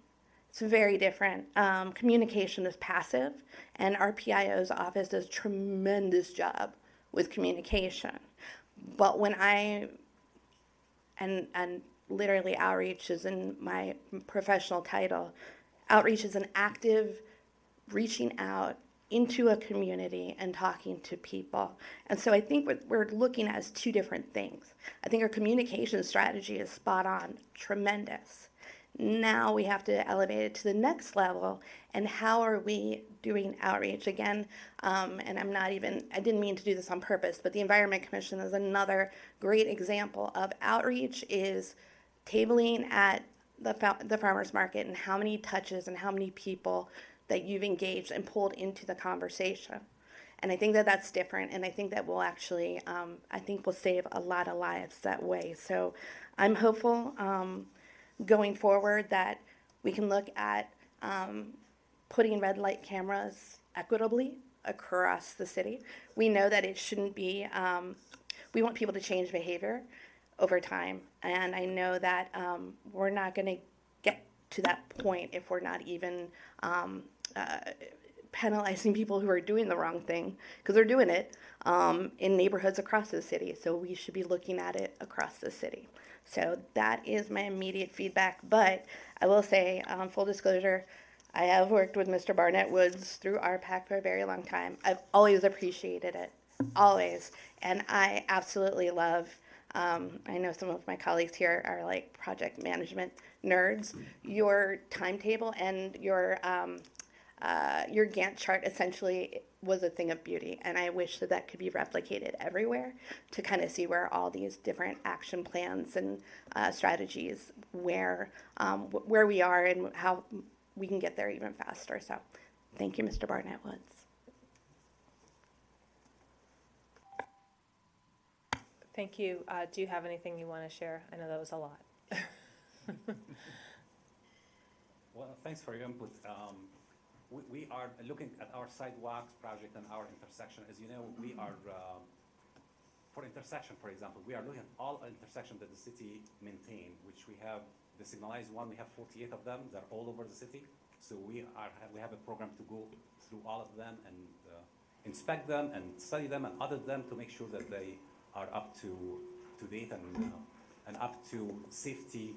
Speaker 13: It's very different. Communication is passive, and our PIO's office does a tremendous job with communication. But when and literally outreach is in my professional title, outreach is an active reaching out into a community and talking to people. And so I think what we're looking at is 2 different things. I think our communication strategy is spot on, tremendous. Now we have to elevate it to the next level, and how are we doing outreach? Again, and I didn't mean to do this on purpose, but the Environment Commission is another great example of outreach is tabling at the farmer's market and how many touches and how many people that you've engaged and pulled into the conversation. And I think that that's different, and I think that will actually, I think we'll save a lot of lives that way. So I'm hopeful going forward that we can look at putting red light cameras equitably across the city. We know that it shouldn't be, we want people to change behavior over time. And I know that we're not going to get to that point if we're not even penalizing people who are doing the wrong thing, because they're doing it in neighborhoods across the city. So we should be looking at it across the city. So that is my immediate feedback. But I will say, full disclosure, I have worked with Mr. Barnett Woods through RPAC for a very long time. I've always appreciated it, always. And I absolutely love, I know some of my colleagues here are like project management nerds, your timetable and your Gantt chart essentially was a thing of beauty, and I wish that that could be replicated everywhere to kind of see where all these different action plans and strategies, where we are and how we can get there even faster. So thank you, Mr. Barnett Woods.
Speaker 1: Thank you. Do you have anything you want to share? I know that was a lot.
Speaker 9: Well, thanks for your input. We are looking at our sidewalks project and our intersection. As you know, we are, for intersection, for example, we are looking at all intersections that the city maintain, which we have the signalized one. We have 48 of them. They're all over the city. So we have a program to go through all of them and inspect them and study them and audit them to make sure that they are up to date and up to safety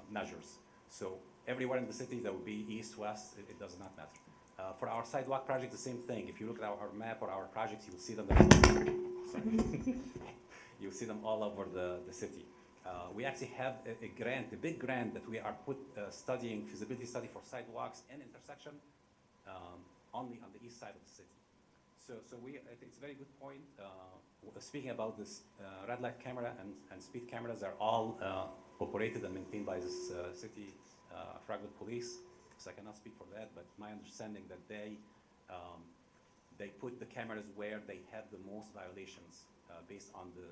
Speaker 9: measures. So everywhere in the city, there will be east, west, it does not matter. For our sidewalk project, the same thing. If you look at our map or our projects, you will see them. You'll see them all over the city. We actually have a grant, a big grant that we are studying feasibility study for sidewalks and intersection only on the east side of the city. So I think it's a very good point. Speaking about this red light camera and speed cameras, they're all operated and maintained by this city Rockville police. So I cannot speak for that, but my understanding that they put the cameras where they have the most violations based on the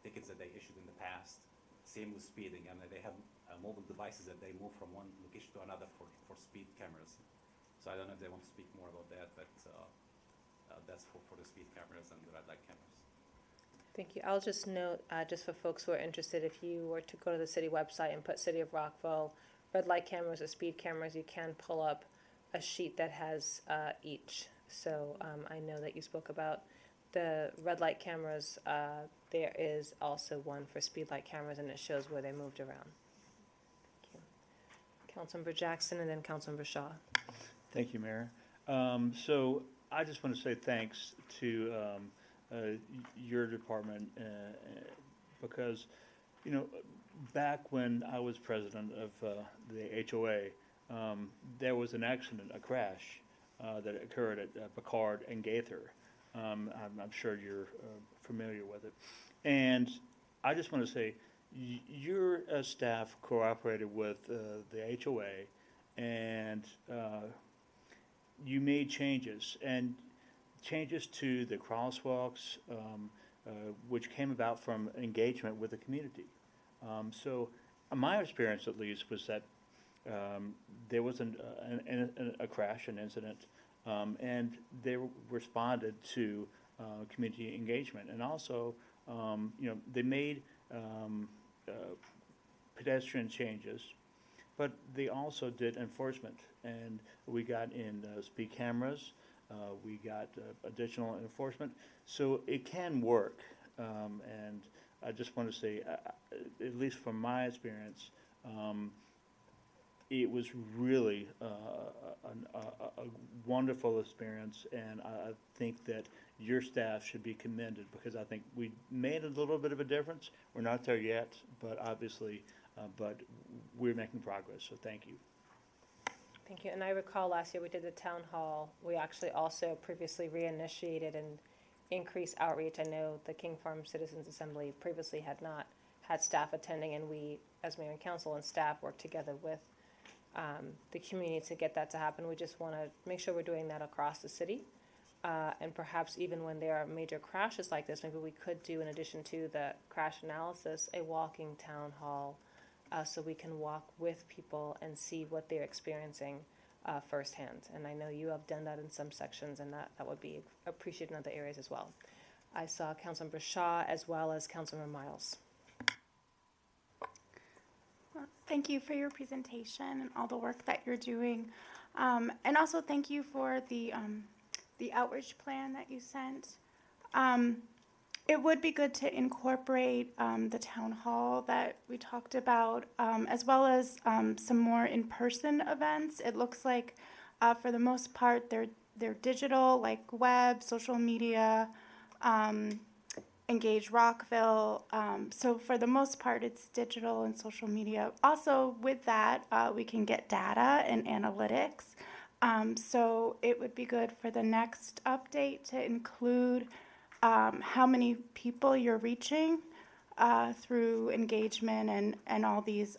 Speaker 9: tickets that they issued in the past. Same with speeding, and they have mobile devices that they move from one location to another for speed cameras. So I don't know if they want to speak more about that, but that's for the speed cameras and the red light cameras.
Speaker 1: Thank you. I'll just note, just for folks who are interested, if you were to go to the city website and put City of Rockville red light cameras or speed cameras, you can pull up a sheet that has each. So I know that you spoke about the red light cameras. There is also one for speed light cameras, and it shows where they moved around. Thank you. Councilmember Jackson and then Councilmember Shaw.
Speaker 3: Thank you, Mayor. So I just want to say thanks to your department because, you know, back when I was president of the HOA, there was an accident, a crash that occurred at Picard and Gaither. I'm sure you're familiar with it. And I just want to say, your staff cooperated with the HOA, and you made changes to the crosswalks, which came about from engagement with the community. So my experience, at least, was that there was a crash, an incident, and they responded to community engagement. And also, you know, they made pedestrian changes, but they also did enforcement. And we got in speed cameras, we got additional enforcement. So it can work, and I just want to say, at least from my experience, it was really a wonderful experience, and I think that your staff should be commended because I think we made a little bit of a difference. We're not there yet, but obviously, but we're making progress, so thank you.
Speaker 1: Thank you. And I recall last year we did the town hall. We actually also previously reinitiated and increased outreach. I know the King Farm Citizens Assembly previously had not had staff attending, and we, as mayor and council and staff, worked together with the community to get that to happen. We just want to make sure we're doing that across the city. And perhaps even when there are major crashes like this, maybe we could do, in addition to the crash analysis, a walking town hall, so we can walk with people and see what they're experiencing firsthand. And I know you have done that in some sections, and that would be appreciated in other areas as well. I saw Councilmember Shaw as well as Councilmember Miles.
Speaker 15: Well, thank you for your presentation and all the work that you're doing. And also thank you for the outreach plan that you sent. It would be good to incorporate the town hall that we talked about, as well as some more in-person events. It looks like, for the most part, they're digital, like web, social media, Engage Rockville. So for the most part, it's digital and social media. Also, with that, we can get data and analytics. So it would be good for the next update to include how many people you're reaching through engagement and all these,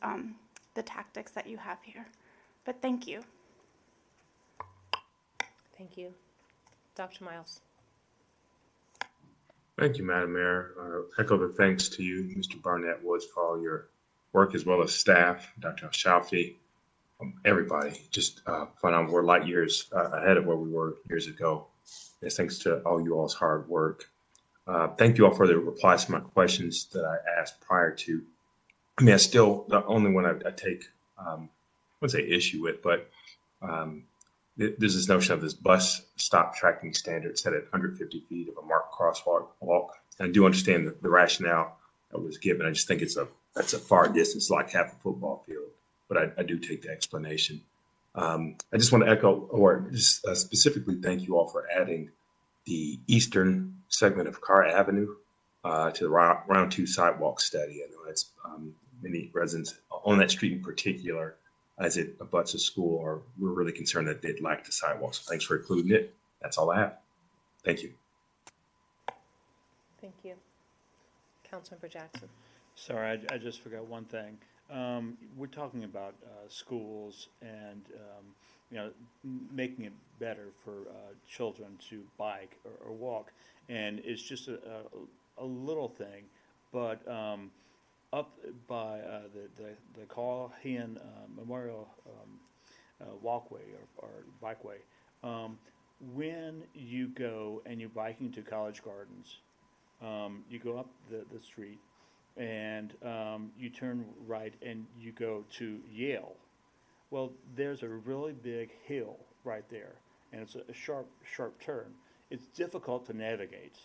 Speaker 15: the tactics that you have here. But thank you.
Speaker 1: Thank you. Dr. Miles.
Speaker 12: Thank you, Madam Mayor. Echo the thanks to you, Mr. Barnett Woods, for all your work, as well as staff, Dr. Shalfie, everybody. Just phenomenal. We're light years ahead of where we were years ago. It's thanks to all you all's hard work. Thank you all for the replies to my questions that I asked prior to. I mean, I still, the only one I take, I wouldn't say issue with, but there's this notion of this bus stop tracking standard set at 150 feet of a marked crosswalk. And I do understand the rationale that was given. I just think that's a far distance, like half a football field. But I do take the explanation. I just want to echo, or just specifically thank you all for adding the eastern segment of Carr Avenue to the round 2 sidewalk study. I know that's many residents on that street in particular, as it abuts a school, or we're really concerned that they'd lack the sidewalk. So thanks for including it. That's all I have. Thank you.
Speaker 1: Thank you. Councilmember Jackson.
Speaker 3: Sorry, I just forgot one thing. We're talking about schools and making it better for children to bike or walk, and it's just a little thing, but up by the Callahan Memorial walkway or bikeway, when you go and you're biking to College Gardens, you go up the street and you turn right and you go to Yale. Well, there's a really big hill right there, and it's a sharp turn. It's difficult to navigate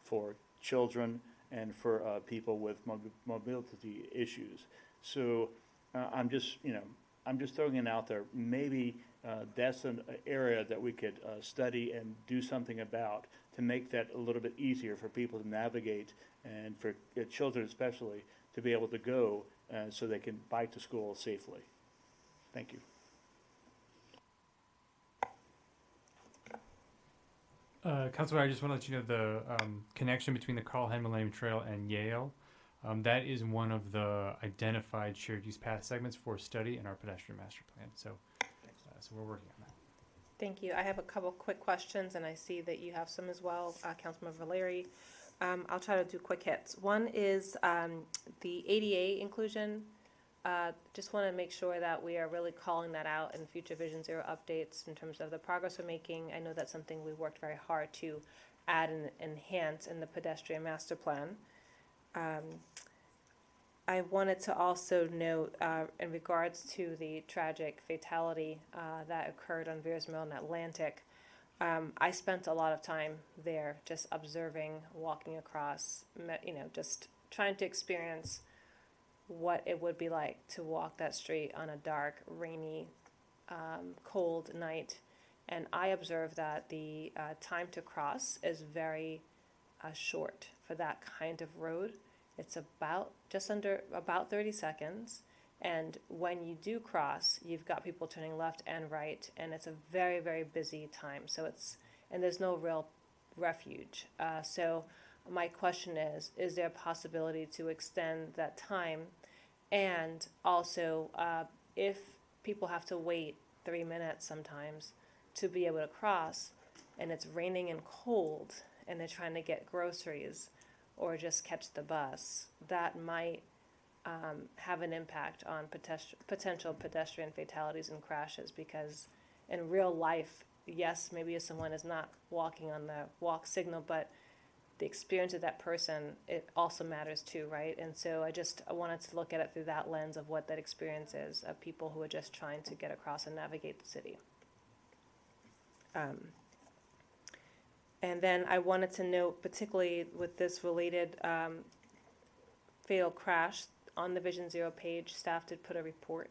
Speaker 3: for children and for people with mobility issues. So I'm just throwing it out there. Maybe that's an area that we could study and do something about to make that a little bit easier for people to navigate, and for children especially to be able to go so they can bike to school safely. Thank you.
Speaker 16: Councilor, I just want to let you know the connection between the Carl Hen Millennium Trail and Yale. That is one of the identified shared use path segments for study in our pedestrian master plan. So we're working on that.
Speaker 1: Thank you. I have a couple quick questions, and I see that you have some as well, Councilmember Valeri. I'll try to do quick hits. One is the ADA inclusion. Just want to make sure that we are really calling that out in future Vision Zero updates in terms of the progress we're making. I know that's something we worked very hard to add and enhance in the pedestrian master plan. I wanted to also note in regards to the tragic fatality that occurred on Veers Mill and Atlantic. I spent a lot of time there just observing, walking across, just trying to experience what it would be like to walk that street on a dark, rainy, cold night. And I observed that the time to cross is very short for that kind of road. It's about 30 seconds. And when you do cross, you've got people turning left and right, and it's a very, very busy time. And there's no real refuge. So my question is there a possibility to extend that time? And also, if people have to wait 3 minutes sometimes to be able to cross, and it's raining and cold and they're trying to get groceries or just catch the bus, that might have an impact on potential pedestrian fatalities and crashes, because in real life, yes, maybe if someone is not walking on the walk signal, but the experience of that person, it also matters too, right? And so I wanted to look at it through that lens of what that experience is of people who are just trying to get across and navigate the city. And then I wanted to note, particularly with this related fatal crash, on the Vision Zero page, staff did put a report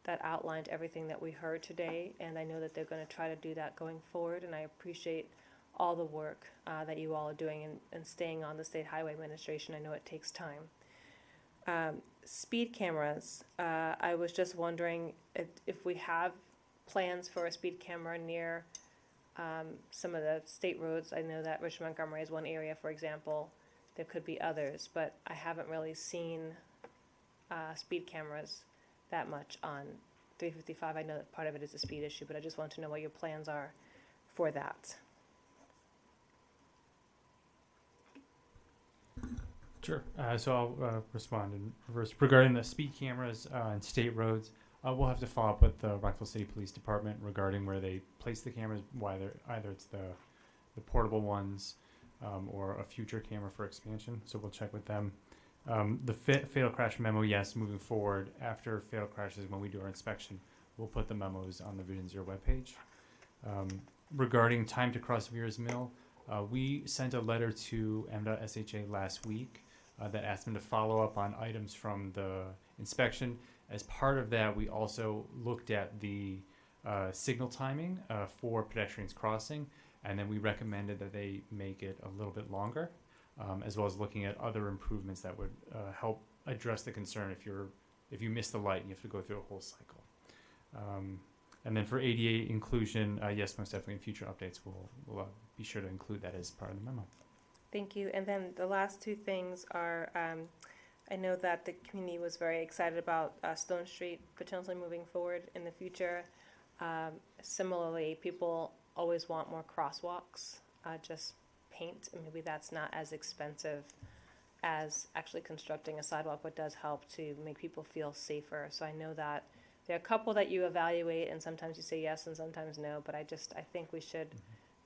Speaker 1: that outlined everything that we heard today, and I know that they're going to try to do that going forward, and I appreciate all the work that you all are doing and staying on the State Highway Administration. I know it takes time. Speed cameras, I was just wondering if we have plans for a speed camera near some of the state roads. I know that Richmond Montgomery is one area, for example. There could be others, but I haven't really seen speed cameras that much on 355. I know that part of it is a speed issue, but I just want to know what your plans are for that.
Speaker 16: Sure. So I'll respond in reverse. Regarding the speed cameras on state roads, we'll have to follow up with the Rockville City Police Department regarding where they place the cameras, either it's the portable ones or a future camera for expansion. So we'll check with them. The fatal crash memo, yes, moving forward, after fatal crashes, when we do our inspection, we'll put the memos on the Vision Zero webpage. Regarding time to cross Veers Mill, we sent a letter to MDOT-SHA last week that asked them to follow up on items from the inspection. As part of that, we also looked at the signal timing for pedestrians crossing, and then we recommended that they make it a little bit longer, as well as looking at other improvements that would help address the concern if you miss the light and you have to go through a whole cycle. And then for ADA inclusion, yes, most definitely in future updates, we'll be sure to include that as part of the memo.
Speaker 1: Thank you. And then the last two things are, I know that the community was very excited about Stone Street potentially moving forward in the future. Similarly, people always want more crosswalks, just paint, and maybe that's not as expensive as actually constructing a sidewalk, but does help to make people feel safer. So I know that there are a couple that you evaluate, and sometimes you say yes and sometimes no, but I think we should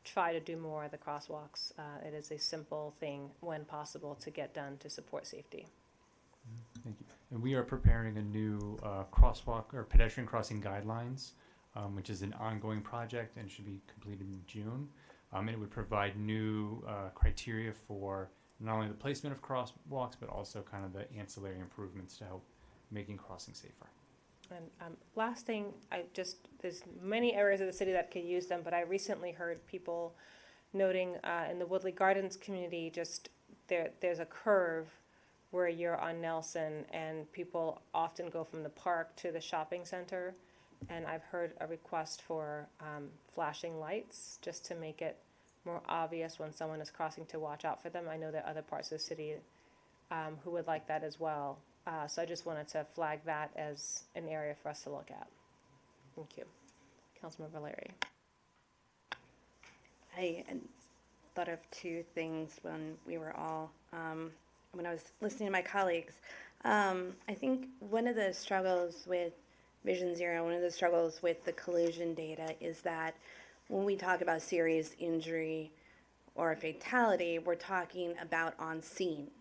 Speaker 1: try to do more of the crosswalks. It is a simple thing when possible to get done to support safety.
Speaker 16: Thank you. And we are preparing a new crosswalk or pedestrian crossing guidelines, which is an ongoing project and should be completed in June. And it would provide new criteria for not only the placement of crosswalks, but also kind of the ancillary improvements to help making crossing safer.
Speaker 1: And last thing, there's many areas of the city that could use them, but I recently heard people noting in the Woodley Gardens community, just there's a curve where you're on Nelson, and people often go from the park to the shopping center. And I've heard a request for flashing lights just to make it more obvious when someone is crossing to watch out for them. I know there are other parts of the city who would like that as well. So I just wanted to flag that as an area for us to look at. Thank you. Councilmember Larry.
Speaker 13: I thought of two things when we were all, when I was listening to my colleagues. I think one of the struggles with Vision Zero, one of the struggles with the collision data is that when we talk about serious injury or a fatality, we're talking about on scene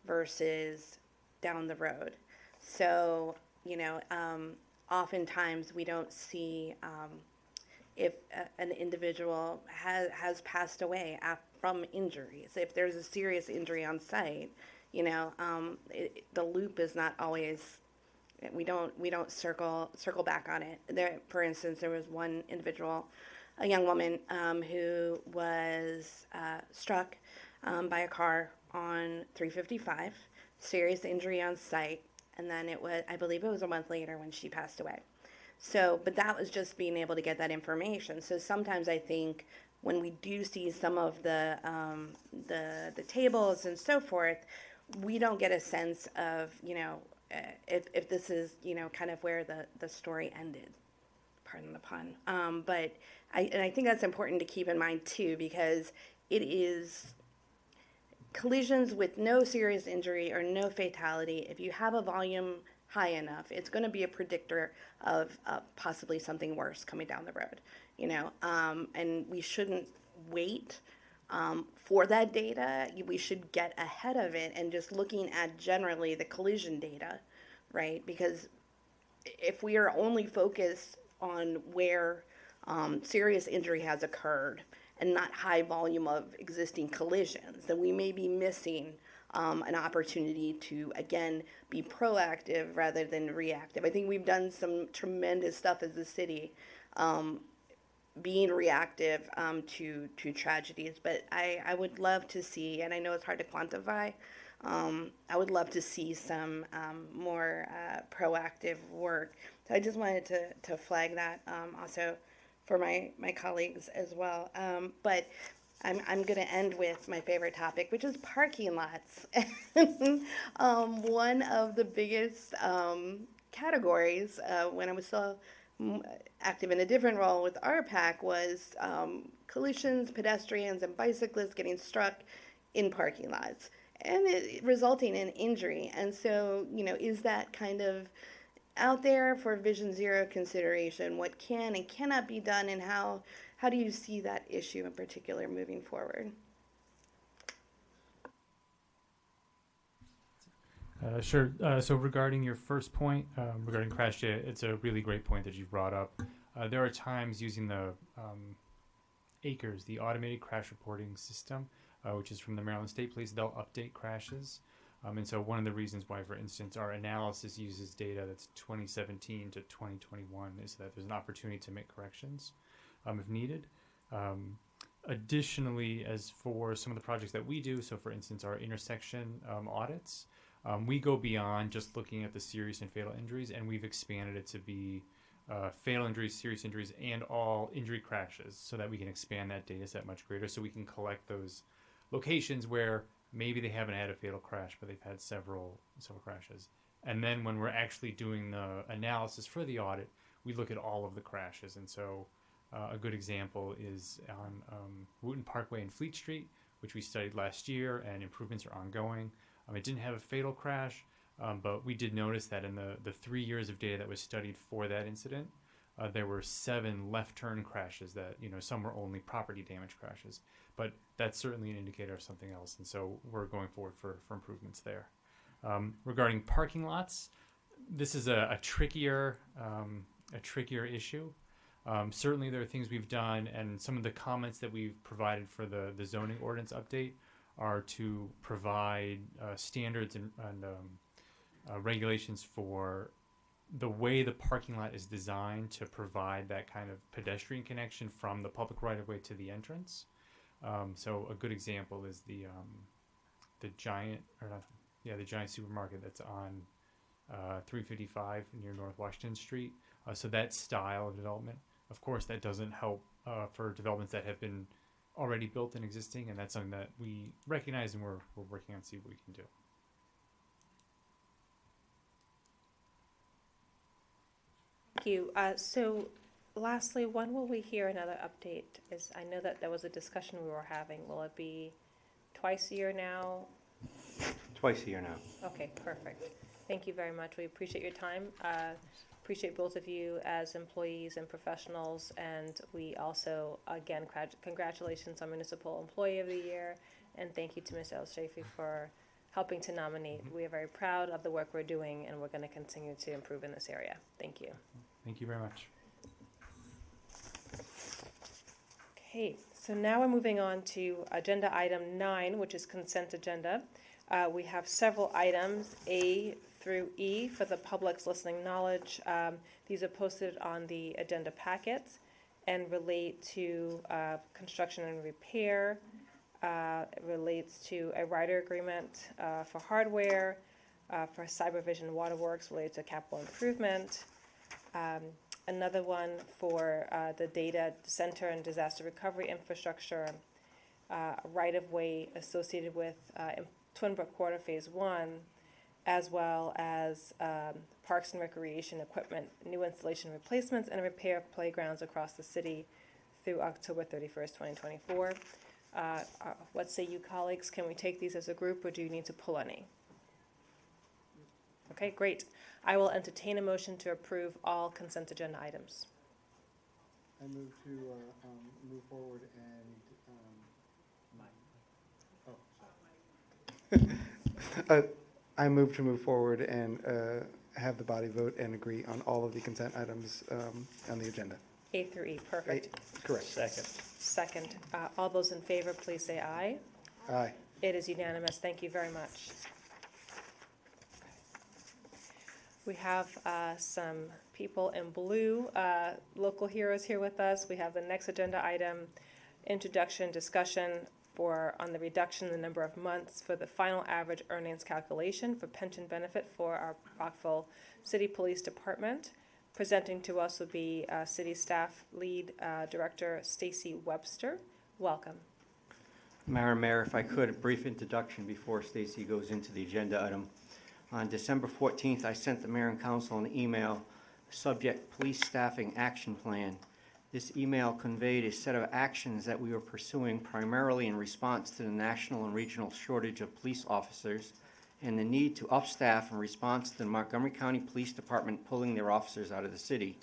Speaker 13: versus down the road. So, oftentimes we don't see if an individual has passed away from injuries. If there's a serious injury on site, the loop is not always. We don't circle back on it. There, for instance, there was one individual, a young woman, who was struck by a car on 355, serious injury on site, and then I believe it was a month later when she passed away. So, but that was just being able to get that information. So sometimes I think when we do see some of the tables and so forth, we don't get a sense of, if this is, kind of where the story ended, pardon the pun. But I think that's important to keep in mind too, because it is collisions with no serious injury or no fatality. If you have a volume high enough, it's going to be a predictor of possibly something worse coming down the road, and we shouldn't wait for that data. We should get ahead of it and just looking at generally the collision data, right? Because if we are only focused on where serious injury has occurred and not high volume of existing collisions, then we may be missing an opportunity to, again, be proactive rather than reactive. I think we've done some tremendous stuff as a city, being reactive to tragedies, but I would love to see, and I know it's hard to quantify, I would love to see some more proactive work. So I just wanted to flag that also for my colleagues as well. But I'm going to end with my favorite topic, which is parking lots. One of the biggest categories when I was still active in a different role with RPAC was collisions, pedestrians, and bicyclists getting struck in parking lots and it resulting in injury. And so, is that kind of out there for Vision Zero consideration? What can and cannot be done, and how do you see that issue in particular moving forward?
Speaker 16: Sure. So regarding your first point, regarding crash data, it's a really great point that you've brought up. There are times using the ACRES, the Automated Crash Reporting System, which is from the Maryland State Police, they'll update crashes. And so one of the reasons why, for instance, our analysis uses data that's 2017 to 2021 is that there's an opportunity to make corrections if needed. Additionally, as for some of the projects that we do, so for instance, our intersection audits, we go beyond just looking at the serious and fatal injuries, and we've expanded it to be fatal injuries, serious injuries, and all injury crashes, so that we can expand that data set much greater, so we can collect those locations where maybe they haven't had a fatal crash, but they've had several crashes. And then when we're actually doing the analysis for the audit, we look at all of the crashes. And so a good example is on Wooten Parkway and Fleet Street, which we studied last year, and improvements are ongoing. It didn't have a fatal crash, but we did notice that in the 3 years of data that was studied for that incident, there were 7 left turn crashes that, some were only property damage crashes. But that's certainly an indicator of something else, and so we're going forward for improvements there. Regarding parking lots, this is a trickier issue. Certainly there are things we've done, and some of the comments that we've provided for the zoning ordinance update are to provide standards and regulations for the way the parking lot is designed to provide that kind of pedestrian connection from the public right-of-way to the entrance. So a good example is the giant supermarket that's on 355 near North Washington Street. So that style of development, of course, that doesn't help for developments that have been already built and existing, and that's something that we recognize and we're working on to see what we can do.
Speaker 1: Thank you. So lastly, when will we hear another update? I know that there was a discussion we were having. Will it be twice a year now?
Speaker 4: Twice a year now.
Speaker 1: Okay, perfect. Thank you very much. We appreciate your time. Appreciate both of you as employees and professionals, and we also, again, congratulations on Municipal Employee of the Year, and thank you to Ms. El-Shafi for helping to nominate. We are very proud of the work we're doing, and we're going to continue to improve in this area. Thank you.
Speaker 16: Thank you very much.
Speaker 1: Okay, so now we're moving on to agenda item 9, which is consent agenda. We have several items, A through E, for the public's listening knowledge. These are posted on the agenda packets and relate to construction and repair. It relates to a rider agreement for hardware, for Cybervision Waterworks related to capital improvement. Another one for the data center and disaster recovery infrastructure, right-of-way associated with Twin Brook Quarter Phase 1, as well as parks and recreation equipment, new installation replacements, and repair of playgrounds across the city through October 31st, 2024. What say you, colleagues? Can we take these as a group, or do you need to pull any? Okay, great. I will entertain a motion to approve all consent agenda items.
Speaker 2: I move to move forward and I move to move forward and have the body vote and agree on all of the consent items on the agenda.
Speaker 1: A through E, perfect.
Speaker 2: Correct.
Speaker 1: Second. All those in favor, please say aye.
Speaker 2: Aye.
Speaker 1: It is unanimous. Thank you very much. We have some people in blue, local heroes here with us. We have the next agenda item, introduction discussion on the reduction in the number of months for the final average earnings calculation for pension benefit for our Rockville City Police Department. Presenting to us will be City Staff Lead Director Stacy Webster. Welcome.
Speaker 4: Madam Mayor, if I could, a brief introduction before Stacy goes into the agenda item. On December 14th, I sent the Mayor and Council an email, subject Police Staffing Action Plan. This email conveyed a set of actions that we were pursuing primarily in response to the national and regional shortage of police officers and the need to upstaff in response to the Montgomery County Police Department pulling their officers out of the city.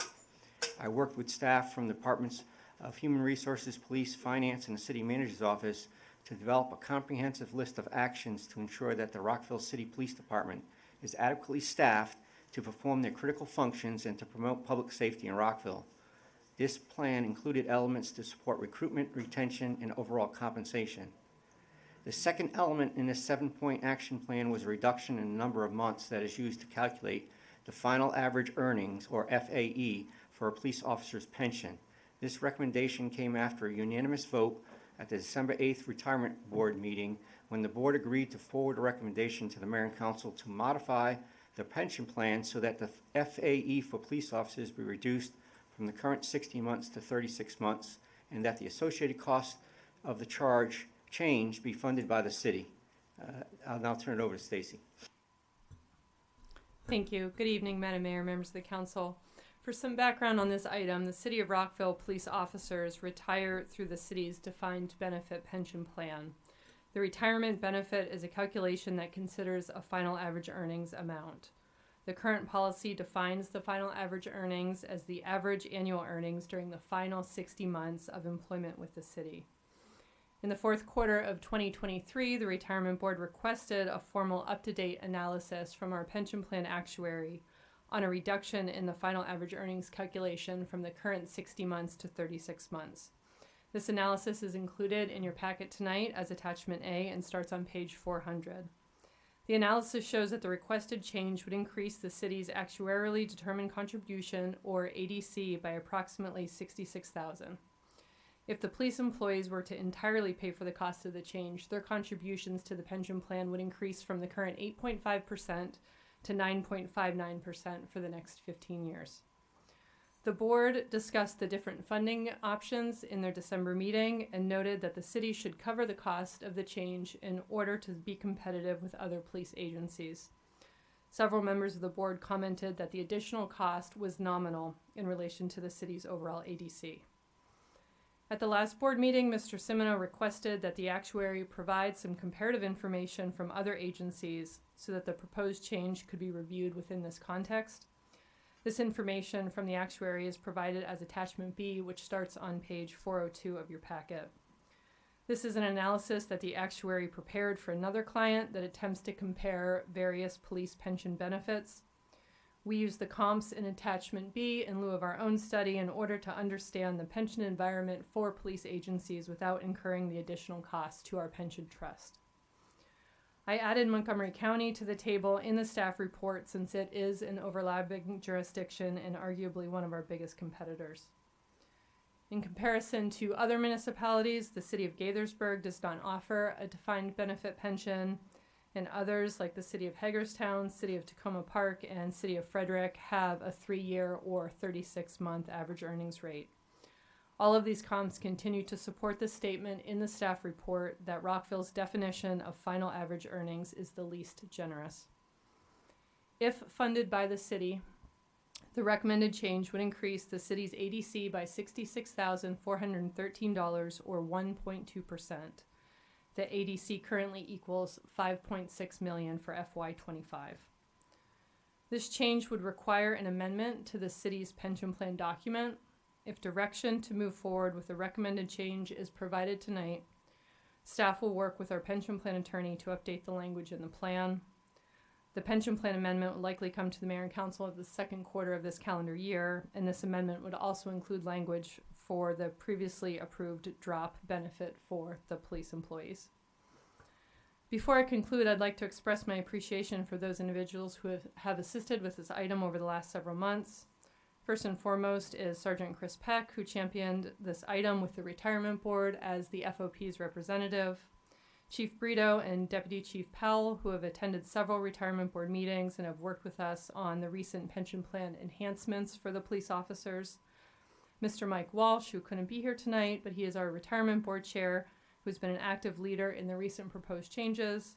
Speaker 4: I worked with staff from the Departments of Human Resources, Police, Finance, and the City Manager's Office to develop a comprehensive list of actions to ensure that the Rockville City Police Department is adequately staffed to perform their critical functions and to promote public safety in Rockville. This plan included elements to support recruitment, retention, and overall compensation. The second element in this 7-point action plan was a reduction in the number of months that is used to calculate the final average earnings, or FAE, for a police officer's pension. This recommendation came after a unanimous vote at the December 8th Retirement Board meeting when the board agreed to forward a recommendation to the Mayor and Council to modify the pension plan so that the FAE for police officers be reduced from the current 60 months to 36 months, and that the associated cost of the change be funded by the city. I'll now turn it over to Stacy.
Speaker 17: Thank you. Good evening, Madam Mayor, members of the council. For some background on this item, the City of Rockville police officers retire through the city's defined benefit pension plan. The retirement benefit is a calculation that considers a final average earnings amount. The current policy defines the final average earnings as the average annual earnings during the final 60 months of employment with the city. In the fourth quarter of 2023, the Retirement Board requested a formal up-to-date analysis from our pension plan actuary on a reduction in the final average earnings calculation from the current 60 months to 36 months. This analysis is included in your packet tonight as Attachment A and starts on page 400. The analysis shows that the requested change would increase the city's actuarially determined contribution, or ADC, by approximately $66,000. If the police employees were to entirely pay for the cost of the change, their contributions to the pension plan would increase from the current 8.5% to 9.59% for the next 15 years. The board discussed the different funding options in their December meeting and noted that the city should cover the cost of the change in order to be competitive with other police agencies. Several members of the board commented that the additional cost was nominal in relation to the city's overall ADC. At the last board meeting, Mr. Simino requested that the actuary provide some comparative information from other agencies so that the proposed change could be reviewed within this context. This information from the actuary is provided as Attachment B, which starts on page 402 of your packet. This is an analysis that the actuary prepared for another client that attempts to compare various police pension benefits. We use the comps in Attachment B in lieu of our own study in order to understand the pension environment for police agencies without incurring the additional costs to our pension trust. I added Montgomery County to the table in the staff report since it is an overlapping jurisdiction and arguably one of our biggest competitors. In comparison to other municipalities, the city of Gaithersburg does not offer a defined benefit pension, and others like the city of Hagerstown, city of Tacoma Park, and city of Frederick have a 3-year or 36-month average earnings rate. All of these comps continue to support the statement in the staff report that Rockville's definition of final average earnings is the least generous. If funded by the city, the recommended change would increase the city's ADC by $66,413 or 1.2%. The ADC currently equals $5.6 million for FY25. This change would require an amendment to the city's pension plan document. If direction to move forward with the recommended change is provided tonight, staff will work with our pension plan attorney to update the language in the plan. The pension plan amendment will likely come to the mayor and council of the second quarter of this calendar year, and this amendment would also include language for the previously approved drop benefit for the police employees. Before I conclude, I'd like to express my appreciation for those individuals who have assisted with this item over the last several months. First and foremost is Sergeant Chris Peck, who championed this item with the retirement board as the FOP's representative. Chief Brito and Deputy Chief Powell, who have attended several retirement board meetings and have worked with us on the recent pension plan enhancements for the police officers. Mr. Mike Walsh, who couldn't be here tonight, but he is our retirement board chair, who's been an active leader in the recent proposed changes.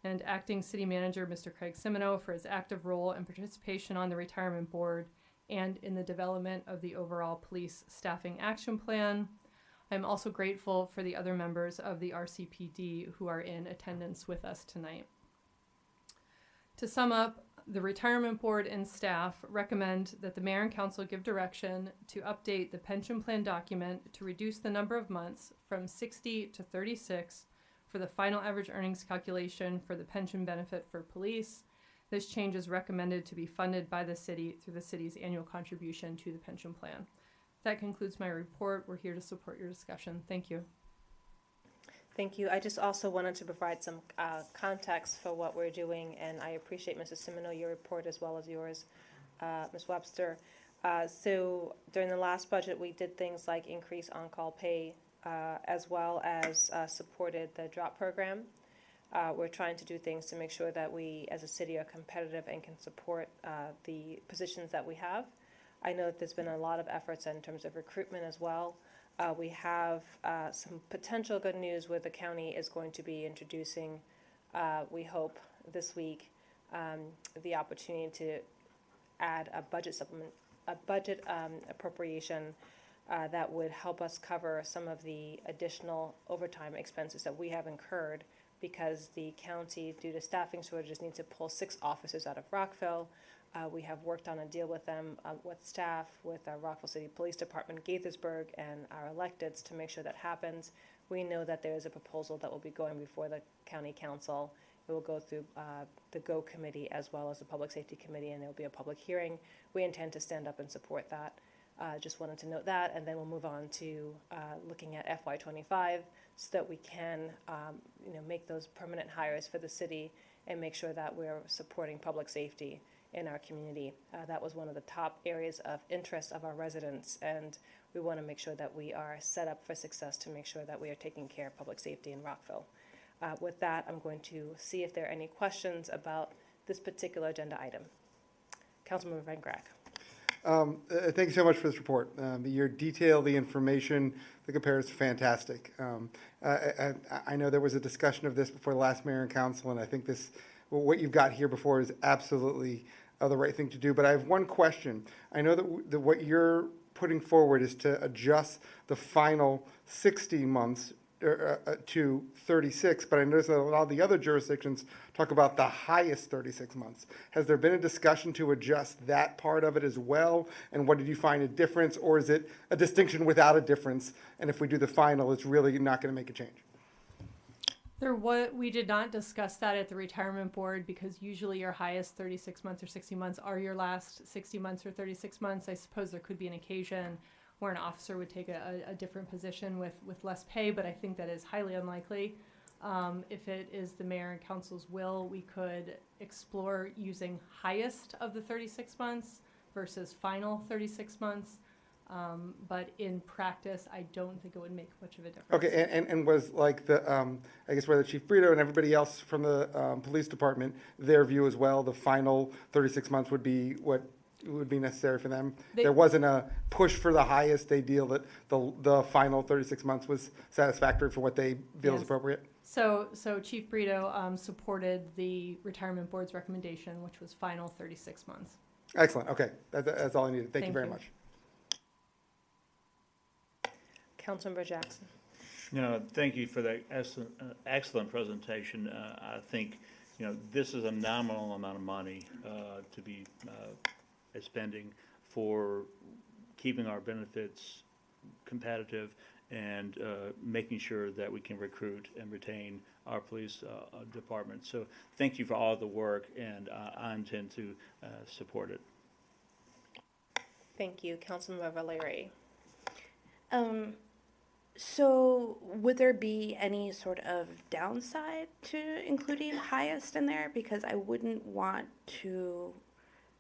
Speaker 17: And Acting City Manager Mr. Craig Simino for his active role and participation on the retirement board and in the development of the overall police staffing action plan. I'm also grateful for the other members of the RCPD who are in attendance with us tonight. To sum up, the retirement board and staff recommend that the mayor and council give direction to update the pension plan document to reduce the number of months from 60 to 36 for the final average earnings calculation for the pension benefit for police. This change is recommended to be funded by the city through the city's annual contribution to the pension plan. That concludes my report. We're here to support your discussion. Thank you.
Speaker 1: Thank you. I just also wanted to provide some context for what we're doing, and I appreciate, Mrs. Simino, your report as well as yours, Ms. Webster. So during the last budget, we did things like increase on-call pay, as well as supported the drop program. We're trying to do things to make sure that we, as a city, are competitive and can support the positions that we have. I know that there's been a lot of efforts in terms of recruitment as well. We have some potential good news where the county is going to be introducing, we hope this week, the opportunity to add a budget supplement, a budget appropriation that would help us cover some of the additional overtime expenses that we have incurred because the county, due to staffing shortages, needs to pull 6 officers out of Rockville. We have worked on a deal with them, with staff, with our Rockville City Police Department, Gaithersburg, and our electeds to make sure that happens. We know that there is a proposal that will be going before the county council. It will go through the GO committee as well as the Public Safety Committee, and there will be a public hearing. We intend to stand up and support that. Just wanted to note that, and then we'll move on to looking at FY25 so that we can make those permanent hires for the city and make sure that we're supporting public safety in our community. That was one of the top areas of interest of our residents, and we want to make sure that we are set up for success to make sure that we are taking care of public safety in Rockville. With that, I'm going to see if there are any questions about this particular agenda item. Councilmember Van Grack.
Speaker 2: Thank you so much for this report. Your detail, the information, the comparison is fantastic. I know there was a discussion of this before the last mayor and council, and I think what you've got here before is absolutely the right thing to do. But I have one question. I know that what you're putting forward is to adjust the final 60 months to 36, but I noticed that a lot of the other jurisdictions talk about the highest 36 months. Has there been a discussion to adjust that part of it as well? And what did you find a difference, or is it a distinction without a difference? And if we do the final, it's really not going to make a change?
Speaker 17: We did not discuss that at the retirement board because usually your highest 36 months or 60 months are your last 60 months or 36 months. I suppose there could be an occasion where an officer would take a different position with less pay, but I think that is highly unlikely. If it is the mayor and council's will, we could explore using highest of the 36 months versus final 36 months. But in practice, I don't think it would make much of a difference.
Speaker 2: Okay, and was like I guess whether Chief Brito and everybody else from the police department, their view as well, the final 36 months would be what would be necessary for them? There wasn't a push for the highest. They deal that the final 36 months was satisfactory for what they feel is appropriate?
Speaker 17: So Chief Brito supported the retirement board's recommendation, which was final 36 months.
Speaker 2: Excellent. Okay, that's all I needed. Thank you
Speaker 17: Thank
Speaker 2: very
Speaker 17: you.
Speaker 2: much.
Speaker 1: Councilmember Jackson.
Speaker 3: No, thank you for that excellent presentation. I think, this is a nominal amount of money to be spending for keeping our benefits competitive and making sure that we can recruit and retain our police department. So thank you for all the work, and I intend to support it.
Speaker 1: Thank you. Councilmember Valeri.
Speaker 13: So would there be any sort of downside to including highest in there? Because I wouldn't want to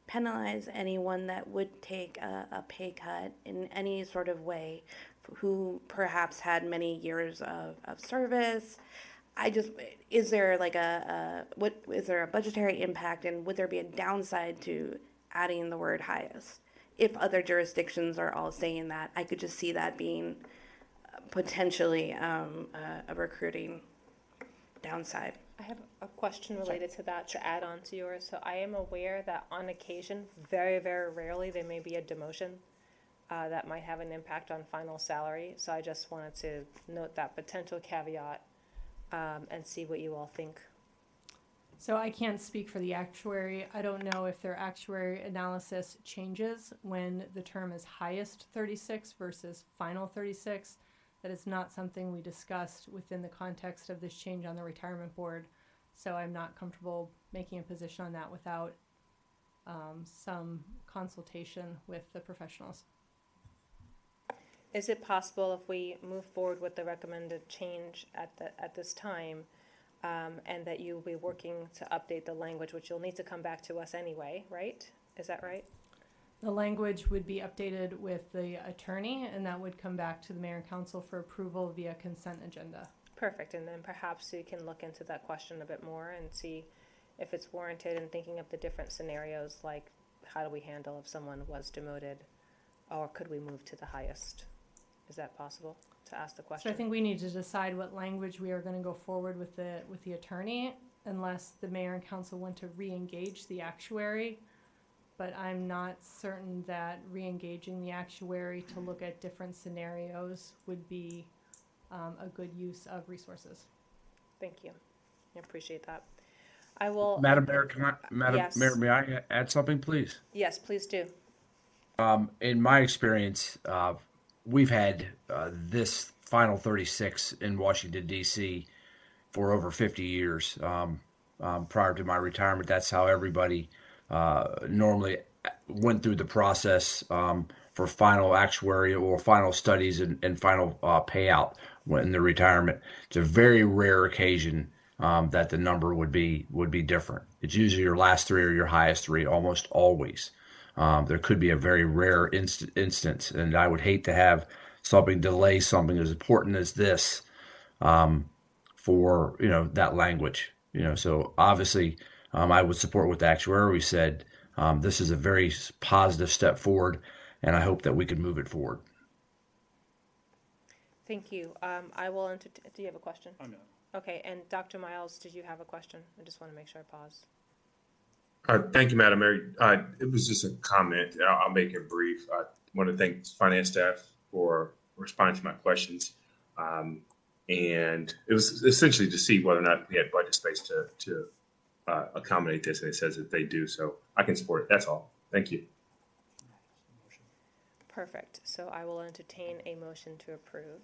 Speaker 13: penalize anyone that would take a pay cut in any sort of way who perhaps had many years of service. Is there like is there a budgetary impact, and would there be a downside to adding the word highest? If other jurisdictions are all saying that, I could just see that being potentially a recruiting downside.
Speaker 1: I have a question related to that to add on to yours. So I am aware that on occasion, very, very rarely, there may be a demotion that might have an impact on final salary. So I just wanted to note that potential caveat and see what you all think.
Speaker 17: So I can't speak for the actuary. I don't know if their actuary analysis changes when the term is highest 36 versus final 36. That is not something we discussed within the context of this change on the retirement board. So I'm not comfortable making a position on that without some consultation with the professionals.
Speaker 1: Is it possible if we move forward with the recommended change at this time, and that you'll be working to update the language, which you'll need to come back to us anyway, right? Is that right?
Speaker 17: The language would be updated with the attorney, and that would come back to the mayor and council for approval via consent agenda.
Speaker 1: Perfect, and then perhaps you can look into that question a bit more and see if it's warranted in thinking of the different scenarios, like how do we handle if someone was demoted, or could we move to the highest? Is that possible to ask the question?
Speaker 17: So I think we need to decide what language we are going to go forward with the attorney, unless the mayor and council want to re-engage the actuary. But I'm not certain that re-engaging the actuary to look at different scenarios would be a good use of resources.
Speaker 1: Thank you. I appreciate that. I will.
Speaker 18: Madam Mayor,
Speaker 1: Yes.
Speaker 18: Mayor, may I add something, please?
Speaker 1: Yes, please do.
Speaker 18: In my experience, we've had this Final 36 in Washington, D.C. for over 50 years. Prior to my retirement, that's how everybody normally went through the process for final actuary or final studies and final payout in the retirement. It's a very rare occasion that the number would be different. It's usually your last three or your highest three, almost always. There could be a very rare instance, and I would hate to have something delay something as important as this for that language. So obviously, I would support what the actuary said. This is a very positive step forward, and I hope that we can move it forward.
Speaker 1: Thank you. I will entertain. Do you have a question?
Speaker 3: Oh, no.
Speaker 1: Okay, and Dr. Miles, did you have a question? I just want to make sure I pause.
Speaker 12: Thank you, Madam Mayor. It was just a comment. I'll make it brief. I want to thank finance staff for responding to my questions. And it was essentially to see whether or not we had budget space to accommodate this, and it says that they do. So I can support it. That's all. Thank you.
Speaker 1: Perfect. So I will entertain a motion to approve.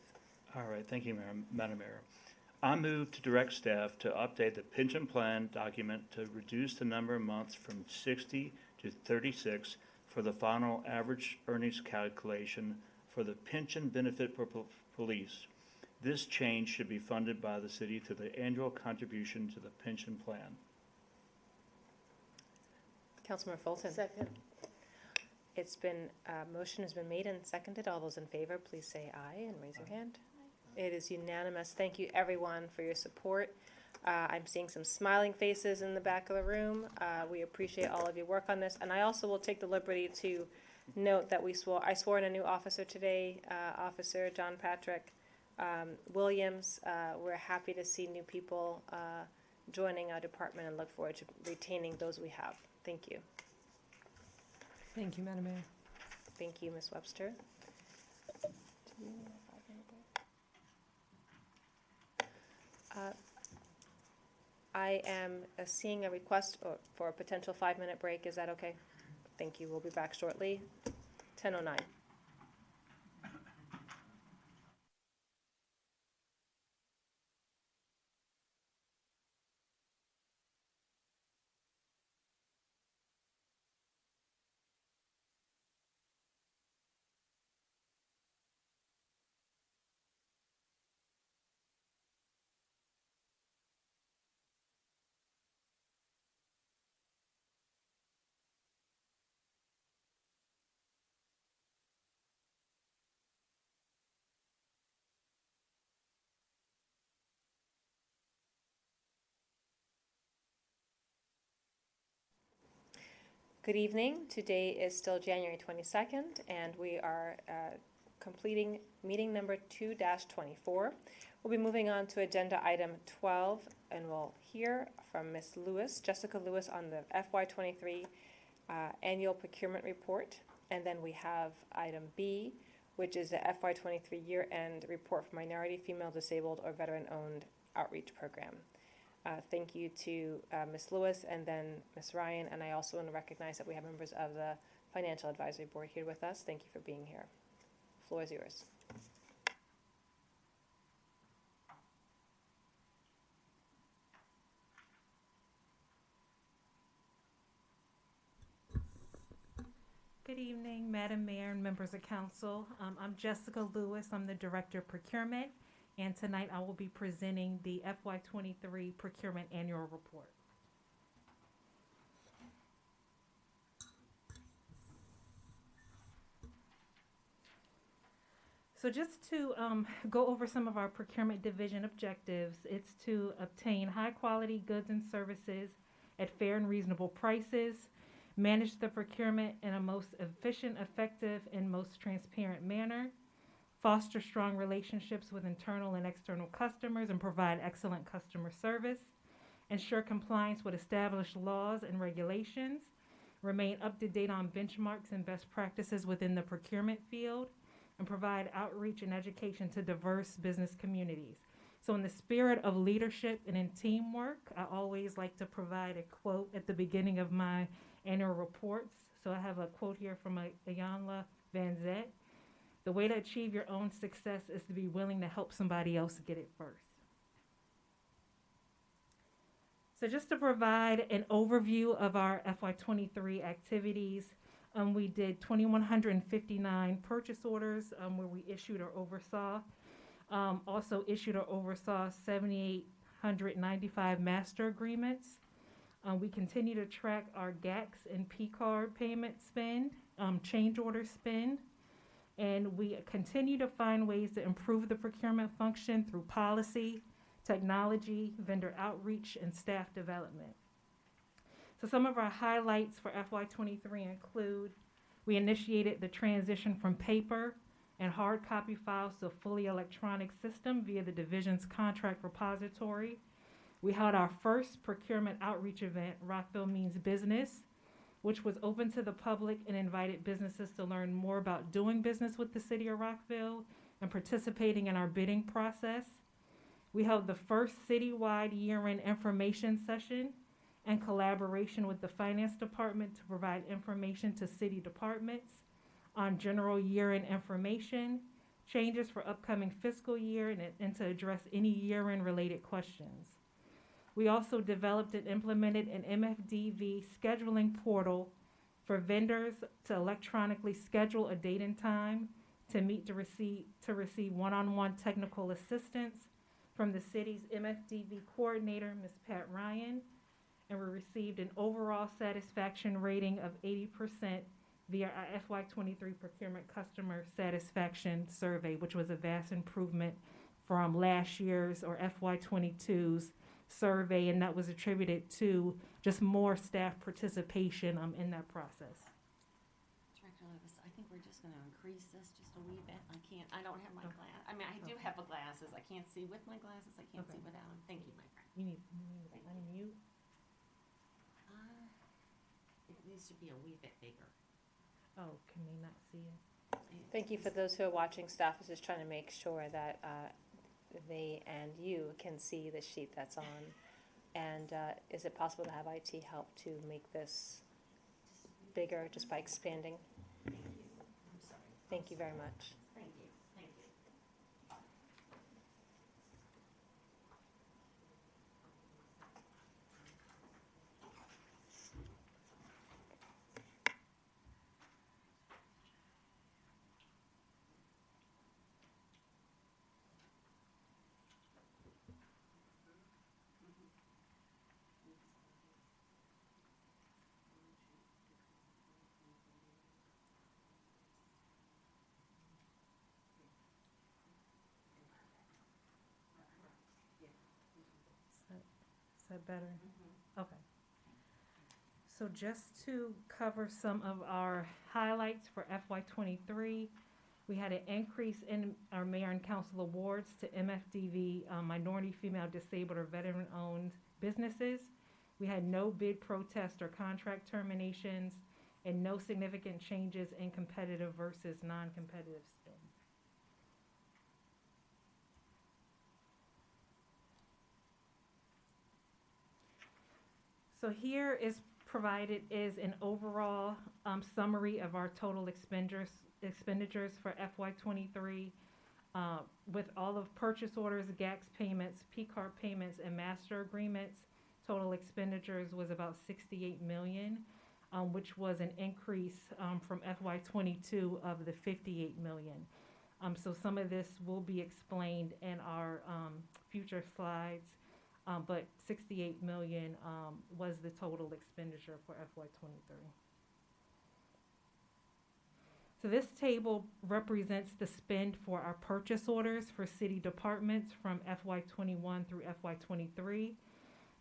Speaker 3: All right, thank you, Madam Mayor. I move to direct staff to update the pension plan document to reduce the number of months from 60 to 36 for the final average earnings calculation for the pension benefit for police. This change should be funded by the city through the annual contribution to the pension plan.
Speaker 1: Councilmember Fulton.
Speaker 13: Second.
Speaker 1: It's been, motion has been made and seconded. All those in favor, please say aye and raise your hand. It is unanimous. Thank you, everyone, for your support. I'm seeing some smiling faces in the back of the room. We appreciate all of your work on this. And I also will take the liberty to note that I swore in a new officer today, Officer John Patrick. Williams. We're happy to see new people joining our department and look forward to retaining those we have. Thank you.
Speaker 17: Thank you, Madam Mayor.
Speaker 1: Thank you, Ms. Webster. I am seeing a request for a potential 5-minute break. Is that okay? Thank you. We'll be back shortly. 10:09. Good evening. Today is still January 22nd, and we are completing meeting number 2-24. We'll be moving on to agenda item 12, and we'll hear from Ms. Lewis, Jessica Lewis, on the FY23 annual procurement report. And then we have item B, which is the FY23 year-end report for minority, female, disabled, or veteran-owned outreach program. Thank you to Ms. Lewis and then Ms. Ryan, and I also want to recognize that we have members of the Financial Advisory Board here with us. Thank you for being here. The floor is yours.
Speaker 19: Good evening, Madam Mayor and members of council. I'm Jessica Lewis. I'm the Director of Procurement, and tonight I will be presenting the FY23 Procurement Annual Report. So just to go over some of our procurement division objectives, it's to obtain high quality goods and services at fair and reasonable prices, manage the procurement in a most efficient, effective, and most transparent manner, foster strong relationships with internal and external customers, and provide excellent customer service, ensure compliance with established laws and regulations, remain up to date on benchmarks and best practices within the procurement field, and provide outreach and education to diverse business communities. So in the spirit of leadership and in teamwork, I always like to provide a quote at the beginning of my annual reports. So I have a quote here from Ayanla Van Zet. The way to achieve your own success is to be willing to help somebody else get it first. So just to provide an overview of our FY23 activities, we did 2,159 purchase orders where we issued or oversaw. Also issued or oversaw 7,895 master agreements. We continue to track our GACs and P-card payment spend, change order spend, and we continue to find ways to improve the procurement function through policy, technology, vendor outreach, and staff development. So some of our highlights for FY23 include we initiated the transition from paper and hard copy files to a fully electronic system via the division's contract repository. We held our first procurement outreach event, Rockville Means Business, which was open to the public and invited businesses to learn more about doing business with the city of Rockville and participating in our bidding process. We held the first citywide year-end information session in collaboration with the finance department to provide information to city departments on general year-end information, changes for upcoming fiscal year, and to address any year-end related questions. We also developed and implemented an MFDV scheduling portal for vendors to electronically schedule a date and time to receive one-on-one technical assistance from the city's MFDV coordinator, Ms. Pat Ryan, and we received an overall satisfaction rating of 80% via our FY23 procurement customer satisfaction survey, which was a vast improvement from last year's or FY22's survey, and that was attributed to just more staff participation in that process.
Speaker 20: Lewis, I think we're just gonna increase this just a wee bit. I don't have my glass, I mean, I do have the glasses. I can't see with my glasses, I can't see without them. Thank you, my friend.
Speaker 19: You need to unmute.
Speaker 20: It needs to be a wee bit bigger.
Speaker 19: Oh, can they not see it?
Speaker 1: Thank you. For those who are watching, staff is just trying to make sure that they and you can see the sheet that's on. And is it possible to have IT help to make this bigger just by expanding?
Speaker 20: Thank you. I'm sorry.
Speaker 1: Thank you very much.
Speaker 20: Thank you, thank you.
Speaker 19: Is that better? Okay. So just to cover some of our highlights for FY23, we had an increase in our mayor and council awards to MFDV, minority, female, disabled, or veteran-owned businesses. We had no bid protest or contract terminations, and no significant changes in competitive versus non-competitive spend. So here is provided is an overall summary of our total expenditures for FY23 with all of purchase orders, GAX payments, P-card payments, and master agreements. Total expenditures was about $68 million, which was an increase from FY22 of the $58 million. So some of this will be explained in our future slides. But $68 million was the total expenditure for FY23. So this table represents the spend for our purchase orders for city departments from FY21 through FY23.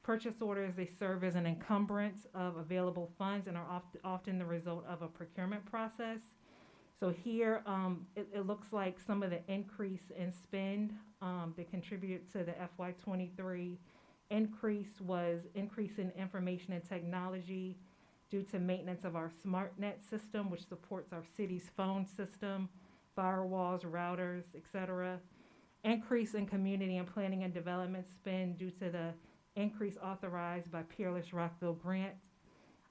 Speaker 19: Purchase orders, they serve as an encumbrance of available funds and are often the result of a procurement process. So here, it looks like some of the increase in spend that contributed to the FY23 increase was increase in information and technology due to maintenance of our SmartNet system, which supports our city's phone system, firewalls, routers, etc. Increase in community and planning and development spend due to the increase authorized by Peerless Rockville grant.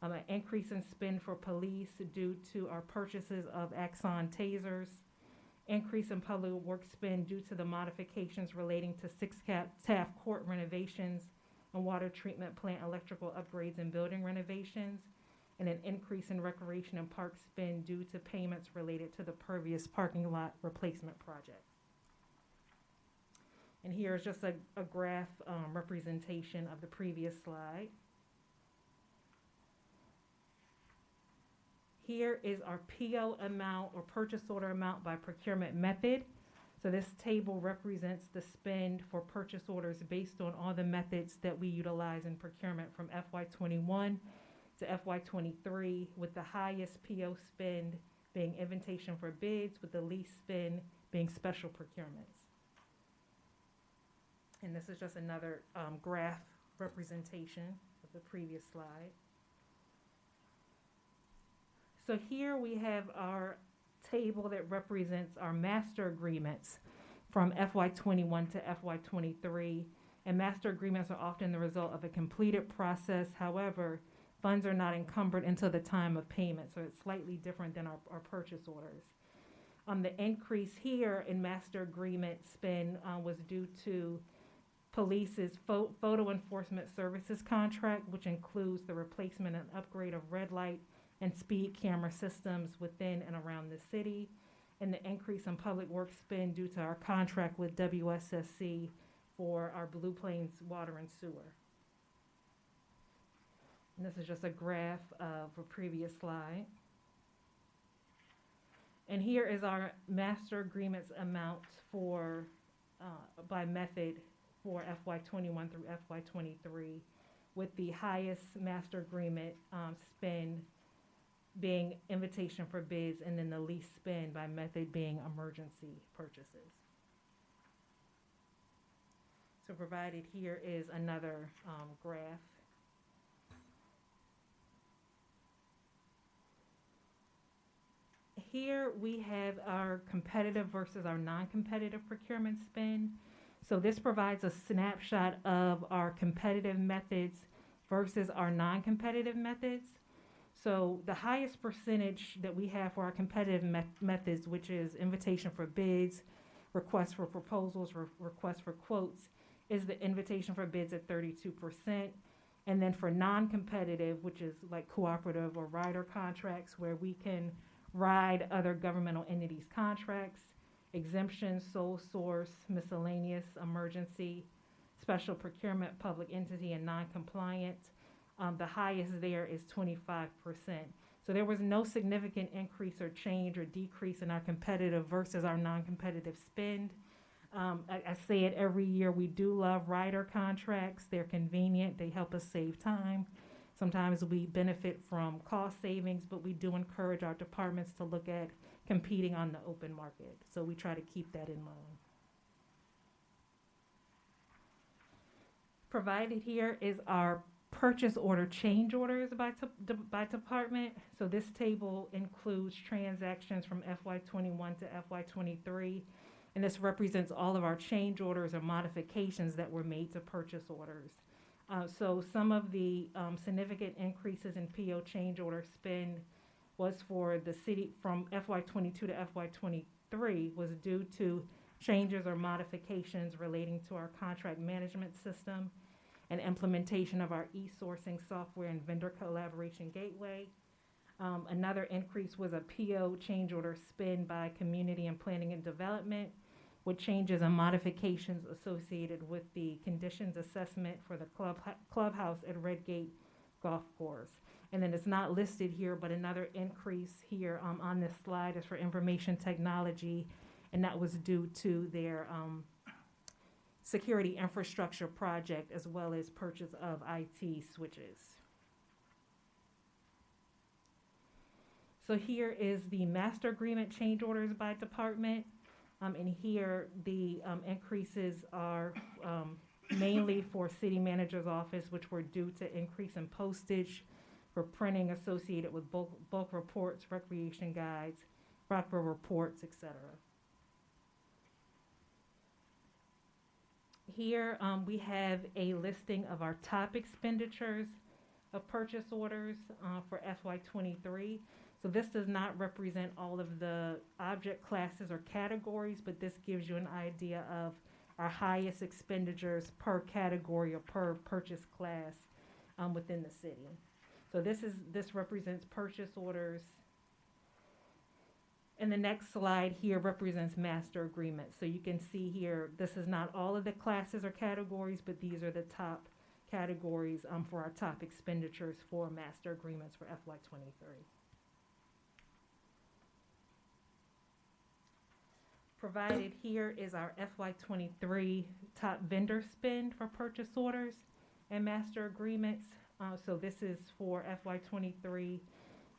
Speaker 19: An increase in spend for police due to our purchases of Axon tasers. Increase in public works spend due to the modifications relating to 6 Taft Court renovations and water treatment plant electrical upgrades and building renovations, and an increase in recreation and park spend due to payments related to the pervious parking lot replacement project. And here is just a graph representation of the previous slide. Here is our PO amount or purchase order amount by procurement method. So this table represents the spend for purchase orders based on all the methods that we utilize in procurement from FY21 to FY23, with the highest PO spend being invitation for bids, with the least spend being special procurements. And this is just another graph representation of the previous slide. So here we have our table that represents our master agreements from FY21 to FY23. And master agreements are often the result of a completed process. However, funds are not encumbered until the time of payment. So it's slightly different than our purchase orders. The increase here in master agreement spend was due to police's photo enforcement services contract, which includes the replacement and upgrade of red light and speed camera systems within and around the city, and the increase in public works spend due to our contract with WSSC for our Blue Plains water and sewer. And this is just a graph of a previous slide. And here is our master agreements amount for by method for FY21 through FY23, with the highest master agreement spend being invitation for bids, and then the least spend by method being emergency purchases. So provided here is another graph. Here we have our competitive versus our non-competitive procurement spend. So this provides a snapshot of our competitive methods versus our non-competitive methods. So the highest percentage that we have for our competitive methods, which is invitation for bids, request for proposals, request for quotes, is the invitation for bids at 32%. And then for non-competitive, which is like cooperative or rider contracts, where we can ride other governmental entities' contracts, exemptions, sole source, miscellaneous, emergency, special procurement, public entity, and non-compliant. The highest there is 25%. So there was no significant increase or change or decrease in our competitive versus our non-competitive spend. I say it every year, we do love rider contracts. They're convenient. They help us save time. Sometimes we benefit from cost savings, but we do encourage our departments to look at competing on the open market. So we try to keep that in mind. Provided here is our purchase order change orders by department. So this table includes transactions from FY21 to FY23, and this represents all of our change orders or modifications that were made to purchase orders. So some of the significant increases in PO change order spend was for the city from FY22 to FY23 was due to changes or modifications relating to our contract management system and implementation of our e-sourcing software and vendor collaboration gateway. Another increase was a PO change order spend by community and planning and development, with changes and modifications associated with the conditions assessment for the clubhouse at Redgate Golf Course. And then it's not listed here, but another increase here on this slide is for information technology, and that was due to their security infrastructure project as well as purchase of IT switches. So here is the master agreement change orders by department. And here the increases are mainly for city manager's office, which were due to increase in postage for printing associated with bulk reports, recreation guides, Rockville reports, etc. Here we have a listing of our top expenditures of purchase orders for FY23. So this does not represent all of the object classes or categories, but this gives you an idea of our highest expenditures per category or per purchase class within the city. So this represents purchase orders. And the next slide here represents master agreements. So you can see here, this is not all of the classes or categories, but these are the top categories for our top expenditures for master agreements for FY23. Provided here is our FY23 top vendor spend for purchase orders and master agreements. So this is for FY23,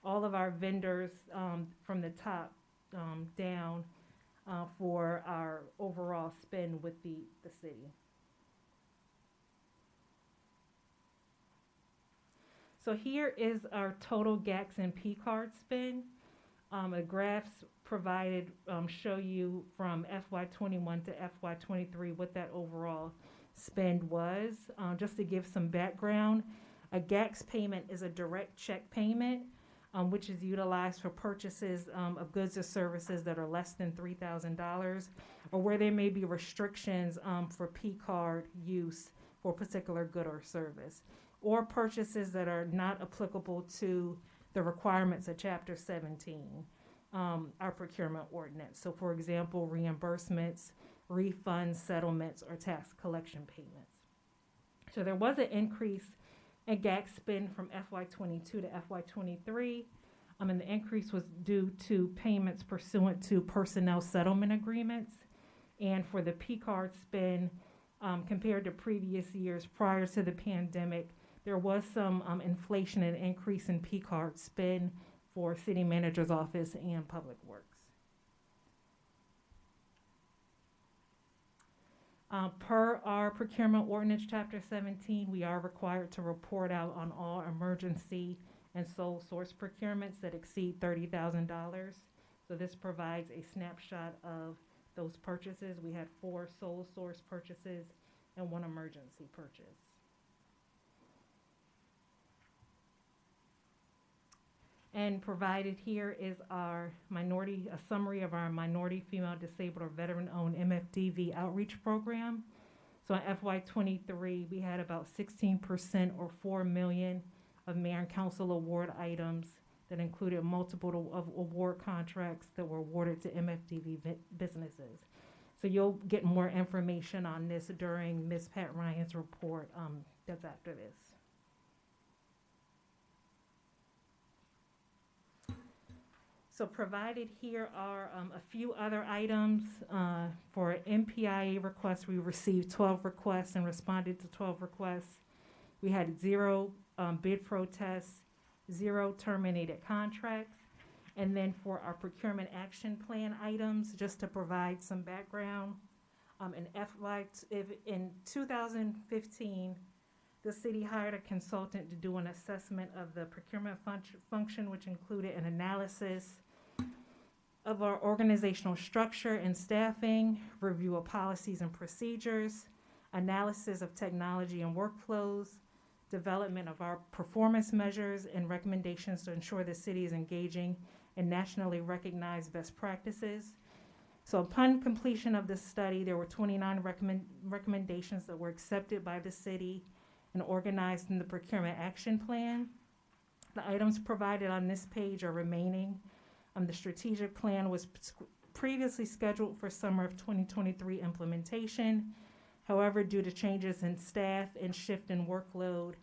Speaker 19: all of our vendors from the top down for our overall spend with the city. So here is our total GACS and P card spend. The graphs provided show you from FY21 to FY23 what that overall spend was. Just to give some background, a GACS payment is a direct check payment which is utilized for purchases of goods or services that are less than $3,000 or where there may be restrictions for P card use for a particular good or service, or purchases that are not applicable to the requirements of Chapter 17. Our procurement ordinance. So for example, reimbursements, refunds, settlements, or tax collection payments. So there was an increase in GACS spend from FY22 to FY23, and the increase was due to payments pursuant to personnel settlement agreements. And for the P card spend, compared to previous years prior to the pandemic, there was some inflation and increase in P card spend for city manager's office and public works. Per our procurement ordinance, chapter 17, we are required to report out on all emergency and sole source procurements that exceed $30,000. So this provides a snapshot of those purchases. We had 4 sole source purchases and 1 emergency purchase. And provided here is a summary of our minority, female, disabled, or veteran-owned MFDV outreach program. So in FY23, we had about 16% or 4 million of mayor and council award items that included multiple award contracts that were awarded to MFDV businesses. So you'll get more information on this during Ms. Pat Ryan's report that's after this. So provided here are a few other items. For MPIA requests, we received 12 requests and responded to 12 requests. We had 0 bid protests, 0 terminated contracts. And then for our procurement action plan items, just to provide some background, in 2015, the city hired a consultant to do an assessment of the procurement function, which included an analysis of our organizational structure and staffing, review of policies and procedures, analysis of technology and workflows, development of our performance measures, and recommendations to ensure the city is engaging in nationally recognized best practices. So upon completion of this study, there were 29 recommendations that were accepted by the city and organized in the procurement action plan. The items provided on this page are remaining. The strategic plan was previously scheduled for summer of 2023 implementation. However, due to changes in staff and shift in workload,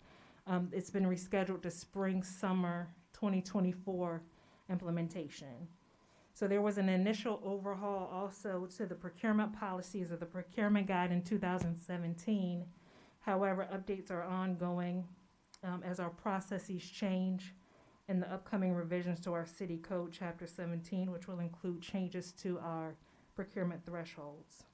Speaker 19: it's been rescheduled to spring-summer 2024 implementation. So there was an initial overhaul also to the procurement policies of the procurement guide in 2017. However, updates are ongoing as our processes change in the upcoming revisions to our city code, chapter 17, which will include changes to our procurement thresholds.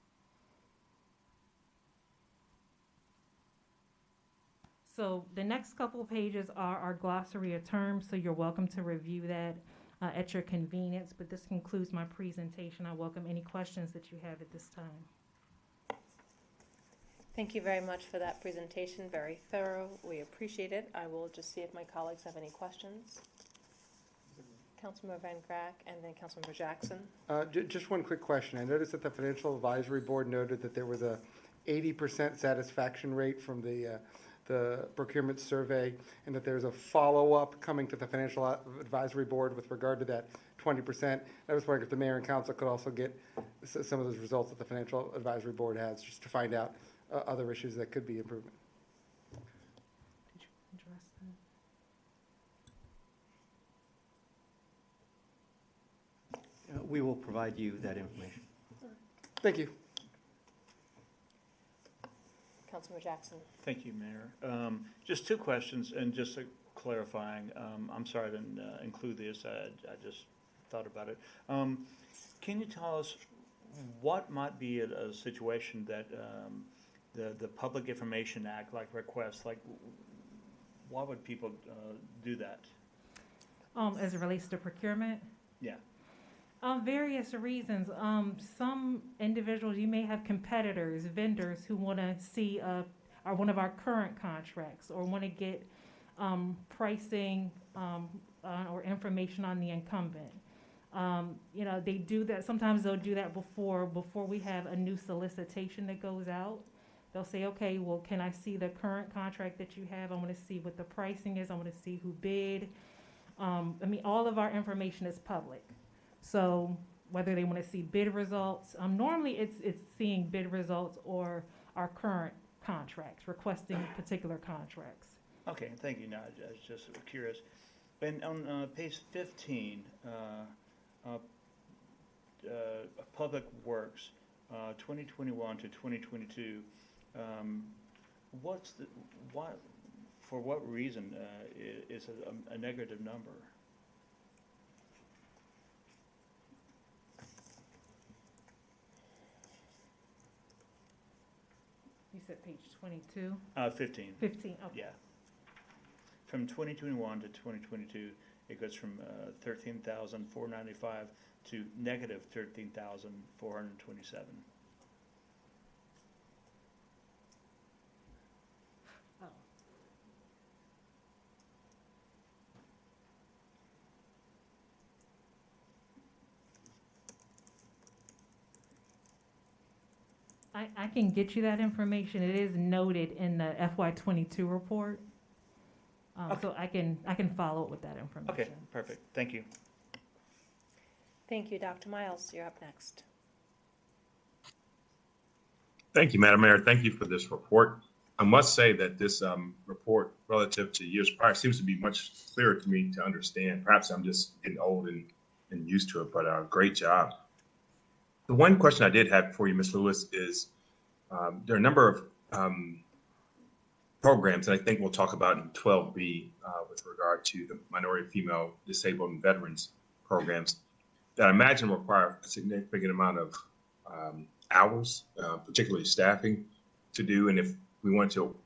Speaker 19: So the next couple of pages are our glossary of terms, so you're welcome to review that at your convenience, but this concludes my presentation. I welcome any questions that you have at this time.
Speaker 1: Thank you very much for that presentation, very thorough. We appreciate it. I will just see if my colleagues have any questions. Councilmember Van Grack and then Councilmember Jackson.
Speaker 2: Just one quick question. I noticed that the Financial Advisory Board noted that there was a 80% satisfaction rate from the procurement survey, and that there's a follow-up coming to the Financial Advisory Board with regard to that 20%. I was wondering if the mayor and council could also get some of those results that the Financial Advisory Board has, just to find out other issues that could be improvement.
Speaker 19: Did you address that?
Speaker 4: We will provide you that information.
Speaker 2: Thank you.
Speaker 1: Councilmember Jackson.
Speaker 3: Thank you, Mayor. Just 2 questions and just clarifying. I'm sorry I didn't include this. I just thought about it. Can you tell us what might be a situation that the Public Information Act, like requests, like why would people do that?
Speaker 19: As it relates to procurement?
Speaker 3: Yeah.
Speaker 19: Various reasons. Some individuals, you may have competitors, vendors who want to see one of our current contracts, or want to get pricing or information on the incumbent. They do that. Sometimes they'll do that before we have a new solicitation that goes out. They'll say, okay, well, can I see the current contract that you have? I want to see what the pricing is. I want to see who bid. All of our information is public. So whether they want to see bid results, normally it's seeing bid results or our current contracts, requesting particular contracts.
Speaker 3: Okay, thank you. Now, I was just curious. And on page 15, Public Works, 2021 to 2022, for what reason is it a negative number?
Speaker 19: said page 22?
Speaker 3: 15.
Speaker 19: 15, okay.
Speaker 3: Yeah. From 2021 to 2022, it goes from 13,495 to negative 13,427.
Speaker 19: Oh. I can get you that information. It is noted in the FY22 report. So I can follow up with that information.
Speaker 3: Okay, perfect. Thank you.
Speaker 1: Thank you, Dr. Miles. You're up next.
Speaker 12: Thank you, Madam Mayor. Thank you for this report. I must say that this report, relative to years prior, seems to be much clearer to me to understand. Perhaps I'm just getting old and used to it, but great job. The one question I did have for you, Ms. Lewis, is there are a number of programs that I think we'll talk about in 12B with regard to the minority, female, disabled, and veterans programs that I imagine require a significant amount of hours, particularly staffing, to do. And if we want to,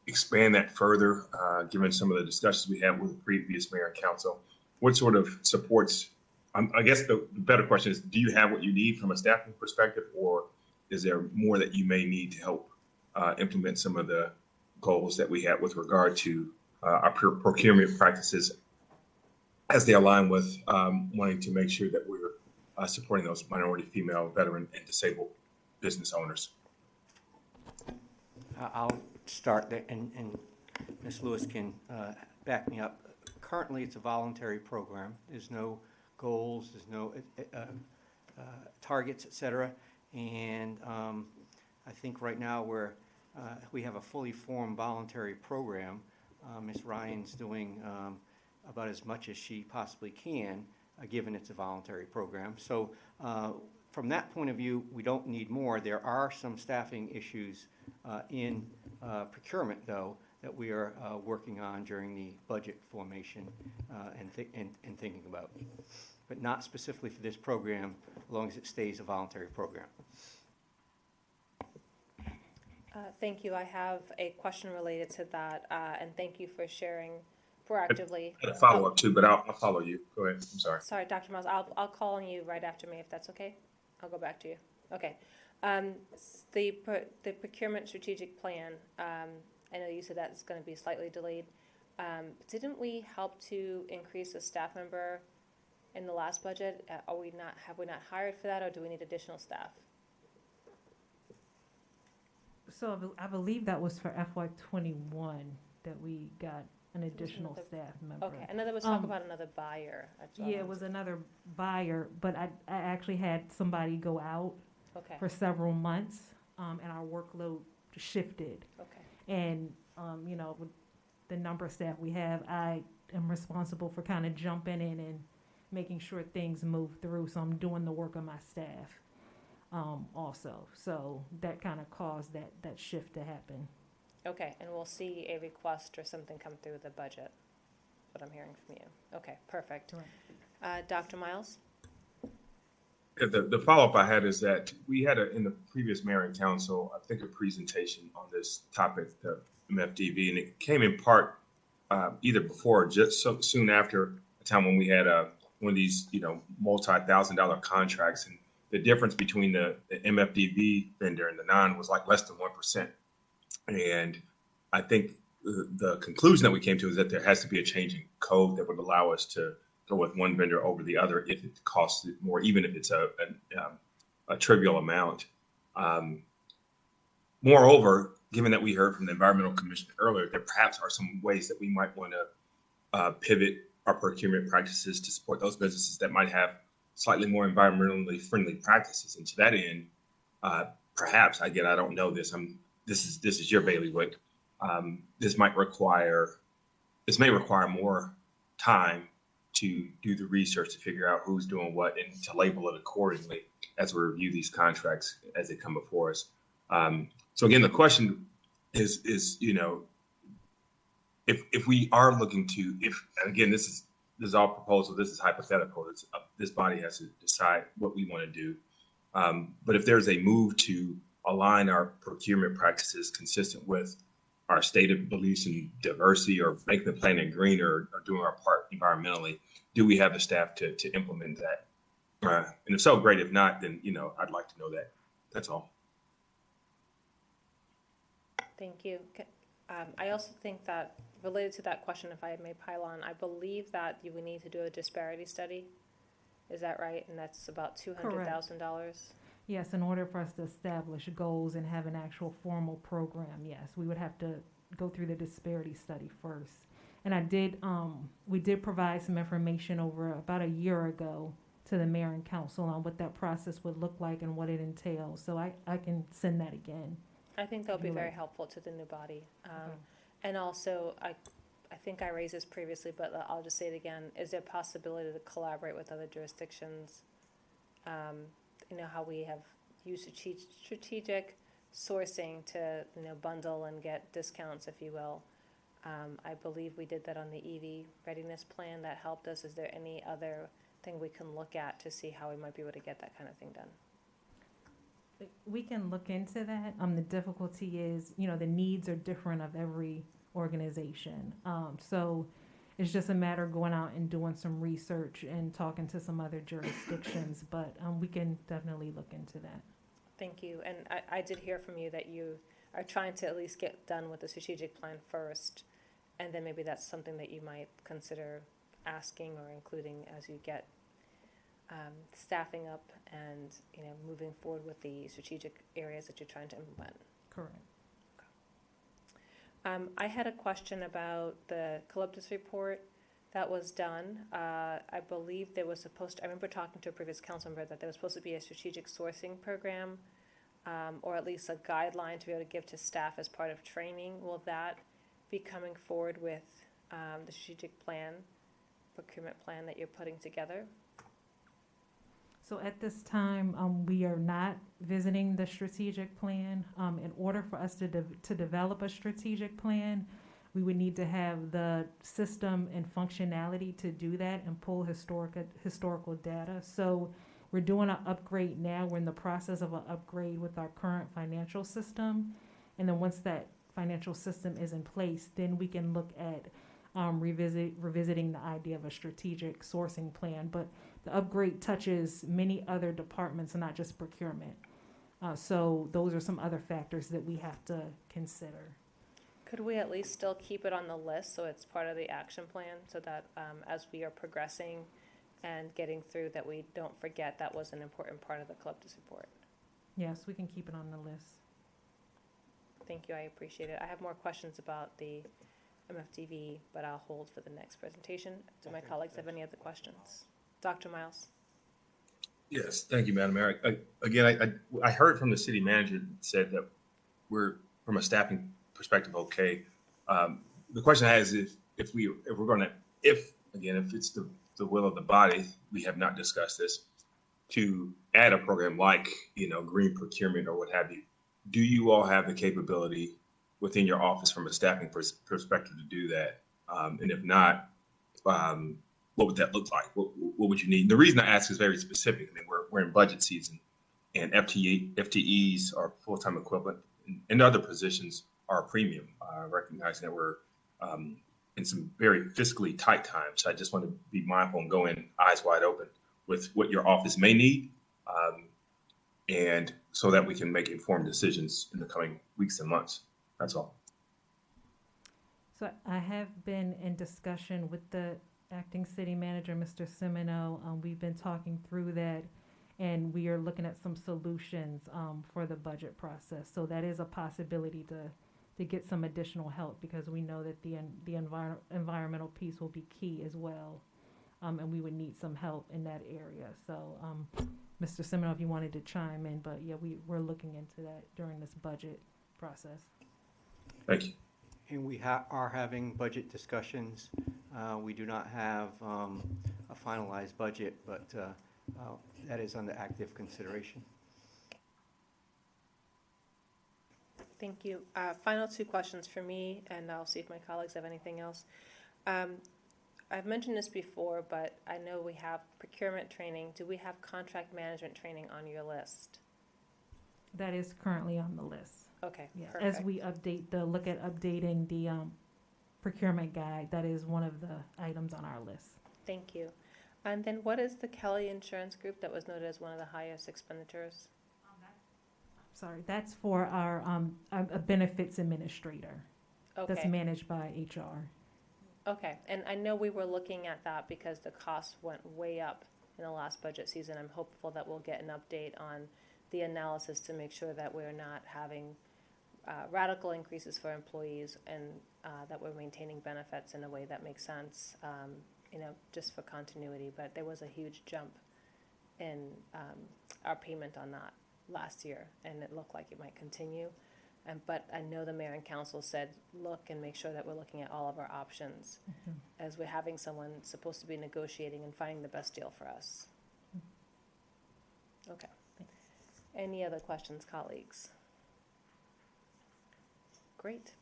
Speaker 12: expand that further, given some of the discussions we had with the previous mayor and council, what sort of supports? I guess the better question is, do you have what you need from a staffing perspective, or is there more that you may need to help implement some of the goals that we have with regard to our procurement practices as they align with wanting to make sure that we're supporting those minority, female, veteran, and disabled business owners?
Speaker 4: I'll start there, and Ms. Lewis can back me up. Currently, it's a voluntary program. There's no goals, there's no targets, et cetera. And I think right now we have a fully formed voluntary program. Ms. Ryan's doing about as much as she possibly can, given it's a voluntary program. So from that point of view, we don't need more. There are some staffing issues in procurement, though, that we are working on during the budget formation and thinking about, but not specifically for this program, as long as it stays a voluntary program.
Speaker 1: Thank you. I have a question related to that, and thank you for sharing proactively.
Speaker 12: I had a follow-up too, but I'll follow you. Go ahead. I'm sorry.
Speaker 1: Sorry, Dr. Miles. I'll call on you right after me if that's okay. I'll go back to you. Okay. The procurement strategic plan. I know you said that's going to be slightly delayed. Didn't we help to increase the staff member in the last budget? Have we not hired for that, or do we need additional staff?
Speaker 19: So I believe that was for FY21 that we got an additional staff member.
Speaker 1: Okay, I know there was talk about another buyer.
Speaker 19: Yeah, it was another buyer, but I actually had somebody go out for several months, and our workload shifted.
Speaker 1: Okay.
Speaker 19: And, with the number of staff we have, I am responsible for kind of jumping in and making sure things move through. So I'm doing the work of my staff also. So that kind of caused that shift to happen.
Speaker 1: Okay, and we'll see a request or something come through the budget, what I'm hearing from you. Okay, perfect.
Speaker 19: Right.
Speaker 1: Dr. Miles?
Speaker 12: The follow-up I had is that we had in the previous mayor and council, I think, a presentation on this topic, the MFDB, and it came in part either before or just so soon after a time when we had one of these, multi-$1,000 contracts, and the difference between the MFDB vendor and the non was like less than 1%. And I think the conclusion that we came to is that there has to be a change in code that would allow us to go with one vendor over the other if it costs more, even if it's a trivial amount. Moreover, given that we heard from the Environmental Commission earlier, there perhaps are some ways that we might want to pivot our procurement practices to support those businesses that might have slightly more environmentally friendly practices. And to that end, perhaps, I don't know this. This is your bailiwick. This may require more time to do the research to figure out who's doing what and to label it accordingly as we review these contracts as they come before us. So again, the question is if we are looking to, and again, this is all proposal, this is hypothetical. This body has to decide what we want to do. But if there's a move to align our procurement practices consistent with our stated beliefs in diversity or making the planet greener or doing our part environmentally? Do we have the staff to implement that? And if so, great. If not, then, I'd like to know that. That's all.
Speaker 1: Thank you. I also think that related to that question, if I may pile on, I believe that you would need to do a disparity study. Is that right? And that's about $200,000.
Speaker 19: Yes, in order for us to establish goals and have an actual formal program, yes, we would have to go through the disparity study first. And we did provide some information over about a year ago to the mayor and council on what that process would look like and what it entails. So I can send that again.
Speaker 1: I think that'll be very helpful to the new body. And also, I think I raised this previously, but I'll just say it again. Is there a possibility to collaborate with other jurisdictions? How we have used strategic sourcing to, bundle and get discounts, if you will. I believe we did that on the EV readiness plan. That helped us. Is there any other thing we can look at to see how we might be able to get that kind of thing done?
Speaker 19: We can look into that. The difficulty is, the needs are different of every organization. So it's just a matter of going out and doing some research and talking to some other jurisdictions. But we can definitely look into that.
Speaker 1: Thank you. And I did hear from you that you are trying to at least get done with the strategic plan first. And then maybe that's something that you might consider asking or including as you get staffing up and moving forward with the strategic areas that you're trying to implement.
Speaker 19: Correct.
Speaker 1: I had a question about the Calyptus report that was done. I believe there was I remember talking to a previous council member that there was supposed to be a strategic sourcing program, or at least a guideline to be able to give to staff as part of training. Will that be coming forward with the strategic plan, procurement plan that you're putting together?
Speaker 19: So at this time, we are not visiting the strategic plan. In order for us to develop a strategic plan, we would need to have the system and functionality to do that and pull historical data. So we're doing an upgrade now. We're in the process of an upgrade with our current financial system. And then once that financial system is in place, then we can look at revisiting the idea of a strategic sourcing plan. But the upgrade touches many other departments and not just procurement. So those are some other factors that we have to consider.
Speaker 1: Could we at least still keep it on the list so it's part of the action plan so that as we are progressing and getting through that we don't forget that was an important part of the Calyptus report?
Speaker 19: Yes, we can keep it on the list.
Speaker 1: Thank you, I appreciate it. I have more questions about the MFTV, but I'll hold for the next presentation. Do my colleagues have any other questions? Dr. Miles?
Speaker 12: Yes, thank you, Madam Mayor. I heard from the city manager that said that we're, from a staffing perspective, okay. The question I have is if it's the will of the body, we have not discussed this, to add a program like, green procurement or what have you. Do you all have the capability within your office from a staffing perspective to do that? And if not, what would that look like? What would you need? And the reason I ask is very specific. I mean, we're in budget season, and FTEs are full-time equivalent, and other positions are a premium, recognizing that we're in some very fiscally tight times. So I just want to be mindful and go in eyes wide open with what your office may need, and so that we can make informed decisions in the coming weeks and months. That's all.
Speaker 19: So I have been in discussion with the acting city manager, Mr. Semino. We've been talking through that, and we are looking at some solutions for the budget process. So that is a possibility to get some additional help, because we know that the environmental piece will be key as well, and we would need some help in that area. So Mr. Semino, if you wanted to chime in, but yeah, we're looking into that during this budget process.
Speaker 12: Thank you.
Speaker 4: And we are having budget discussions. We do not have a finalized budget, but that is under active consideration.
Speaker 1: Thank you. Final two questions for me, and I'll see if my colleagues have anything else. I've mentioned this before, but I know we have procurement training. Do we have contract management training on your list?
Speaker 19: That is currently on the list.
Speaker 1: Okay,
Speaker 19: Yeah,
Speaker 1: perfect.
Speaker 19: as we look at updating the procurement guide, that is one of the items on our list.
Speaker 1: Thank you. And then what is the Kelly Insurance Group that was noted as one of the highest expenditures?
Speaker 19: Sorry, that's for our a benefits administrator. That's
Speaker 1: Okay.
Speaker 19: managed by HR.
Speaker 1: Okay, and I know we were looking at that because the costs went way up in the last budget season. I'm hopeful that we'll get an update on the analysis to make sure that we're not having radical increases for employees and that we're maintaining benefits in a way that makes sense, just for continuity. But there was a huge jump in our payment on that last year, and it looked like it might continue. But I know the mayor and council said, look and make sure that we're looking at all of our options as we're having someone supposed to be negotiating and finding the best deal for us. Okay. Any other questions, colleagues? Great.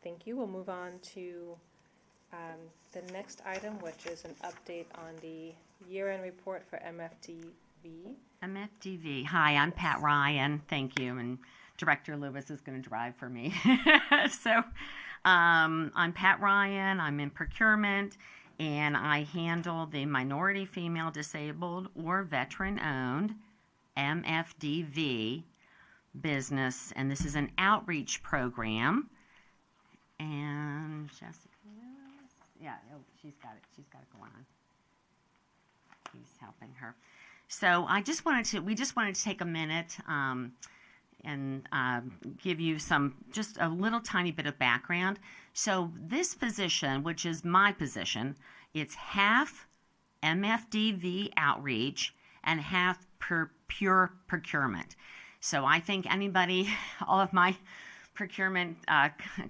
Speaker 1: Thank you. We'll move on to the next item, which is an update on the year-end report for MFTV.
Speaker 21: MFTV. Hi, I'm Pat Ryan. Thank you. And Director Lewis is going to drive for me. So I'm Pat Ryan. I'm in procurement, and I handle the minority, female, disabled, or veteran-owned MFDV business. And this is an outreach program. And Jessica, yeah, she's got it. She's got it going on. He's helping her. So we just wanted to take a minute and give you just a little tiny bit of background. So this position, which is my position, it's half MFDV outreach and half pure procurement. So I think all of my procurement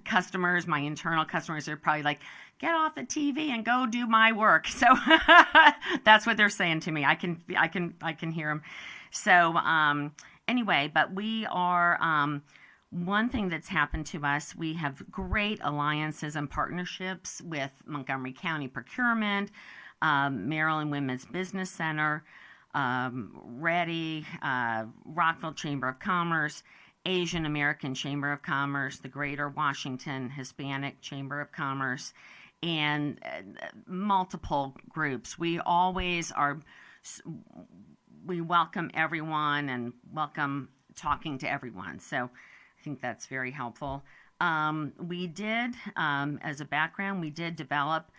Speaker 21: customers, my internal customers, are probably like, get off the TV and go do my work. So that's what they're saying to me. I can hear them. So anyway, but we are, one thing that's happened to us, we have great alliances and partnerships with Montgomery County Procurement, Maryland Women's Business Center, Ready, Rockville Chamber of Commerce, Asian American Chamber of Commerce, the Greater Washington Hispanic Chamber of Commerce, and multiple groups. We welcome everyone and welcome talking to everyone. So I think that's very helpful. We did, as a background, we did develop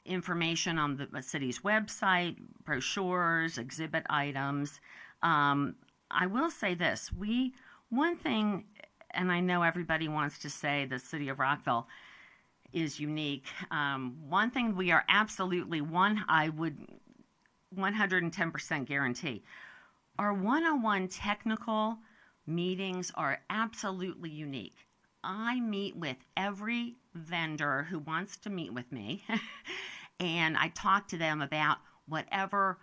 Speaker 21: information on the city's website, brochures, exhibit items. I will say this, one thing, and I know everybody wants to say the city of Rockville is unique. One thing we are absolutely, I would 110% guarantee, our one-on-one technical meetings are absolutely unique. I meet with every vendor who wants to meet with me, and I talk to them about wherever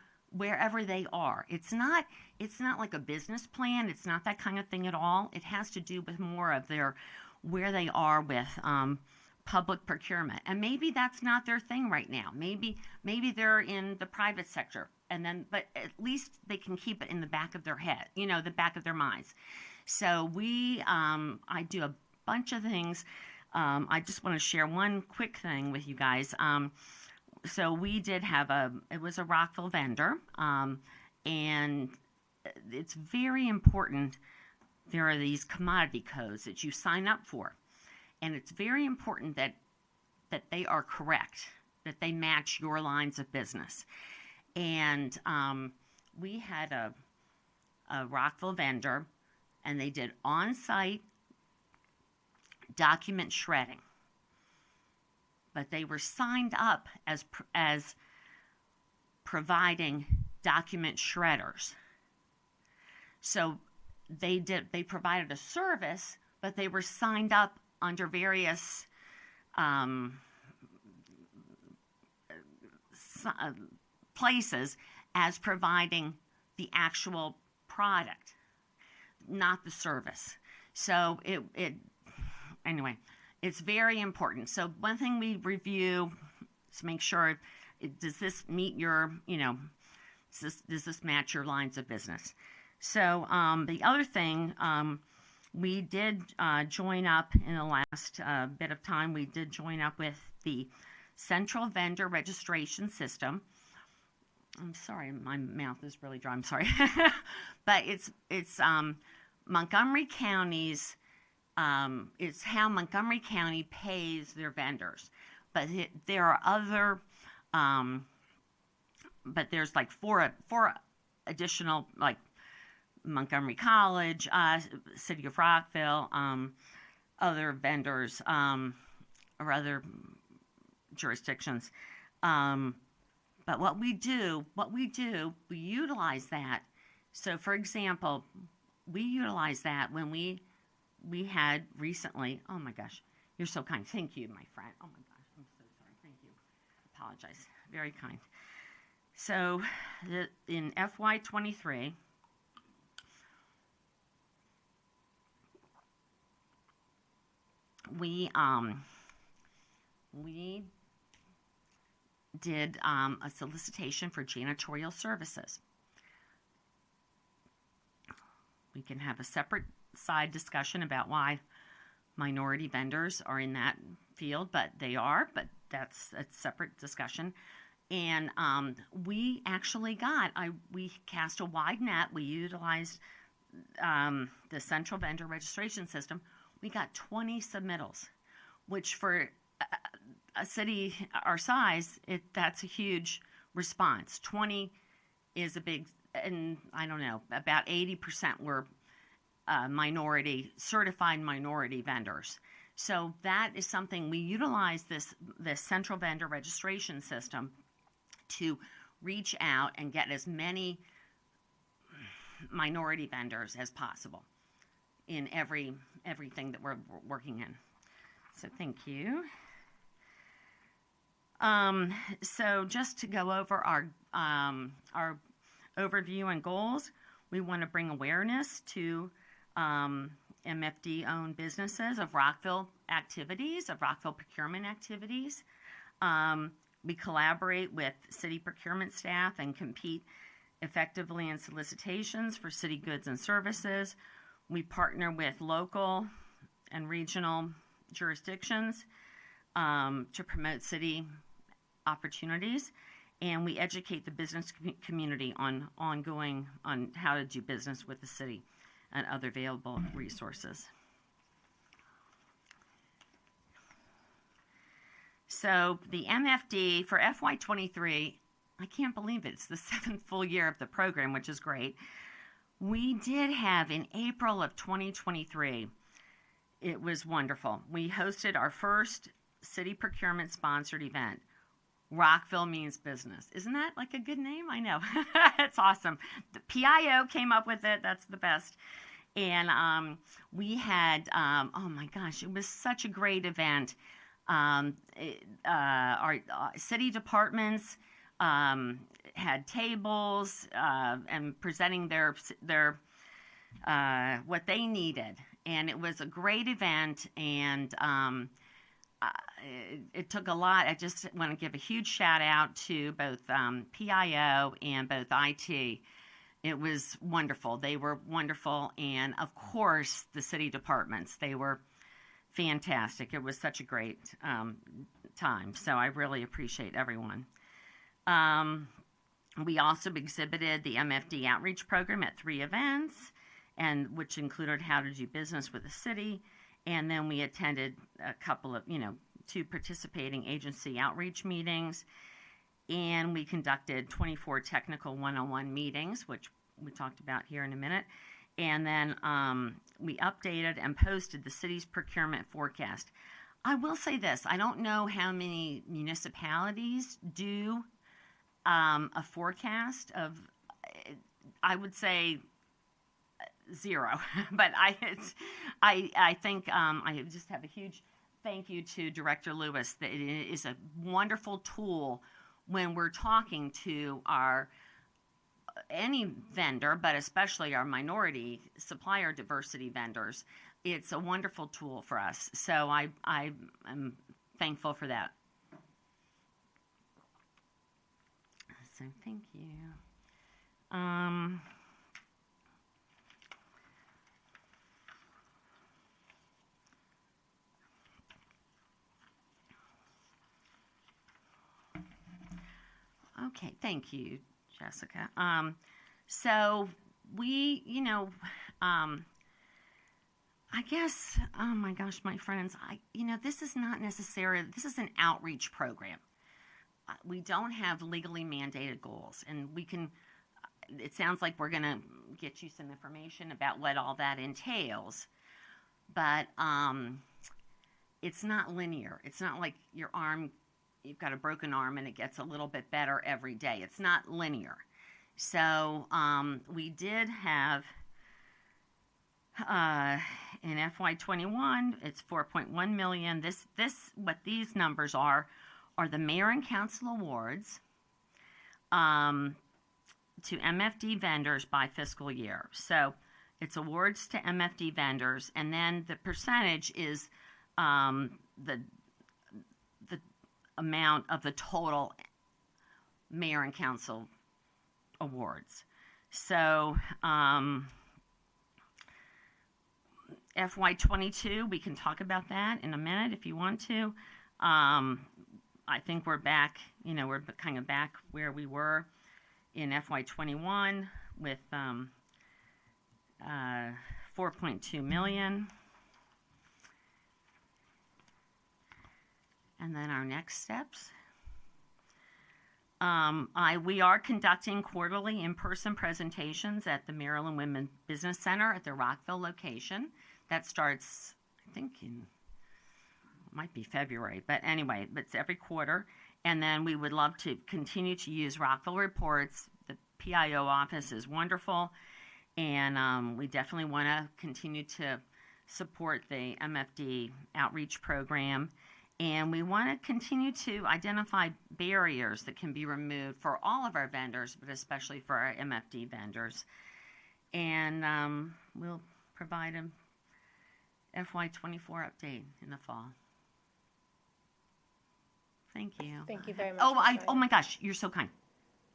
Speaker 21: they are. It's not like a business plan. It's not that kind of thing at all. It has to do with more of where they are with public procurement. And maybe that's not their thing right now. Maybe they're in the private sector, but at least they can keep it in the back of their head, the back of their minds. So I do a bunch of things. I just want to share one quick thing with you guys. So we did it was a Rockville vendor, and it's very important. There are these commodity codes that you sign up for, and it's very important that they are correct, that they match your lines of business. And we had a Rockville vendor, and they did on-site document shredding. But they were signed up as providing document shredders. So they provided a service, but they were signed up under various places as providing the actual product, not the service. So anyway, it's very important. So one thing we review is to make sure, does this meet your, does this match your lines of business? So the other thing, we did join up in the last bit of time. We did join up with the Central Vendor Registration System. I'm sorry, my mouth is really dry. I'm sorry, but it's Montgomery County's. It's how Montgomery County pays their vendors, but there are other. But there's like four additional, like Montgomery College, City of Rockville, other vendors, or other jurisdictions. But what we do, we utilize that. So, for example, we utilize that when we had recently. Oh my gosh, you're so kind. Thank you, my friend. Oh my gosh, I'm so sorry. Thank you. Apologize. Very kind. So, in FY23, we did a solicitation for janitorial services. We can have a separate side discussion about why minority vendors are in that field, but that's a separate discussion. And we actually we cast a wide net. We utilized the Central Vendor Registration System. We got 20 submittals, which for a city our size, that's a huge response. 20 is a big, and I don't know, about 80% were certified minority vendors. So that is something we utilize this Central Vendor Registration System to reach out and get as many minority vendors as possible in everything that we're working in. So thank you. So just to go over our overview and goals, we want to bring awareness to MFD-owned businesses of Rockville activities, of Rockville procurement activities. We collaborate with city procurement staff and compete effectively in solicitations for city goods and services. We partner with local and regional jurisdictions to promote city opportunities, and we educate the business community on how to do business with the city and other available resources. So the MFD for FY23, I can't believe it's the 7th full year of the program, which is great. We did have in April of 2023, it was wonderful. We hosted our first city procurement sponsored event. Rockville means business. Isn't that like a good name? I know. It's awesome. The PIO came up with it. That's the best. And we had, oh my gosh, it was such a great event. Our city departments had tables and presenting their what they needed, and it was a great event. And it took a lot. I just want to give a huge shout out to both PIO and both IT. It was wonderful. They were wonderful, and of course the city departments. They were fantastic. It was such a great time. So I really appreciate everyone. We also exhibited the MFD outreach program at 3 events, and which included how to do business with the city. And then we attended a couple of, 2 participating agency outreach meetings. And we conducted 24 technical one-on-one meetings, which we talked about here in a minute. And then we updated and posted the city's procurement forecast. I will say this. I don't know how many municipalities do a forecast of, I would say 0. But I think I just have a huge thank you to Director Lewis. That it is a wonderful tool when we're talking to any vendor, but especially our minority supplier diversity vendors. It's a wonderful tool for us. So I am thankful for that. So thank you. Okay, thank you, Jessica. So we, I guess, oh my gosh, my friends, this is not necessarily, this is an outreach program. We don't have legally mandated goals, and it sounds like we're going to get you some information about what all that entails, but it's not linear. It's not like you've got a broken arm and it gets a little bit better every day. It's not linear. So we did have, in FY21, it's 4.1 million. What these numbers are the mayor and council awards to MFD vendors by fiscal year. So it's awards to MFD vendors, and then the percentage is the amount of the total mayor and council awards. So FY22, we can talk about that in a minute if you want to. I think we're back, we're kind of back where we were in FY21 with 4.2 million. And then our next steps. We are conducting quarterly in-person presentations at the Maryland Women Business Center at the Rockville location. That starts, I think, might be February, but anyway, it's every quarter. And then we would love to continue to use Rockville Reports. The PIO office is wonderful, and we definitely want to continue to support the MFD outreach program. And we want to continue to identify barriers that can be removed for all of our vendors, but especially for our MFD vendors. And we'll provide a FY24 update in the fall. Thank you.
Speaker 1: Thank you very much.
Speaker 21: Oh my gosh, you're so kind.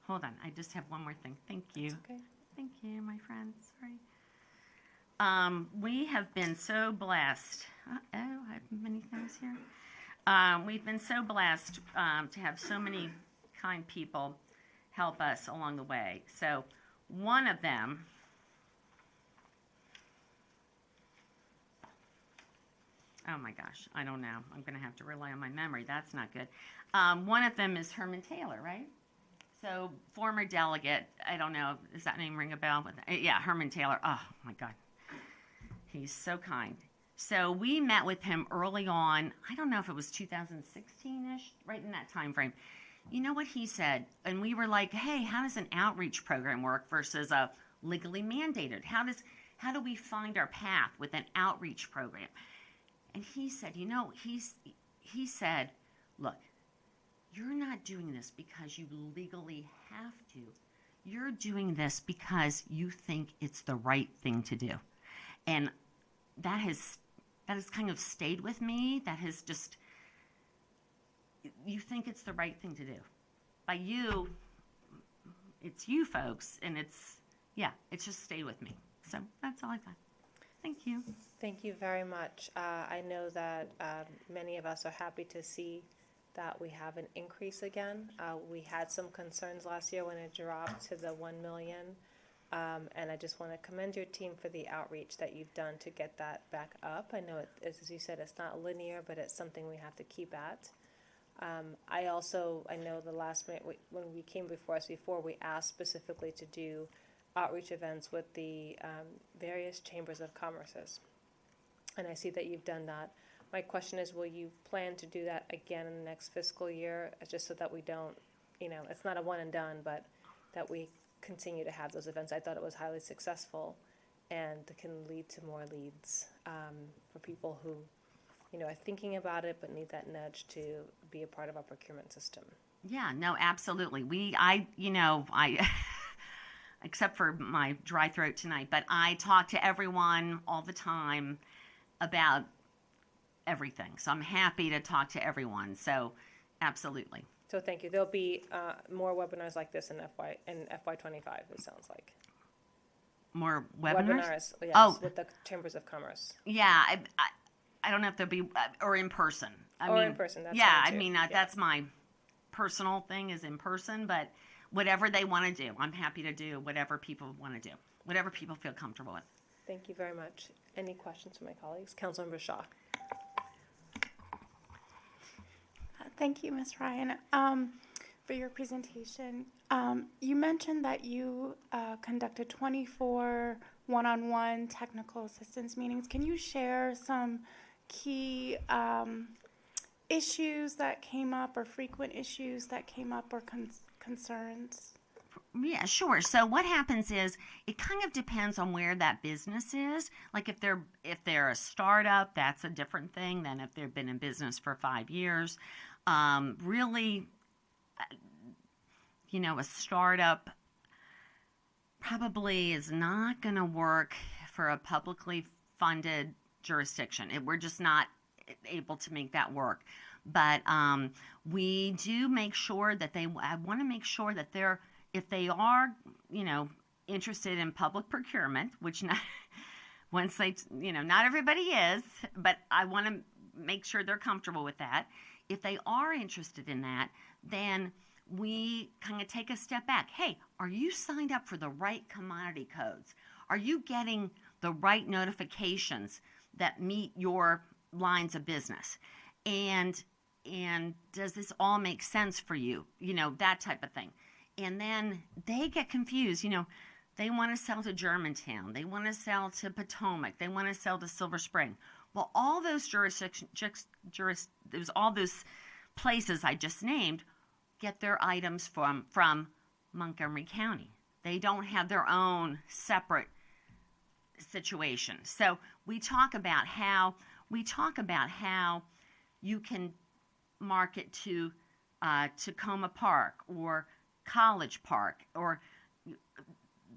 Speaker 21: Hold on, I just have one more thing. Thank you.
Speaker 1: That's okay.
Speaker 21: Thank you, my friend. Sorry. We have been so blessed. I have many things here. We've been so blessed to have so many kind people help us along the way. So one of them, oh my gosh, I don't know. I'm going to have to rely on my memory. That's not good. One of them is Herman Taylor, right? So former delegate, I don't know, does that name ring a bell? Yeah, Herman Taylor. Oh my God. He's so kind. So we met with him early on, I don't know if it was 2016-ish, right in that time frame. You know what he said? And we were like, hey, how does an outreach program work versus a legally mandated? How do we find our path with an outreach program? And he said, he said, look, you're not doing this because you legally have to. You're doing this because you think it's the right thing to do. And that has kind of stayed with me. That has just, you think it's the right thing to do. By you, it's you folks, and it's just stayed with me. So that's all I got. Thank you.
Speaker 1: Thank you very much. I know that many of us are happy to see that we have an increase again. We had some concerns last year when it dropped to the 1 million. And I just want to commend your team for the outreach that you've done to get that back up. I know, as you said, it's not linear, but it's something we have to keep at. I know the last minute, when we came before us before, we asked specifically to do outreach events with the various chambers of commerces. And I see that you've done that. My question is, will you plan to do that again in the next fiscal year, just so that we don't, it's not a one and done, but that we continue to have those events? I thought it was highly successful and can lead to more leads for people who, are thinking about it but need that nudge to be a part of our procurement system.
Speaker 21: Yeah, no, absolutely. Except for my dry throat tonight, but I talk to everyone all the time about everything. So I'm happy to talk to everyone. So absolutely.
Speaker 1: So thank you. There'll be more webinars like this in FY25, it sounds like.
Speaker 21: More webinars?
Speaker 1: Yes, with the chambers of commerce.
Speaker 21: Yeah, I don't know if there'll be, or in person.
Speaker 1: In person, that's
Speaker 21: yeah,
Speaker 1: fine too.
Speaker 21: that's my personal thing is in person, but whatever they want to do. I'm happy to do whatever people want to do, whatever people feel comfortable with.
Speaker 1: Thank you very much. Any questions from my colleagues? Councilmember Shaw.
Speaker 15: Thank you, Ms. Ryan, for your presentation. You mentioned that you conducted 24 one-on-one technical assistance meetings. Can you share some key issues that came up, or frequent issues that came up, or concerns?
Speaker 21: Yeah, sure. So what happens is it kind of depends on where that business is. Like if they're a startup, that's a different thing than if they've been in business for 5 years. Really, a startup probably is not going to work for a publicly funded jurisdiction. We're just not able to make that work. But we do make sure that I want to make sure that if they are, interested in public procurement, which once they, not everybody is, but I want to make sure they're comfortable with that. If they are interested in that, then we kind of take a step back. Hey, are you signed up for the right commodity codes? Are you getting the right notifications that meet your lines of business? And does this all make sense for you? That type of thing. And then they get confused. They want to sell to Germantown. They want to sell to Potomac. They want to sell to Silver Spring. Well, all those all those places I just named get their items from Montgomery County. They don't have their own separate situation. So we talk about how you can market to Tacoma Park or College Park, or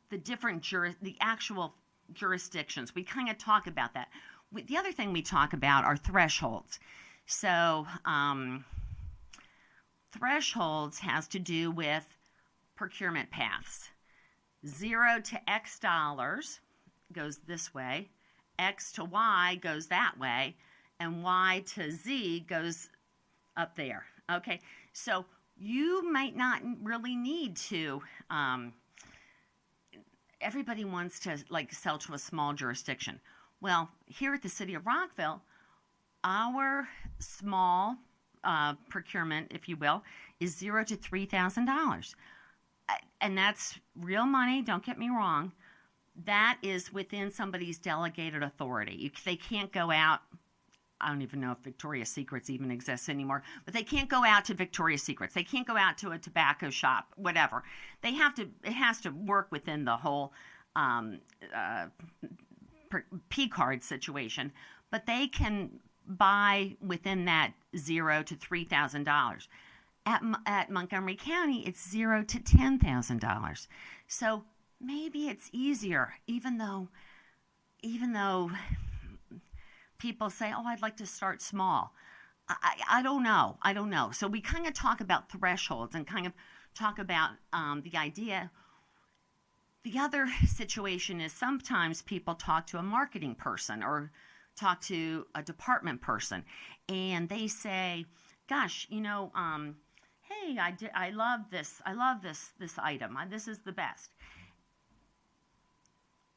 Speaker 21: the actual jurisdictions. We kind of talk about that. The other thing we talk about are thresholds. So thresholds has to do with procurement paths. 0 to X dollars goes this way, X to Y goes that way, and Y to Z goes up there. Okay, so you might not really need to, everybody wants to sell to a small jurisdiction. Well, here at the City of Rockville, our small procurement, if you will, is $0 to $3,000. And that's real money, don't get me wrong. That is within somebody's delegated authority. They can't go out. I don't even know if Victoria's Secrets even exists anymore, but they can't go out to Victoria's Secrets. They can't go out to a tobacco shop, whatever. It has to work within the whole P-card situation, but they can buy within that $0 to $3,000. At Montgomery County, it's $0 to $10,000. So maybe it's easier, even though people say, oh, I'd like to start small. I don't know. So we kind of talk about thresholds and kind of talk about the idea. The other situation is sometimes people talk to a marketing person or talk to a department person, and they say, gosh, hey, I love this item. This is the best.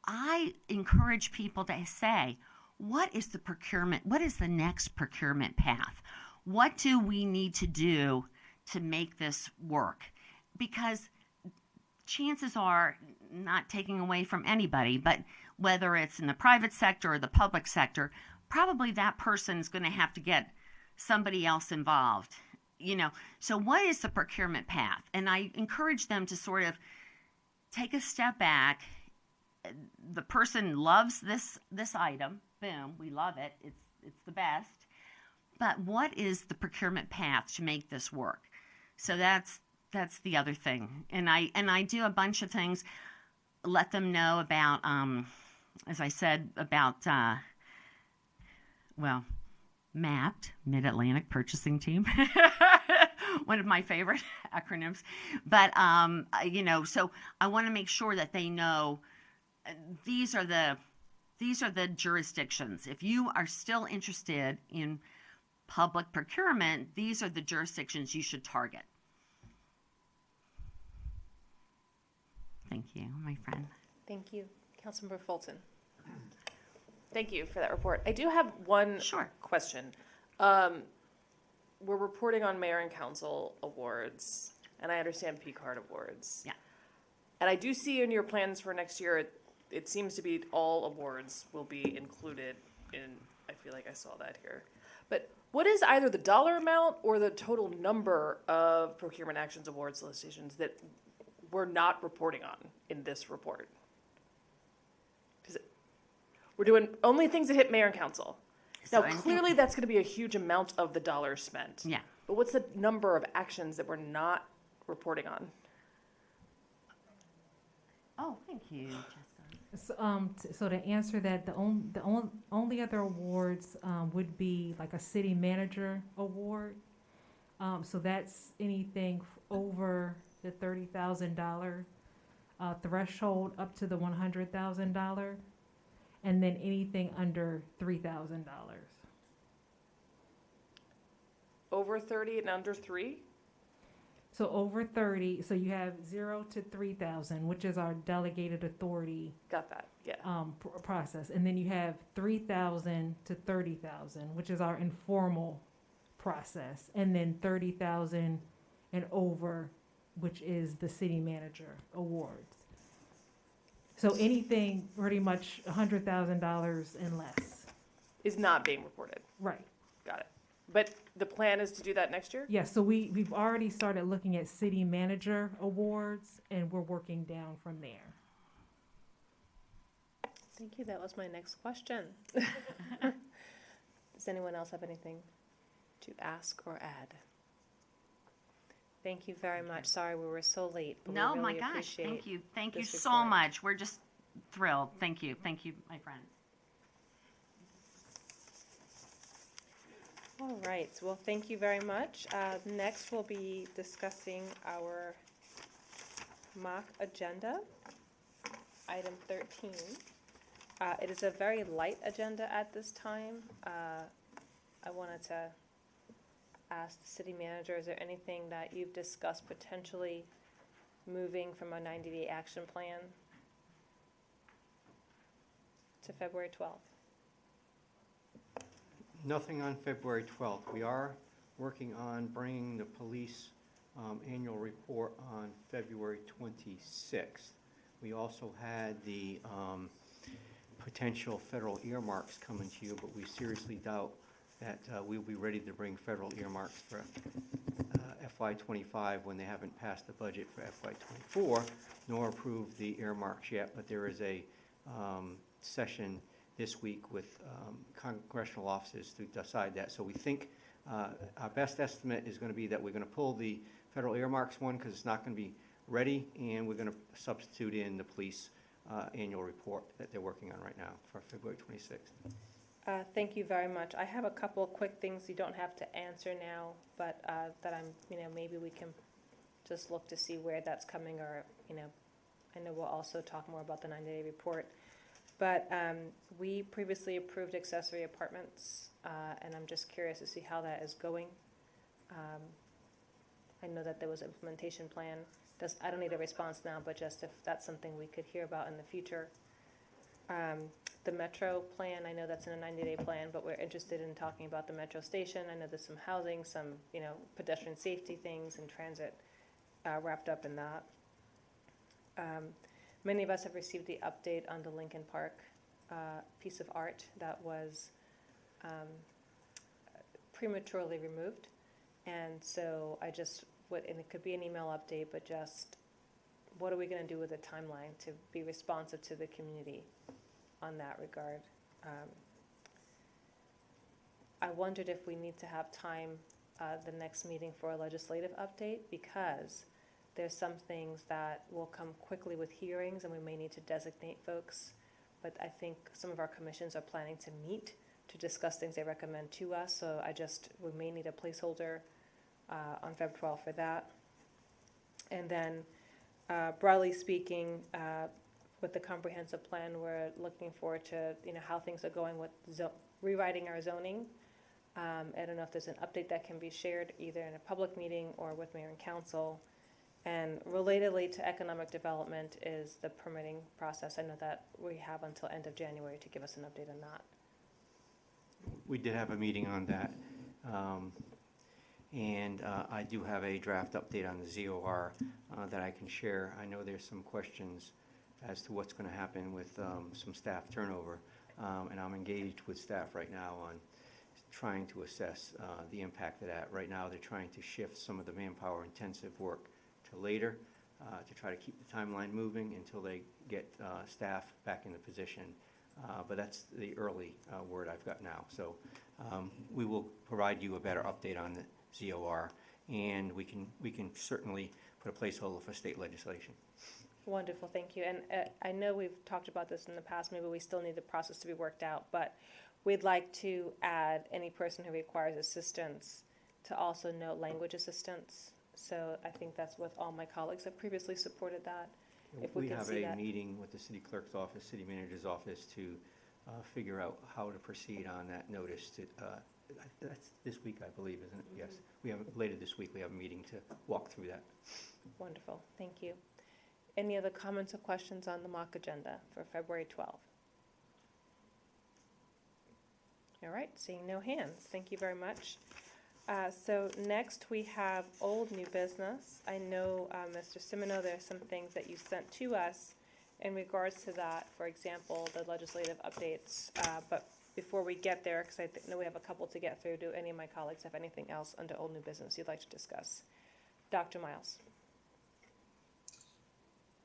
Speaker 21: I encourage people to say, what is the procurement? What is the next procurement path? What do we need to do to make this work? Because chances are, not taking away from anybody, but whether it's in the private sector or the public sector, probably that person's going to have to get somebody else involved. So what is the procurement path? And I encourage them to sort of take a step back. The person loves this item. Boom, we love it. It's the best. But what is the procurement path to make this work? So that's the other thing. And I do a bunch of things. Let them know about, as I said, about MAPT, Mid-Atlantic Purchasing Team. One of my favorite acronyms. But so I want to make sure that they know these are the jurisdictions. If you are still interested in public procurement, these are the jurisdictions you should target. Thank you, my friend.
Speaker 1: Thank you. Councilmember Fulton.
Speaker 5: Thank you for that report. I do have one question. We're reporting on mayor and council awards, and I understand P-card awards.
Speaker 21: Yeah.
Speaker 5: And I do see in your plans for next year, it seems to be all awards will be included in, I feel like I saw that here. But what is either the dollar amount or the total number of procurement actions award solicitations that we're not reporting on in this report? We're doing only things that hit mayor and council.
Speaker 21: So
Speaker 5: Now, clearly, that's going to be a huge amount of the dollars spent.
Speaker 21: Yeah.
Speaker 5: But what's the number of actions that we're not reporting on?
Speaker 21: Oh, thank you, Jessica.
Speaker 19: So to answer that, the only other awards would be like a city manager award. So that's anything over the $30,000 threshold up to the $100,000. And then anything under $3,000.
Speaker 5: Over 30 and under 3?
Speaker 19: So over 30, so you have 0 to 3,000, which is our delegated authority.
Speaker 5: Got that, yeah.
Speaker 19: Process. And then you have 3,000 to 30,000, which is our informal process. And then 30,000 and over, which is the city manager awards. So anything pretty much $100,000 and less.
Speaker 5: Is not being reported.
Speaker 19: Right.
Speaker 5: Got it. But the plan is to do that next year?
Speaker 19: Yes, so we've already started looking at city manager awards, and we're working down from there.
Speaker 1: Thank you. That was my next question. Does anyone else have anything to ask or add? Thank you very much. Sorry we were so late. But
Speaker 21: No,
Speaker 1: we really
Speaker 21: my gosh,
Speaker 1: appreciate
Speaker 21: thank you. Thank you
Speaker 1: this
Speaker 21: so
Speaker 1: report.
Speaker 21: much. We're just thrilled. Thank you. Thank you, my friends.
Speaker 1: All right. Well, thank you very much. Next, we'll be discussing our mock agenda, item 13. It is a very light agenda at this time. I wanted to ask the city manager, is there anything that you've discussed potentially moving from a 90-day action plan to February 12th?
Speaker 4: Nothing on February 12th. We are working on bringing the police annual report on February 26th. We also had the potential federal earmarks coming to you, but we seriously doubt that we'll be ready to bring federal earmarks for FY25 when they haven't passed the budget for FY24, nor approved the earmarks yet. But there is a session this week with congressional offices to decide that. So we think our best estimate is going to be that we're going to pull the federal earmarks one because it's not going to be ready, and we're going to substitute in the police annual report that they're working on right now for February 26th.
Speaker 1: Thank you very much. I have a couple of quick things you don't have to answer now, but that I'm, maybe we can just look to see where that's coming, or, I know we'll also talk more about the 90-day report. But we previously approved accessory apartments, and I'm just curious to see how that is going. I know that there was an implementation plan. I don't need a response now, but just if that's something we could hear about in the future. The metro plan, I know that's in a 90-day plan, but we're interested in talking about the metro station. I know there's some housing, some, pedestrian safety things and transit wrapped up in that. Many of us have received the update on the Lincoln Park piece of art that was prematurely removed. And so I just and it could be an email update, but just what are we going to do with the timeline to be responsive to the community on that regard? I wondered if we need to have time the next meeting for a legislative update, because there's some things that will come quickly with hearings and we may need to designate folks. But I think some of our commissions are planning to meet to discuss things they recommend to us. So we may need a placeholder on Feb 12th for that. And then broadly speaking, with the comprehensive plan, we're looking forward to, how things are going with rewriting our zoning. I don't know if there's an update that can be shared either in a public meeting or with mayor and council. And relatedly to economic development is the permitting process. I know that we have until end of January to give us an update on that.
Speaker 4: We did have a meeting on that. And I do have a draft update on the ZOR that I can share. I know there's some questions as to what's going to happen with some staff turnover. And I'm engaged with staff right now on trying to assess the impact of that. Right now, they're trying to shift some of the manpower intensive work to later to try to keep the timeline moving until they get staff back in the position. But that's the early word I've got now. So we will provide you a better update on the ZOR, and we can certainly put a placeholder for state legislation.
Speaker 1: Wonderful, thank you. And I know we've talked about this in the past. Maybe we still need the process to be worked out, but we'd like to add any person who requires assistance to also note language assistance. So I think that's what all my colleagues have previously supported that. If we can
Speaker 4: have
Speaker 1: see
Speaker 4: a
Speaker 1: that.
Speaker 4: meeting with the city clerk's office, city manager's office to figure out how to proceed on that notice. That's this week, I believe, isn't it? Yes. We have later this week. We have a meeting to walk through that.
Speaker 1: Wonderful, thank you. Any other comments or questions on the mock agenda for February 12th? All right, seeing no hands. Thank you very much. So next we have old new business. I know, Mr. Simino, there are some things that you sent to us in regards to that, for example, the legislative updates. But before we get there, because I know we have a couple to get through, do any of my colleagues have anything else under old new business you'd like to discuss? Dr. Miles.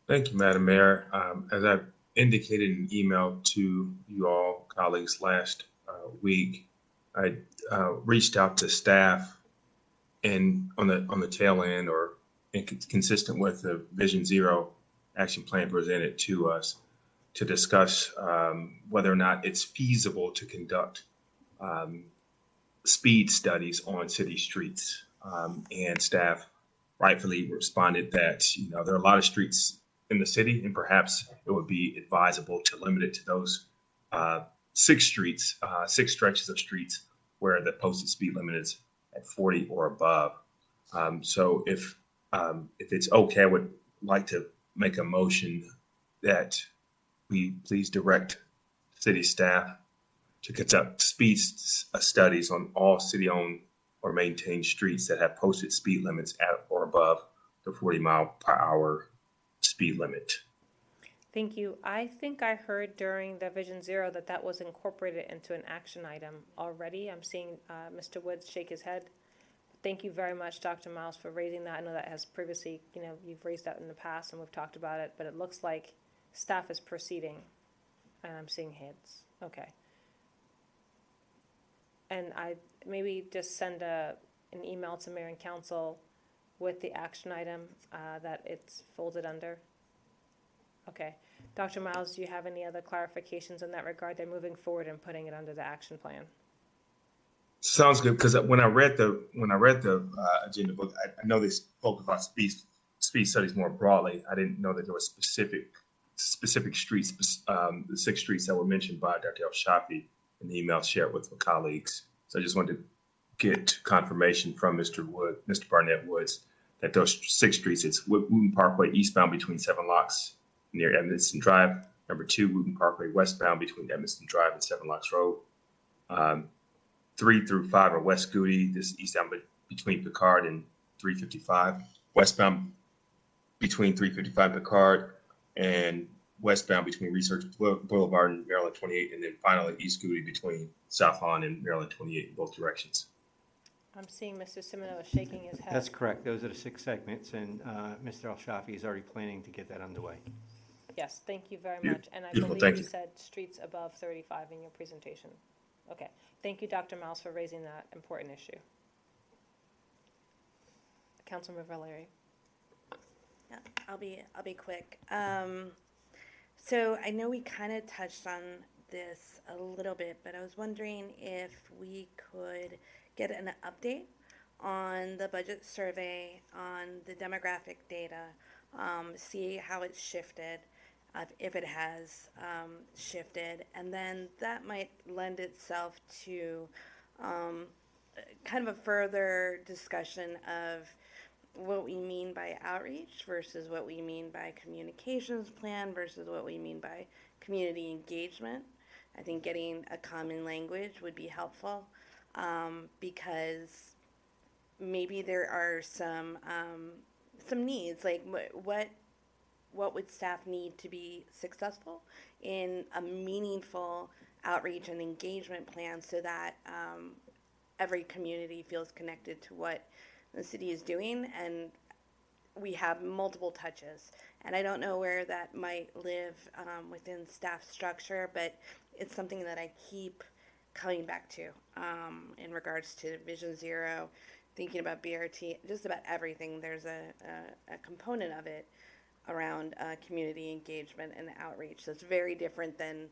Speaker 12: Thank you, Madam Mayor. As I've indicated in an email to you all, colleagues, last week, I reached out to staff and on the tail end, or consistent with the Vision Zero action plan presented to us, to discuss whether or not it's feasible to conduct speed studies on city streets. And staff rightfully responded that there are a lot of streets in the city, and perhaps it would be advisable to limit it to those six stretches of streets where the posted speed limit is at 40 or above. So if it's okay, I would like to make a motion that we please direct city staff to conduct speed studies on all city-owned or maintained streets that have posted speed limits at or above the 40-mile-per-hour speed limit.
Speaker 1: Thank you. I think I heard during the Vision Zero that was incorporated into an action item already. I'm seeing Mr. Woods shake his head. Thank you very much, Dr. Miles, for raising that. I know that has previously, you've raised that in the past and we've talked about it, but it looks like staff is proceeding, and I'm seeing heads. Okay. And I maybe just send an email to Mayor and Council with the action item that it's folded under. Okay. Dr. Miles, do you have any other clarifications in that regard? They're moving forward and putting it under the action plan. Sounds good, because when I read the agenda book, I know they spoke about speed studies more broadly. I didn't know that there were specific streets, the 6 streets that were mentioned by Dr. El-Shafi in the email shared with my colleagues. So I just wanted to get confirmation from Mr. Barnett Woods, that those 6 streets, it's Wooten Parkway eastbound between 7 Locks near Edmondson Drive. Number 2, Wooten Parkway westbound between Edmondson Drive and 7 Locks Road. 3 through 5 are West Goody, this eastbound between Picard and 355. Westbound between 355 and Picard, and westbound between Research Boulevard and Maryland 28, and then finally East Goody between South Lawn and Maryland 28 in both directions. I'm seeing Mr. Simino is shaking his head.
Speaker 4: That's correct. Those are the 6 segments, and Mr. El-Shafi is already planning to get that underway.
Speaker 1: Yes, thank you very much. And I
Speaker 12: Beautiful,
Speaker 1: believe
Speaker 12: thank
Speaker 1: you
Speaker 12: you.
Speaker 1: said streets above 35 in your presentation. Okay. Thank you, Dr. Miles, for raising that important issue. Councilmember Larry.
Speaker 13: Yeah, I'll be quick. So I know we kind of touched on this a little bit, but I was wondering if we could get an update on the budget survey, on the demographic data, see how it's shifted, if it has shifted, and then that might lend itself to kind of a further discussion of what we mean by outreach versus what we mean by communications plan versus what we mean by community engagement. I think getting a common language would be helpful, because maybe there are some needs, like what would staff need to be successful in a meaningful outreach and engagement plan, so that every community feels connected to what the city is doing, and we have multiple touches. And I don't know where that might live within staff structure, but it's something that I keep coming back to in regards to Vision Zero, thinking about BRT, just about everything. There's a component of it around community engagement and outreach that's very different than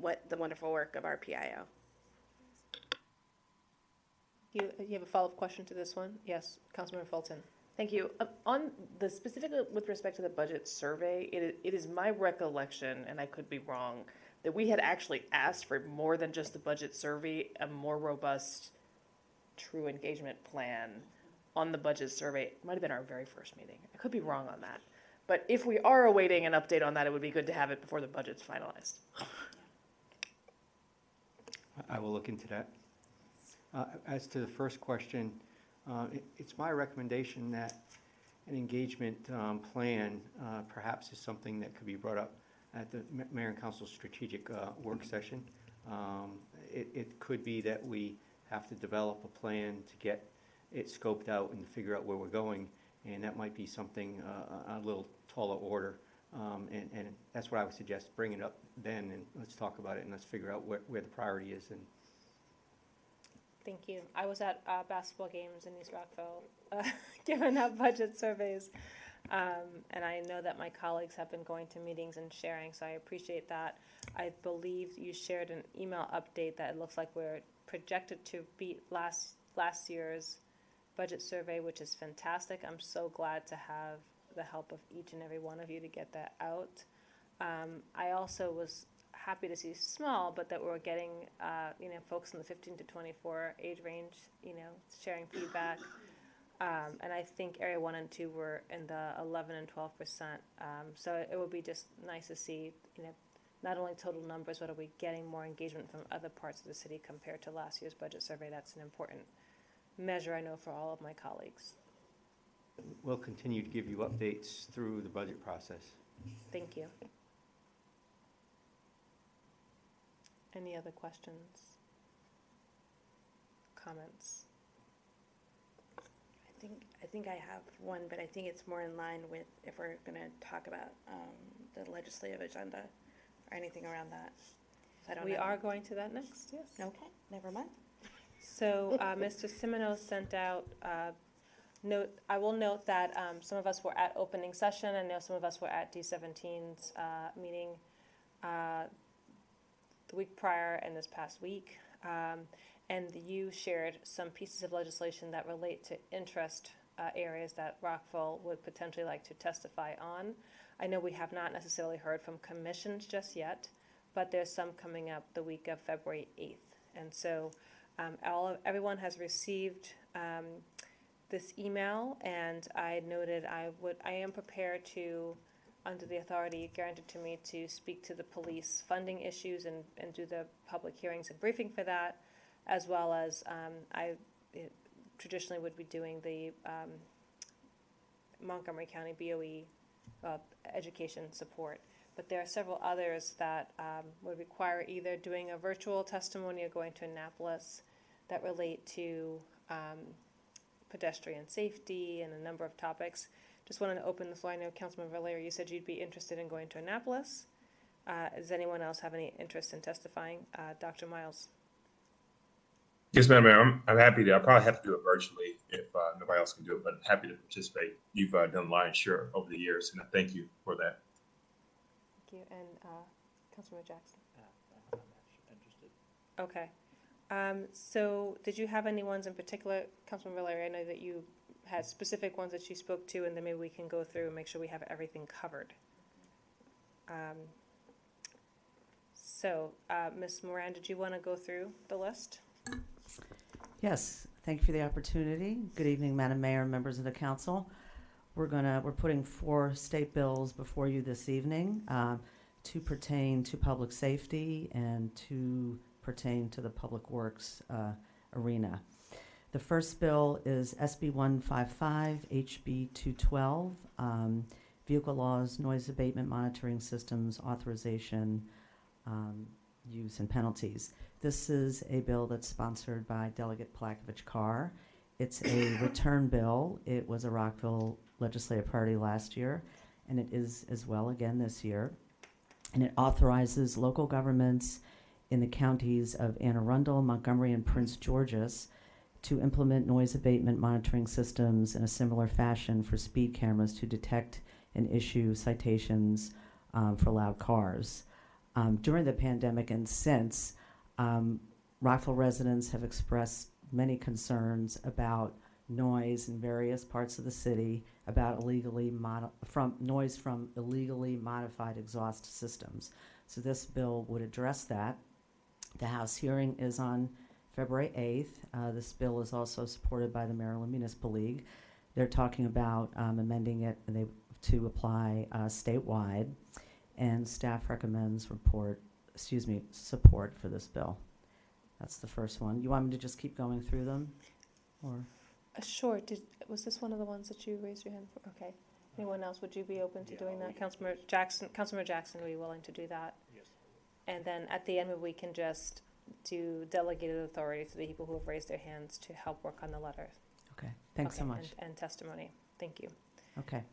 Speaker 13: what the wonderful work of our PIO.
Speaker 1: You have a follow-up question to this one? Yes, Councilmember Fulton.
Speaker 5: Thank you. On the specifically with respect to the budget survey, it is my recollection, and I could be wrong, that we had actually asked for more than just the budget survey, a more robust, true engagement plan on the budget survey. It might have been our very first meeting. I could be wrong on that. But if we are awaiting an update on that, it would be good to have it before the budget's finalized.
Speaker 4: I will look into that. As to the first question, it's my recommendation that an engagement plan perhaps is something that could be brought up at the Mayor and Council strategic work session. It could be that we have to develop a plan to get it scoped out and figure out where we're going, and that might be something a little taller order. And that's what I would suggest. Bring it up then, and let's talk about it, and let's figure out where the priority is. And
Speaker 1: Thank you. I was at basketball games in East Rockville, giving out budget surveys, and I know that my colleagues have been going to meetings and sharing, so I appreciate that. I believe you shared an email update that it looks like we're projected to beat last year's budget survey, which is fantastic. I'm so glad to have the help of each and every one of you to get that out. I also was happy to see small, but that we're getting, folks in the 15 to 24 age range, sharing feedback. And I think area 1 and 2 were in the 11 and 12%. So it would be just nice to see, not only total numbers, but are we getting more engagement from other parts of the city compared to last year's budget survey? That's an important measure, I know, for all of my colleagues.
Speaker 4: we'll continue to give you updates through the budget process.
Speaker 1: Thank you. Any other questions? Comments?
Speaker 13: I think I have one, but I think it's more in line with if we're going to talk about the legislative agenda or anything around that. So I don't know.
Speaker 1: We are going to that next, yes.
Speaker 13: Okay, never mind.
Speaker 1: So Mr. Simoneau sent out note. I will note that some of us were at opening session. I know some of us were at D17's meeting the week prior and this past week. And you shared some pieces of legislation that relate to interest areas that Rockville would potentially like to testify on. I know we have not necessarily heard from commissions just yet, but there's some coming up the week of February 8th. And so everyone has received this email, and I noted I am prepared to, under the authority granted to me, to speak to the police funding issues and do the public hearings and briefing for that, as well as I traditionally would be doing the Montgomery County BOE education support. But there are several others that would require either doing a virtual testimony or going to Annapolis that relate to pedestrian safety and a number of topics. Just wanted to open the floor. I know Councilman Valera, you said you'd be interested in going to Annapolis. Does anyone else have any interest in testifying? Dr. Miles.
Speaker 12: Yes, Madam Mayor, I'm happy to. I'll probably have to do it virtually if nobody else can do it, but happy to participate. You've done lion's share over the years, and I thank you for that.
Speaker 1: Thank you. And Councilman Jackson.
Speaker 3: I'm interested.
Speaker 1: Okay. So did you have any ones in particular, Councilman Valera? I know that you had specific ones that you spoke to, and then maybe we can go through and make sure we have everything covered. Ms. Moran, did you want to go through the list?
Speaker 7: Yes, Thank you for the opportunity. Good evening, Madam Mayor and members of the council. We're putting 4 state bills before you this evening. 2 pertain to public safety and 2 pertain to the public works arena. The first bill is SB 155, HB 212, Vehicle Laws, Noise Abatement Monitoring Systems, Authorization, Use and Penalties. This is a bill that's sponsored by Delegate Plakovich Carr. It's a return bill. It was a Rockville legislative priority last year, and it is as well again this year. And it authorizes local governments in the counties of Anne Arundel, Montgomery, and Prince George's to implement noise abatement monitoring systems in a similar fashion for speed cameras to detect and issue citations for loud cars. During the pandemic and since, Rockville residents have expressed many concerns about noise in various parts of the city, about noise from illegally modified exhaust systems. So this bill would address that. The House hearing is on February 8th. This bill is also supported by the Maryland Municipal League. They're talking about amending it to apply statewide, and staff recommends support for this bill. That's the first one. You want me to just keep going through them, or?
Speaker 1: Sure. Was this one of the ones that you raised your hand for? Okay. Anyone else? Would you be open to doing that? Councilmember Jackson, are you willing to do that?
Speaker 10: Yes.
Speaker 1: And then at the end, we can just do delegated authority to the people who have raised their hands to help work on the letter.
Speaker 7: Okay. Thanks so much.
Speaker 1: And testimony. Thank you.
Speaker 7: Okay.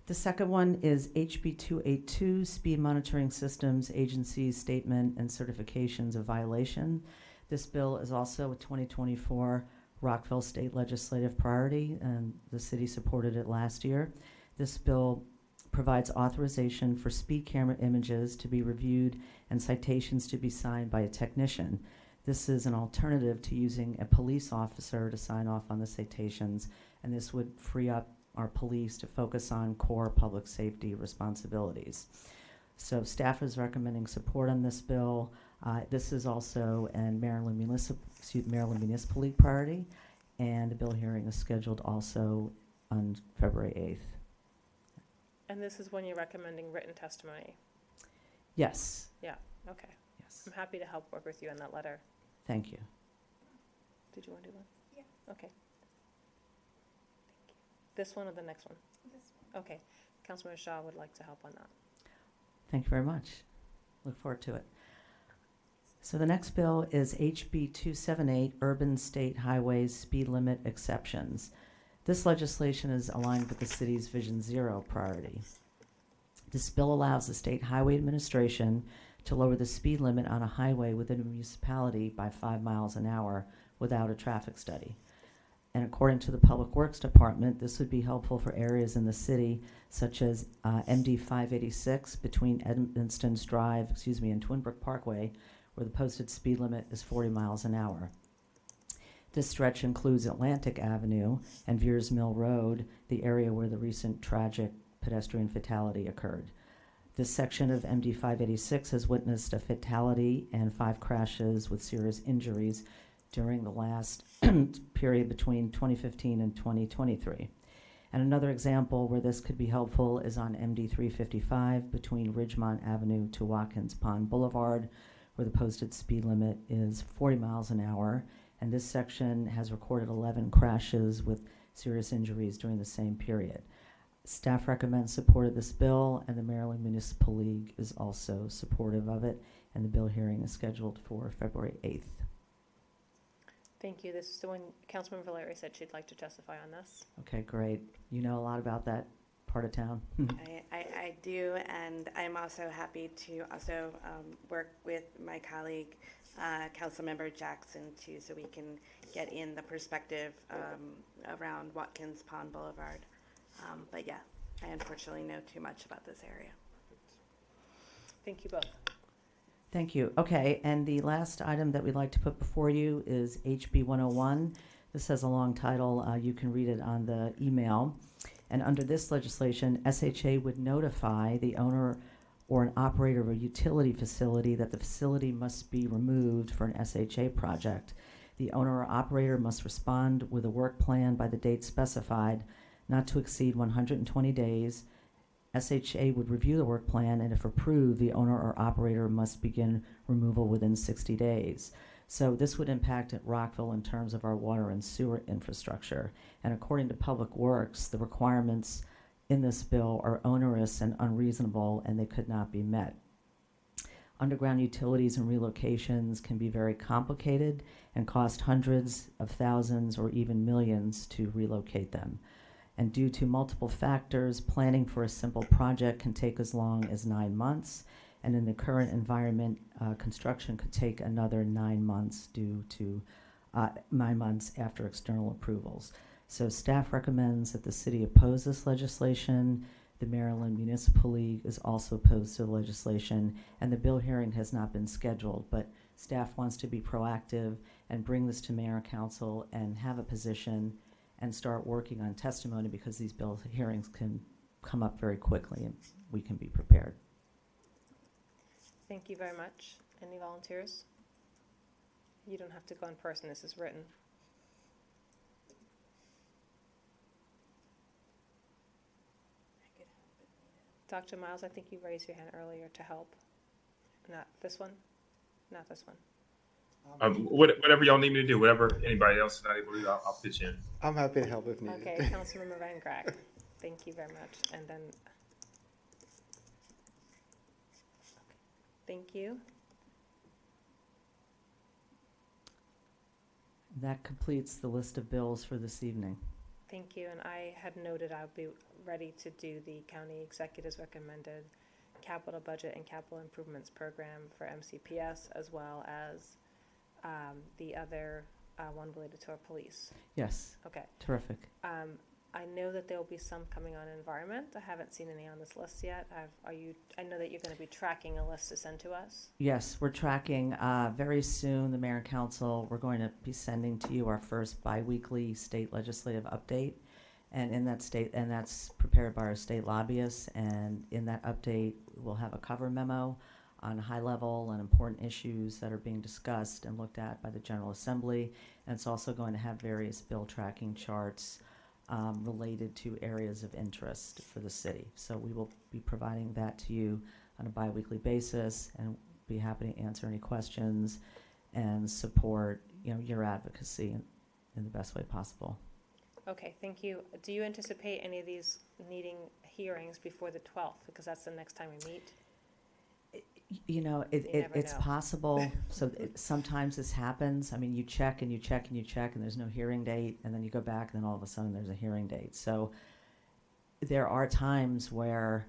Speaker 7: The second one is HB 282, Speed Monitoring Systems Agency Statement and Certifications of Violation. This bill is also a 2024 Rockville State Legislative Priority, and the city supported it last year. This bill provides authorization for speed camera images to be reviewed and citations to be signed by a technician. This is an alternative to using a police officer to sign off on the citations, and this would free up our police to focus on core public safety responsibilities. So staff is recommending support on this bill. This is also a Maryland Municipal League priority, and the bill hearing is scheduled also on February 8th.
Speaker 1: And this is when you're recommending written testimony?
Speaker 7: Yes.
Speaker 1: Yeah, okay.
Speaker 7: Yes.
Speaker 1: I'm happy to help work with you on that letter.
Speaker 7: Thank you.
Speaker 1: Did you want to do one?
Speaker 15: Yeah.
Speaker 1: Okay. Thank you. This one or the next one?
Speaker 15: This one.
Speaker 1: Okay. Councilmember Shaw would like to help on that.
Speaker 7: Thank you very much. Look forward to it. So the next bill is HB 278, Urban State Highways Speed Limit Exceptions. This legislation is aligned with the city's Vision Zero priority. This bill allows the State Highway Administration to lower the speed limit on a highway within a municipality by 5 miles an hour without a traffic study. And according to the Public Works Department, this would be helpful for areas in the city such as MD 586 between Edmonston's Drive, and Twinbrook Parkway, where the posted speed limit is 40 miles an hour. This stretch includes Atlantic Avenue and Veers Mill Road, the area where the recent tragic pedestrian fatality occurred. This section of MD 586 has witnessed a fatality and 5 crashes with serious injuries during the last period between 2015 and 2023. And another example where this could be helpful is on MD 355 between Ridgemont Avenue to Watkins Pond Boulevard, where the posted speed limit is 40 miles an hour. And this section has recorded 11 crashes with serious injuries during the same period. Staff recommends support of this bill, and the Maryland Municipal League is also supportive of it, and the bill hearing is scheduled for February 8th.
Speaker 1: Thank you. This is the one Councilmember Valeri said she'd like to testify on this.
Speaker 7: Okay, great. You know a lot about that part of town.
Speaker 13: I do, and I'm also happy to also work with my colleague, Councilmember Jackson, too, so we can get in the perspective around Watkins Pond Boulevard. But yeah, I unfortunately know too much about this area.
Speaker 1: Thank you both.
Speaker 7: Thank you. Okay, and the last item that we'd like to put before you is HB 101. This has a long title. You can read it on the email. And under this legislation, SHA would notify the owner or an operator of a utility facility that the facility must be removed for an SHA project. The owner or operator must respond with a work plan by the date specified, not to exceed 120 days. SHA would review the work plan, and if approved, the owner or operator must begin removal within 60 days. So this would impact at Rockville in terms of our water and sewer infrastructure. And according to Public Works, the requirements in this bill are onerous and unreasonable, and they could not be met. Underground utilities and relocations can be very complicated and cost hundreds of thousands or even millions to relocate them. And due to multiple factors, planning for a simple project can take as long as 9 months. And in the current environment, construction could take another 9 months due to 9 months after external approvals. So staff recommends that the city oppose this legislation. The Maryland Municipal League is also opposed to the legislation, and the bill hearing has not been scheduled, but staff wants to be proactive and bring this to Mayor and Council and have a position and start working on testimony, because these bill hearings can come up very quickly and we can be prepared.
Speaker 1: Thank you very much. Any volunteers? You don't have to go in person, this is written. Dr. Miles, I think you raised your hand earlier to help. Not this one? Not this one.
Speaker 12: Whatever y'all need me to do, whatever anybody else is not able to do, I'll pitch in.
Speaker 2: I'm happy to help if needed.
Speaker 1: Okay, Councilmember Van Grack. Thank you very much. And then, thank you.
Speaker 7: That completes the list of bills for this evening.
Speaker 1: Thank you, and I had noted I'll be ready to do the county executive's recommended capital budget and capital improvements program for MCPS, as well as the other one related to our police.
Speaker 7: Yes.
Speaker 1: Okay.
Speaker 7: Terrific.
Speaker 1: I know that there will be some coming on environment. I haven't seen any on this list yet. I know that you're going to be tracking a list to send to us.
Speaker 7: Yes, we're tracking very soon. The Mayor and Council, we're going to be sending to you our first biweekly state legislative update, and in that state, and that's prepared by our state lobbyists. And in that update, we'll have a cover memo on high level and important issues that are being discussed and looked at by the General Assembly. And it's also going to have various bill tracking charts related to areas of interest for the city. So we will be providing that to you on a biweekly basis, and be happy to answer any questions and support, your advocacy in the best way possible.
Speaker 1: Okay, thank you. Do you anticipate any of these needing hearings before the 12th? Because that's the next time we meet.
Speaker 7: It's possible. So sometimes this happens. I mean, you check and you check and you check, and there's no hearing date, and then you go back, and then all of a sudden there's a hearing date. So there are times where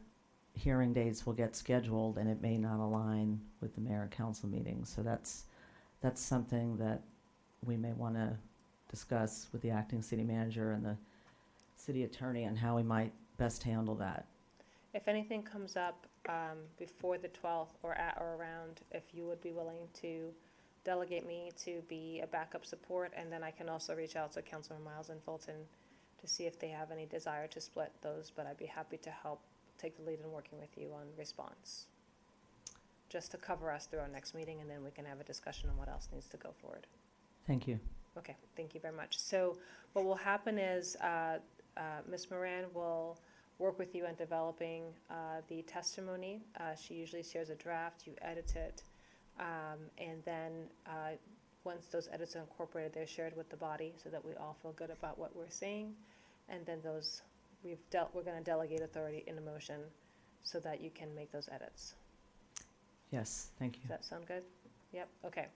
Speaker 7: hearing dates will get scheduled, and it may not align with the mayor and council meetings. So that's something that we may want to discuss with the acting city manager and the city attorney on how we might best handle that.
Speaker 1: If anything comes up before the 12th or at or around, if you would be willing to delegate me to be a backup support, and then I can also reach out to Councilor Miles and Fulton to see if they have any desire to split those, but I'd be happy to help take the lead in working with you on response, just to cover us through our next meeting, and then we can have a discussion on what else needs to go forward.
Speaker 7: Thank you.
Speaker 1: Okay, thank you very much. So what will happen is Ms. Moran will work with you on developing the testimony. She usually shares a draft, you edit it, and then once those edits are incorporated, they're shared with the body so that we all feel good about what we're saying. And then we're going to delegate authority in a motion so that you can make those edits.
Speaker 7: Yes, thank you.
Speaker 1: Does that sound good? Yep, okay.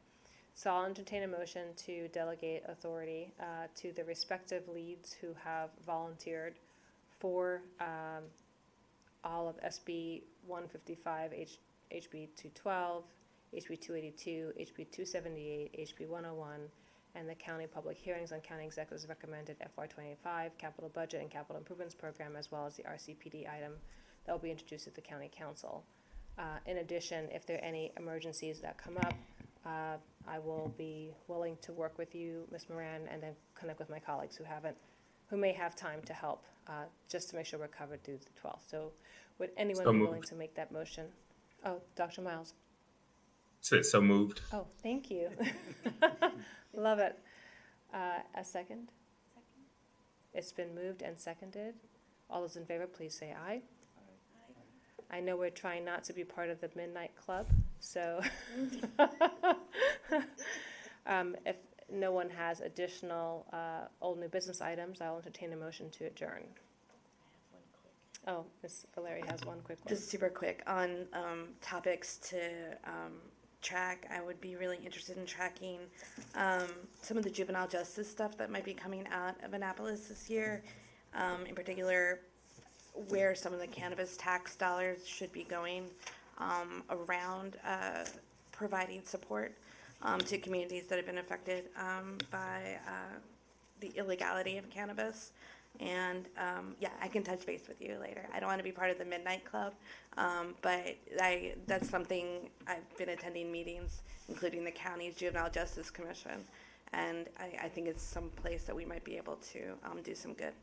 Speaker 1: So I'll entertain a motion to delegate authority to the respective leads who have volunteered for all of SB 155, HB 212, HB 282, HB 278, HB 101, and the county public hearings on county executives recommended FY25 capital budget and capital improvements program, as well as the RCPD item that will be introduced at the county council. In addition, if there are any emergencies that come up, I will be willing to work with you, Ms. Moran, and then connect with my colleagues who may have time to help, just to make sure we're covered through the 12th. So would anyone be willing to make that motion? Oh, Dr. Miles.
Speaker 12: Said so moved.
Speaker 1: Oh, thank you. Love it. A second? It's been moved and seconded. All those in favor, please say aye. I know we're trying not to be part of the midnight club, so if no one has additional old new business items, I'll entertain a motion to adjourn. Oh, Ms. Valeri has one quick one.
Speaker 13: Just super quick on topics to track. I would be really interested in tracking some of the juvenile justice stuff that might be coming out of Annapolis this year. In particular, where some of the cannabis tax dollars should be going around providing support to communities that have been affected by the illegality of cannabis. And yeah, I can touch base with you later. I don't want to be part of the Midnight Club, but that's something I've been attending meetings, including the county's Juvenile Justice Commission, and I think it's some place that we might be able to do some good.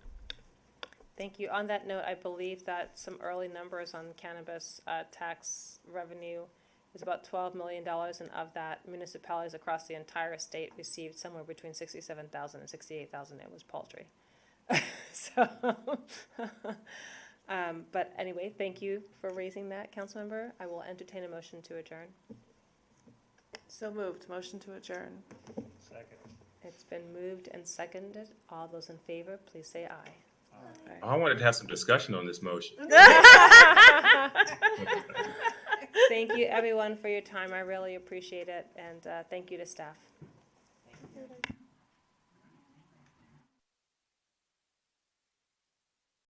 Speaker 1: Thank you. On that note, I believe that some early numbers on cannabis tax revenue is about $12 million, and of that, municipalities across the entire state received somewhere between $67,000 and $68,000. It was paltry. So, but anyway, thank you for raising that, Councilmember. I will entertain a motion to adjourn.
Speaker 8: So moved. Motion to adjourn.
Speaker 14: Second.
Speaker 1: It's been moved and seconded. All those in favor, please say aye.
Speaker 12: I wanted to have some discussion on this motion.
Speaker 1: Thank you, everyone, for your time. I really appreciate it, and thank you to staff.